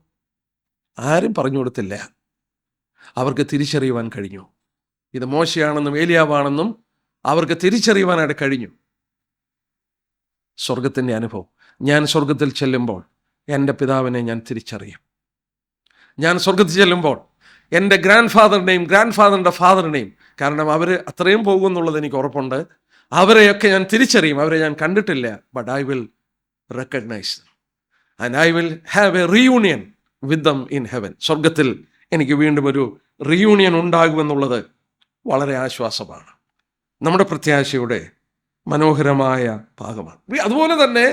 ആരും പറഞ്ഞു കൊടുത്തില്ല. അവർക്ക് തിരിച്ചറിയുവാൻ കഴിഞ്ഞു. ഇത് മോശയാണെന്നും ഏലിയാവാണെന്നും അവർക്ക് തിരിച്ചറിയുവാനായിട്ട് കഴിഞ്ഞു. സ്വർഗത്തിൻ്റെ അനുഭവം. ഞാൻ സ്വർഗത്തിൽ ചെല്ലുമ്പോൾ എൻ്റെ പിതാവിനെ ഞാൻ തിരിച്ചറിയും. ഞാൻ സ്വർഗത്തിൽ ചെല്ലുമ്പോൾ എൻ്റെ ഗ്രാൻഡ് ഫാദറിൻ്റെ ഫാദറിനെയും, കാരണം അവർ അത്രയും പോകുമെന്നുള്ളത് എനിക്ക് ഉറപ്പുണ്ട്. അവരെയൊക്കെ ഞാൻ തിരിച്ചറിയും. അവരെ ഞാൻ കണ്ടിട്ടില്ല. But I will recognise and I will have a reunion with them in heaven. സ്വർഗത്തിൽ എനിക്ക് വീണ്ടും ഒരു റീയൂണിയൻ ഉണ്ടാകുമെന്നുള്ളത് വളരെ ആശ്വാസമാണ്. നമ്മുടെ പ്രത്യാശയുടെ മനോഹരമായ ഭാഗമാണ്. അതുപോലെ തന്നെ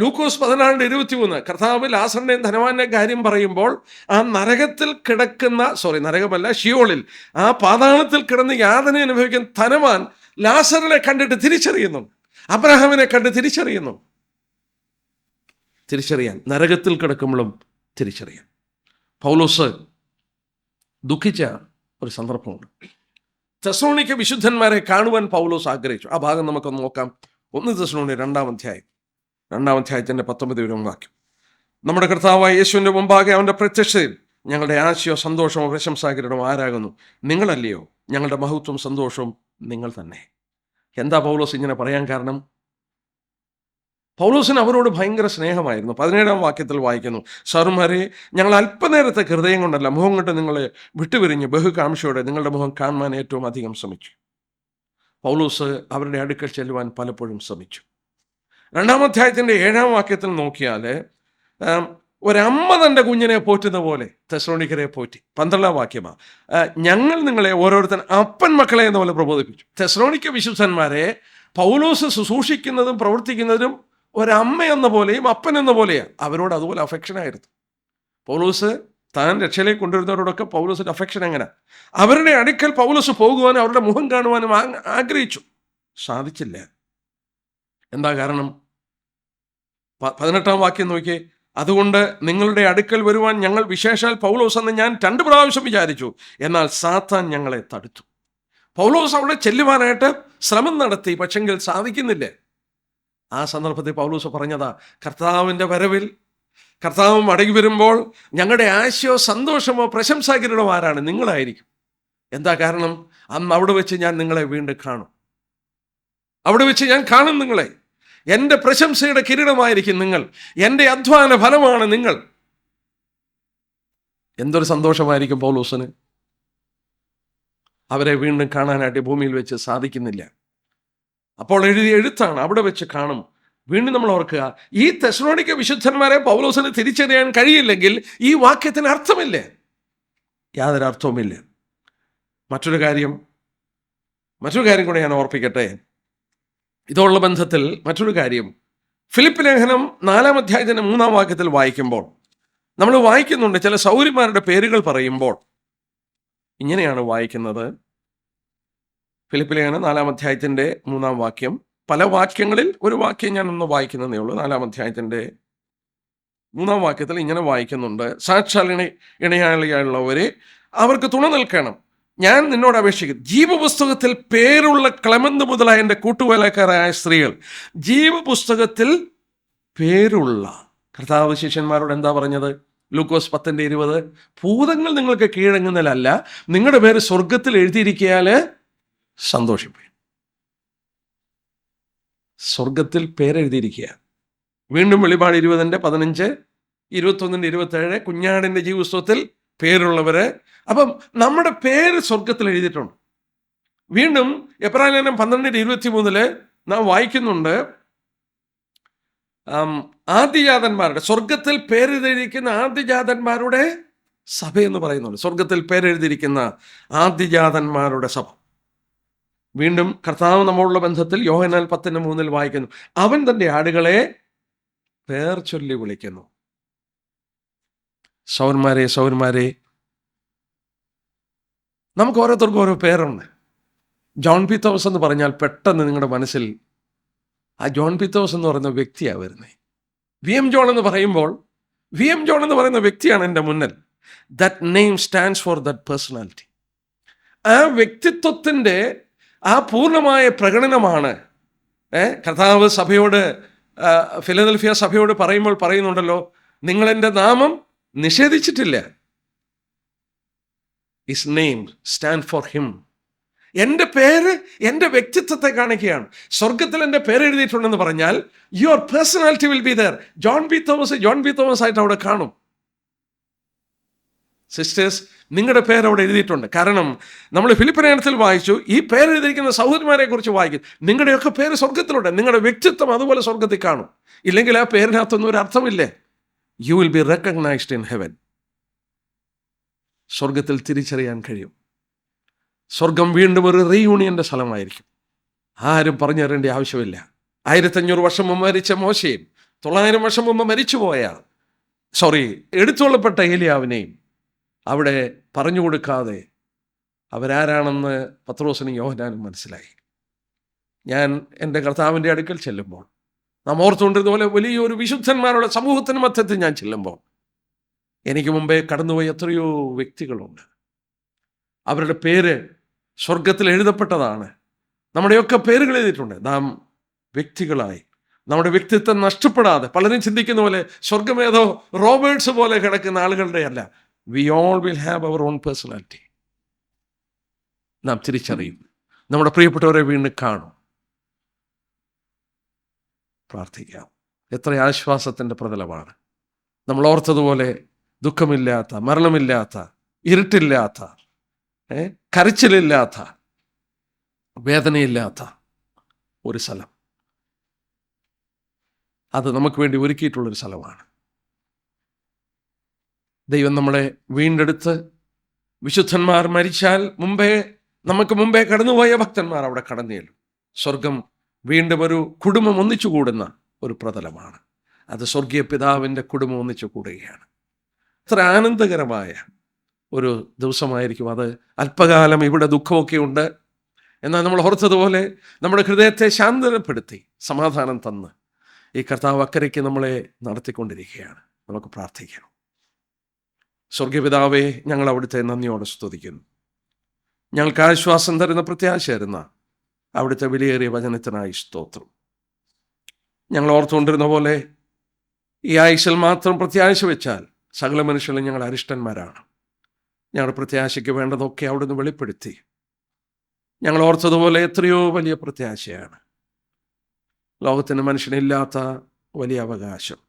ലൂക്കോസ് 14:23 കർത്താവ് ലാസറിൻ്റെയും ധനവാന്റെയും കാര്യം പറയുമ്പോൾ ആ നരകത്തിൽ കിടക്കുന്ന, നരകമല്ല, ഷിയോളിൽ, ആ പാതാളത്തിൽ കിടന്ന് യാതന അനുഭവിക്കുന്ന ധനവാൻ ലാസറിനെ കണ്ടിട്ട് തിരിച്ചറിയുന്നു, അബ്രഹാമിനെ കണ്ട് തിരിച്ചറിയാൻ നരകത്തിൽ കിടക്കുമ്പോഴും തിരിച്ചറിയാൻ പൗലോസ് ദുഃഖിച്ച ഒരു സന്ദർഭമുണ്ട്. തെസ്സലോനിക്ക വിശുദ്ധന്മാരെ കാണുവാൻ പൗലോസ് ആഗ്രഹിച്ചു. ആ ഭാഗം നമുക്കൊന്ന് നോക്കാം. 1 തെസ്സലോനിക്കർ 2-ാം അധ്യായത്തിൻ്റെ 19 വാക്യം. നമ്മുടെ കർത്താവായ യേശുവിൻ്റെ മുമ്പാകെ അവൻ്റെ പ്രത്യക്ഷതയിൽ ഞങ്ങളുടെ ആശയോ സന്തോഷമോ പ്രശംസാകിരീടമോ ആരാകുന്നു? നിങ്ങളല്ലയോ? ഞങ്ങളുടെ മഹത്വം സന്തോഷവും നിങ്ങൾ തന്നെ. എന്താ പൗലോസ് ഇങ്ങനെ പറയാൻ കാരണം? പൗലോസിന് അവരോട് ഭയങ്കര സ്നേഹമായിരുന്നു. 17-ാം വാക്യത്തിൽ വായിക്കുന്നു, സഹോദരന്മാരെ, ഞങ്ങൾ അല്പനേരത്തെ ഹൃദയം കൊണ്ടല്ല, മുഖം കൊണ്ട് നിങ്ങളെ വിട്ടുപിരിഞ്ഞ് ബഹുകാംക്ഷയോടെ നിങ്ങളുടെ മുഖം കാണുവാൻ ഏറ്റവും അധികം ശ്രമിച്ചു. പൗലോസ് അവരുടെ അടുക്കൽ ചെല്ലുവാൻ പലപ്പോഴും ശ്രമിച്ചു. 2-ാം അധ്യായത്തിൻ്റെ 7-ാം വാക്യത്തിൽ നോക്കിയാൽ ഒരമ്മ തൻ്റെ കുഞ്ഞിനെ പോറ്റുന്ന പോലെ തെസ്സലോനിക്കരെ പോറ്റി. 12-ാം വാക്യമാണ്, ഞങ്ങൾ നിങ്ങളെ ഓരോരുത്തർ അപ്പൻ മക്കളെ എന്ന പോലെ പ്രബോധിപ്പിച്ചു. തെസ്സലോനിക്ക വിശുദ്ധന്മാരെ പൗലോസ് ശുശ്രൂഷിക്കുന്നതും പ്രവർത്തിക്കുന്നതും ഒരമ്മ എന്ന പോലെയും അപ്പൻ എന്ന പോലെയാണ്. അവരോട് അതുപോലെ അഫെക്ഷനായിരുന്നു. പൗലോസ് താൻ രക്ഷയിലേക്ക് കൊണ്ടുവരുന്നവരോടൊക്കെ പൗലോസിൻ്റെ അഫെക്ഷൻ എങ്ങനെ? അവരുടെ അടുക്കൽ പൗലോസ് പോകുവാനും അവരുടെ മുഖം കാണുവാനും ആഗ്രഹിച്ചു. സാധിച്ചില്ല. എന്താ കാരണം? 18-ാം വാക്യം നോക്കിയേ, അതുകൊണ്ട് നിങ്ങളുടെ അടുക്കൽ വരുവാൻ ഞങ്ങൾ വിശേഷാൽ പൗലോസ് എന്ന് ഞാൻ 2 പ്രാവശ്യം വിചാരിച്ചു, എന്നാൽ സാത്താൻ ഞങ്ങളെ തടുത്തു. പൗലോസ് അവിടെ ചെല്ലുവാനായിട്ട് ശ്രമം നടത്തി, പക്ഷെങ്കിൽ സാധിക്കുന്നില്ല. ആ സന്ദർഭത്തിൽ പൗലോസ് പറഞ്ഞതാ, കർത്താവിൻ്റെ വരവിൽ, കർത്താവ് മടങ്ങി വരുമ്പോൾ ഞങ്ങളുടെ ആശയോ സന്തോഷമോ പ്രശംസാകിരീടമോ ആരാണ്? നിങ്ങളായിരിക്കും. എന്താ കാരണം? അന്ന് അവിടെ വെച്ച് ഞാൻ നിങ്ങളെ വീണ്ടും കാണും. അവിടെ വെച്ച് ഞാൻ കാണും നിങ്ങളെ. എൻ്റെ പ്രശംസയുടെ കിരീടമായിരിക്കും നിങ്ങൾ. എൻ്റെ അധ്വാന ഫലമാണ് നിങ്ങൾ. എന്തൊരു സന്തോഷമായിരിക്കും പൗലോസിന്. അവരെ വീണ്ടും കാണാനായിട്ട് ഭൂമിയിൽ വെച്ച് സാധിക്കുന്നില്ല. അപ്പോൾ എഴുതിയ എഴുത്താണ്, അവിടെ വെച്ച് കാണും. വീണ്ടും നമ്മൾ ഓർക്കുക, ഈ തെസ്സലോനിക്ക വിശുദ്ധന്മാരെ പൗലോസിന് തിരിച്ചറിയാൻ കഴിയില്ലെങ്കിൽ ഈ വാക്യത്തിന് അർത്ഥമില്ല, യാതൊരു അർത്ഥവുമില്ല. മറ്റൊരു കാര്യം കൂടെ ഞാൻ ഓർപ്പിക്കട്ടെ. ഇതുള്ള ബന്ധത്തിൽ മറ്റൊരു കാര്യം, ഫിലിപ്പ് ലേഖനം 4-ാം അധ്യായത്തിൻ്റെ 3-ാം വാക്യത്തിൽ വായിക്കുമ്പോൾ നമ്മൾ വായിക്കുന്നുണ്ട്, ചില സൗര്യന്മാരുടെ പേരുകൾ പറയുമ്പോൾ ഇങ്ങനെയാണ് വായിക്കുന്നത്. ഫിലിപ്പ് ലേഖനം 4-ാം അധ്യായത്തിൻ്റെ 3-ാം വാക്യം. പല വാക്യങ്ങളിൽ ഒരു വാക്യം ഞാൻ ഒന്ന് വായിക്കുന്നതേ ഉള്ളൂ. 4-ാം അധ്യായത്തിൻ്റെ 3-ാം വാക്യത്തിൽ ഇങ്ങനെ വായിക്കുന്നുണ്ട്, സാക്ഷാൽ ഇണയാളിയുള്ളവരെ അവർക്ക് തുണ നിൽക്കണം. ഞാൻ നിന്നോട് അപേക്ഷിക്കുന്നു, ജീവപുസ്തകത്തിൽ പേരുള്ള ക്ലെമന്ത് മുതലായ എൻ്റെ കൂട്ടുവേലക്കാരായ സ്ത്രീകൾ, ജീവപുസ്തകത്തിൽ പേരുള്ള. കർത്താവ് ശിഷ്യന്മാരോട് എന്താ പറഞ്ഞത്? ലൂക്കോസ് 10:20, ഭൂതങ്ങൾ നിങ്ങൾക്ക് കീഴടങ്ങുന്നതിലല്ല, നിങ്ങളുടെ പേര് സ്വർഗത്തിൽ എഴുതിയിരിക്കയാൽ സന്തോഷിപ്പേ. സ്വർഗത്തിൽ പേരെഴുതിയിരിക്കുക. വീണ്ടും വെളിപാട് 20:15, 21:27, കുഞ്ഞാടിൻ്റെ ജീവപുസ്തകത്തിൽ പേരുള്ളവര്. അപ്പം നമ്മുടെ പേര് സ്വർഗത്തിൽ എഴുതിയിട്ടുണ്ട്. വീണ്ടും എബ്രായ ലേഖനം 12:23 നാം വായിക്കുന്നുണ്ട്, ആദിജാതന്മാരുടെ, സ്വർഗത്തിൽ പേരെഴുതിയിരിക്കുന്ന ആദിജാതന്മാരുടെ സഭയെന്ന് പറയുന്നുണ്ട്. സ്വർഗത്തിൽ പേരെഴുതിയിരിക്കുന്ന ആദിജാതന്മാരുടെ സഭ. വീണ്ടും കർത്താവ് നമ്മളുള്ള ബന്ധത്തിൽ യോഹന്നാൻ 10:3 വായിക്കുന്നു, അവൻ തൻ്റെ ആടുകളെ പേർ ചൊല്ലി വിളിക്കുന്നു. സൗരന്മാരെ, നമുക്ക് ഓരോരുത്തർക്കും ഓരോ പേരുണ്ട്. ജോൺ പി തോമസ് എന്ന് പറഞ്ഞാൽ പെട്ടെന്ന് നിങ്ങളുടെ മനസ്സിൽ ആ ജോൺ പി തോമസ് എന്ന് പറയുന്ന വ്യക്തിയാണ് വരുന്നത്. VM ജോൺ എന്ന് പറയുമ്പോൾ VM ജോൺ എന്ന് പറയുന്ന വ്യക്തിയാണ് എൻ്റെ മുന്നിൽ. That name stands for that personality. ആ വ്യക്തിത്വത്തിൻ്റെ ആ പൂർണ്ണമായ പ്രകടനമാണ് കർത്താവ് സഭയോട്, ഫിലദൽഫിയ സഭയോട് പറയുമ്പോൾ പറയുന്നുണ്ടല്ലോ, നിങ്ങളെൻ്റെ നാമം നിഷേധിച്ചിട്ടില്ല. His name stand for him. എൻ്റെ പേര് എൻ്റെ വ്യക്തിത്വത്തെ കാണിക്കുകയാണ്. സ്വർഗത്തിൽ എൻ്റെ പേര് എഴുതിയിട്ടുണ്ടെന്ന് പറഞ്ഞാൽ your personality will be there. John B Thomas ആയിട്ട് അവിടെ കാണും. സിസ്റ്റേഴ്സ്, നിങ്ങളുടെ പേര് അവിടെ എഴുതിയിട്ടുണ്ട്. കാരണം നമ്മൾ ഫിലിപ്പ് ലേഖനത്തിൽ വായിച്ചു, ഈ പേരെഴുതിയിരിക്കുന്ന സഹോദരന്മാരെ കുറിച്ച് വായിക്കും. നിങ്ങളുടെയൊക്കെ പേര് സ്വർഗത്തിലുണ്ട്. നിങ്ങളുടെ വ്യക്തിത്വം അതുപോലെ സ്വർഗത്തിൽ കാണും. ഇല്ലെങ്കിൽ ആ പേരിനകത്തൊന്നും ഒരു അർത്ഥമില്ലേ. You will be recognised in heaven. സ്വർഗത്തിൽ തിരിച്ചറിയാൻ കഴിയും. സ്വർഗം വീണ്ടും ഒരു റീയൂണിയൻ്റെ സ്ഥലമായിരിക്കും. ആരും പറഞ്ഞു തരേണ്ട ആവശ്യമില്ല. 1500 വർഷം മുമ്പ് മരിച്ച മോശയും 900 വർഷം മുമ്പ് മരിച്ചുപോയ എടുത്തുകൊള്ളപ്പെട്ട ഏലിയാവിനെയും അവിടെ പറഞ്ഞു കൊടുക്കാതെ അവരാരാണെന്ന് പത്രോസിനും യോഹന്നാനും മനസ്സിലായി. ഞാൻ എൻ്റെ കർത്താവിൻ്റെ അടുക്കൽ ചെല്ലുമ്പോൾ, നാം ഓർത്തുകൊണ്ടിരുന്ന പോലെ വലിയൊരു വിശുദ്ധന്മാരുടെ സമൂഹത്തിന് മധ്യത്തിൽ ഞാൻ ചെല്ലുമ്പോൾ, എനിക്ക് മുമ്പേ കടന്നുപോയ എത്രയോ വ്യക്തികളുണ്ട്. അവരുടെ പേര് സ്വർഗത്തിൽ എഴുതപ്പെട്ടതാണ്. നമ്മുടെയൊക്കെ പേരുകൾ എഴുതിയിട്ടുണ്ട്. നാം വ്യക്തികളായി നമ്മുടെ വ്യക്തിത്വം നഷ്ടപ്പെടാതെ, പലരും ചിന്തിക്കുന്ന പോലെ സ്വർഗമേതോ റോബേർട്സ് പോലെ കിടക്കുന്ന ആളുകളുടെ അല്ല. We all will have our own personality. നാം തിരിച്ചറിയും. നമ്മുടെ പ്രിയപ്പെട്ടവരെ വീണ്ടും കാണും. പ്രാർത്ഥിക്കാം. എത്ര ആശ്വാസത്തിൻ്റെ പ്രതലമാണ്. നമ്മൾ ഓർത്തതുപോലെ ദുഃഖമില്ലാത്ത, മരണമില്ലാത്ത, ഇരുട്ടില്ലാത്ത, കരച്ചിലില്ലാത്ത, വേദനയില്ലാത്ത ഒരു സ്ഥലം. അത് നമുക്ക് വേണ്ടി ഒരുക്കിയിട്ടുള്ളൊരു സ്ഥലമാണ്. ദൈവം നമ്മളെ വീണ്ടെടുത്ത്, വിശുദ്ധന്മാർ മരിച്ചാൽ നമുക്ക് മുമ്പേ കടന്നുപോയ ഭക്തന്മാർ അവിടെ കടന്നു ചെല്ലും. സ്വർഗം വീണ്ടും ഒരു കുടുംബം ഒന്നിച്ചു കൂടുന്ന ഒരു പ്രതലമാണ്. അത് സ്വർഗീയ പിതാവിൻ്റെ കുടുംബം ഒന്നിച്ചു കൂടുകയാണ്. അത്ര ആനന്ദകരമായ ഒരു ദിവസമായിരിക്കും അത്. അല്പകാലം ഇവിടെ ദുഃഖമൊക്കെ ഉണ്ട്. എന്നാൽ നമ്മൾ ഓർത്തതുപോലെ നമ്മുടെ ഹൃദയത്തെ ശാന്തപ്പെടുത്തി സമാധാനം തന്ന് ഈ കർത്താവ് അക്കരയ്ക്ക് നമ്മളെ നടത്തിക്കൊണ്ടിരിക്കുകയാണ്. നമുക്ക് പ്രാർത്ഥിക്കണം. സ്വർഗീയ പിതാവേ, ഞങ്ങൾ അവിടുത്തെ നന്ദിയോടെ സ്തുതിക്കുന്നു. ഞങ്ങൾക്ക് ആശ്വാസം തരുന്ന, പ്രത്യാശ തരുന്ന അവിടുത്തെ വിലയേറിയ വചനത്തിനായി സ്തോത്രം. ഞങ്ങൾ ഓർത്തുകൊണ്ടിരുന്ന പോലെ ഈ ആയുസ്സിൽ മാത്രം പ്രത്യാശ വെച്ചാൽ സകല മനുഷ്യരും ഞങ്ങൾ അരിഷ്ടന്മാരാണ്. ഞങ്ങളുടെ പ്രത്യാശയ്ക്ക് വേണ്ടതൊക്കെ അവിടുന്ന് വെളിപ്പെടുത്തി. ഞങ്ങൾ ഓർത്തതുപോലെ എത്രയോ വലിയ പ്രത്യാശയാണ്. ലോകത്തിന് മനുഷ്യനില്ലാത്ത വലിയ അവകാശം.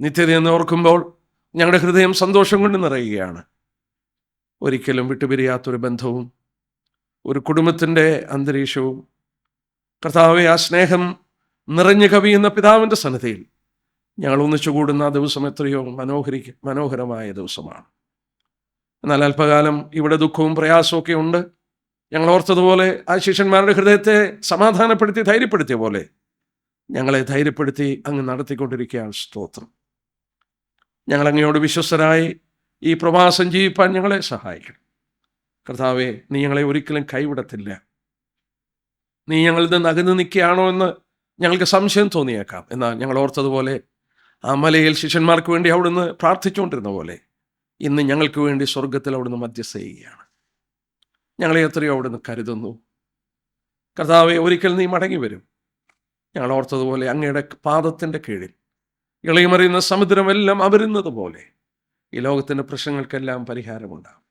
നിത്യതയെന്ന് ഓർക്കുമ്പോൾ ഞങ്ങളുടെ ഹൃദയം സന്തോഷം കൊണ്ട് നിറയുകയാണ്. ഒരിക്കലും വിട്ടുപിരിയാത്തൊരു ബന്ധവും ഒരു കുടുംബത്തിൻ്റെ അന്തരീക്ഷവും, കർത്താവെ, ആ സ്നേഹം നിറഞ്ഞു കവിയുന്ന പിതാവിൻ്റെ സന്നിധിയിൽ ഞങ്ങൾ ഒന്നിച്ചുകൂടുന്ന ആ ദിവസം എത്രയോ മനോഹരമായ ദിവസമാണ്. എന്നാൽ അല്പകാലം ഇവിടെ ദുഃഖവും പ്രയാസമൊക്കെ ഉണ്ട്. ഞങ്ങൾ ഓർത്തതുപോലെ ആ ശിഷ്യന്മാരുടെ ഹൃദയത്തെ സമാധാനപ്പെടുത്തി ധൈര്യപ്പെടുത്തിയ പോലെ ഞങ്ങളെ ധൈര്യപ്പെടുത്തി അങ്ങ് നടത്തിക്കൊണ്ടിരിക്കുകയാണ്. സ്തോത്രം. ഞങ്ങൾ അങ്ങയോട് വിശ്വസ്തരായി ഈ പ്രവാസം ജീവിപ്പാൻ ഞങ്ങളെ സഹായിക്കണം. കർത്താവെ, നീ ഞങ്ങളെ ഒരിക്കലും കൈവിടത്തില്ല. നീ ഞങ്ങളിൽ നിന്ന് അകന്നു നിൽക്കുകയാണോ എന്ന് ഞങ്ങൾക്ക് സംശയം തോന്നിയേക്കാം. എന്നാൽ ഞങ്ങൾ ഓർത്തതുപോലെ ആ മലയിൽ ശിഷ്യന്മാർക്ക് വേണ്ടി അവിടുന്ന് പ്രാർത്ഥിച്ചുകൊണ്ടിരുന്ന പോലെ ഇന്ന് ഞങ്ങൾക്ക് വേണ്ടി സ്വർഗത്തിൽ അവിടുന്ന് മധ്യസ്ഥ ചെയ്യുകയാണ്. ഞങ്ങളെ എത്രയോ അവിടുന്ന് കരുതുന്നു. കർത്താവെ, ഒരിക്കൽ നീ മടങ്ങി വരും. ഞങ്ങൾ ഓർത്തതുപോലെ അങ്ങയുടെ പാദത്തിൻ്റെ കീഴിൽ ഇളയമറിയുന്ന സമുദ്രമെല്ലാം അമരുന്നത് പോലെ ഈ ലോകത്തിൻ്റെ പ്രശ്നങ്ങൾക്കെല്ലാം പരിഹാരമുണ്ടാകും.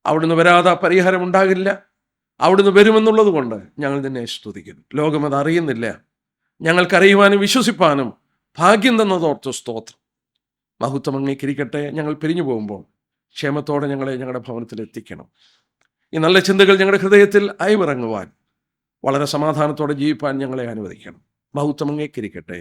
അവിടുന്ന് വരാതെ പരിഹാരം ഉണ്ടാകില്ല. അവിടുന്ന് വരുമെന്നുള്ളത് കൊണ്ട് ഞങ്ങൾ നിന്നെ സ്തുതിക്കുന്നു. ലോകം അത് അറിയുന്നില്ല. ഞങ്ങൾക്കറിയുവാനും വിശ്വസിപ്പാനും ഭാഗ്യം തന്നതോർത്ത് സ്തോത്രം. മഹത്വം അങ്ങേക്കിരിക്കട്ടെ. ഞങ്ങൾ പിരിഞ്ഞു പോകുമ്പോൾ ക്ഷേമത്തോടെ ഞങ്ങളെ ഞങ്ങളുടെ ഭവനത്തിൽ എത്തിക്കണം. ഈ നല്ല ചിന്തകൾ ഞങ്ങളുടെ ഹൃദയത്തിൽ അയവിറങ്ങുവാൻ, വളരെ സമാധാനത്തോടെ ജീവിപ്പാൻ ഞങ്ങളെ അനുവദിക്കണം. മഹത്വം അങ്ങേക്കിരിക്കട്ടെ.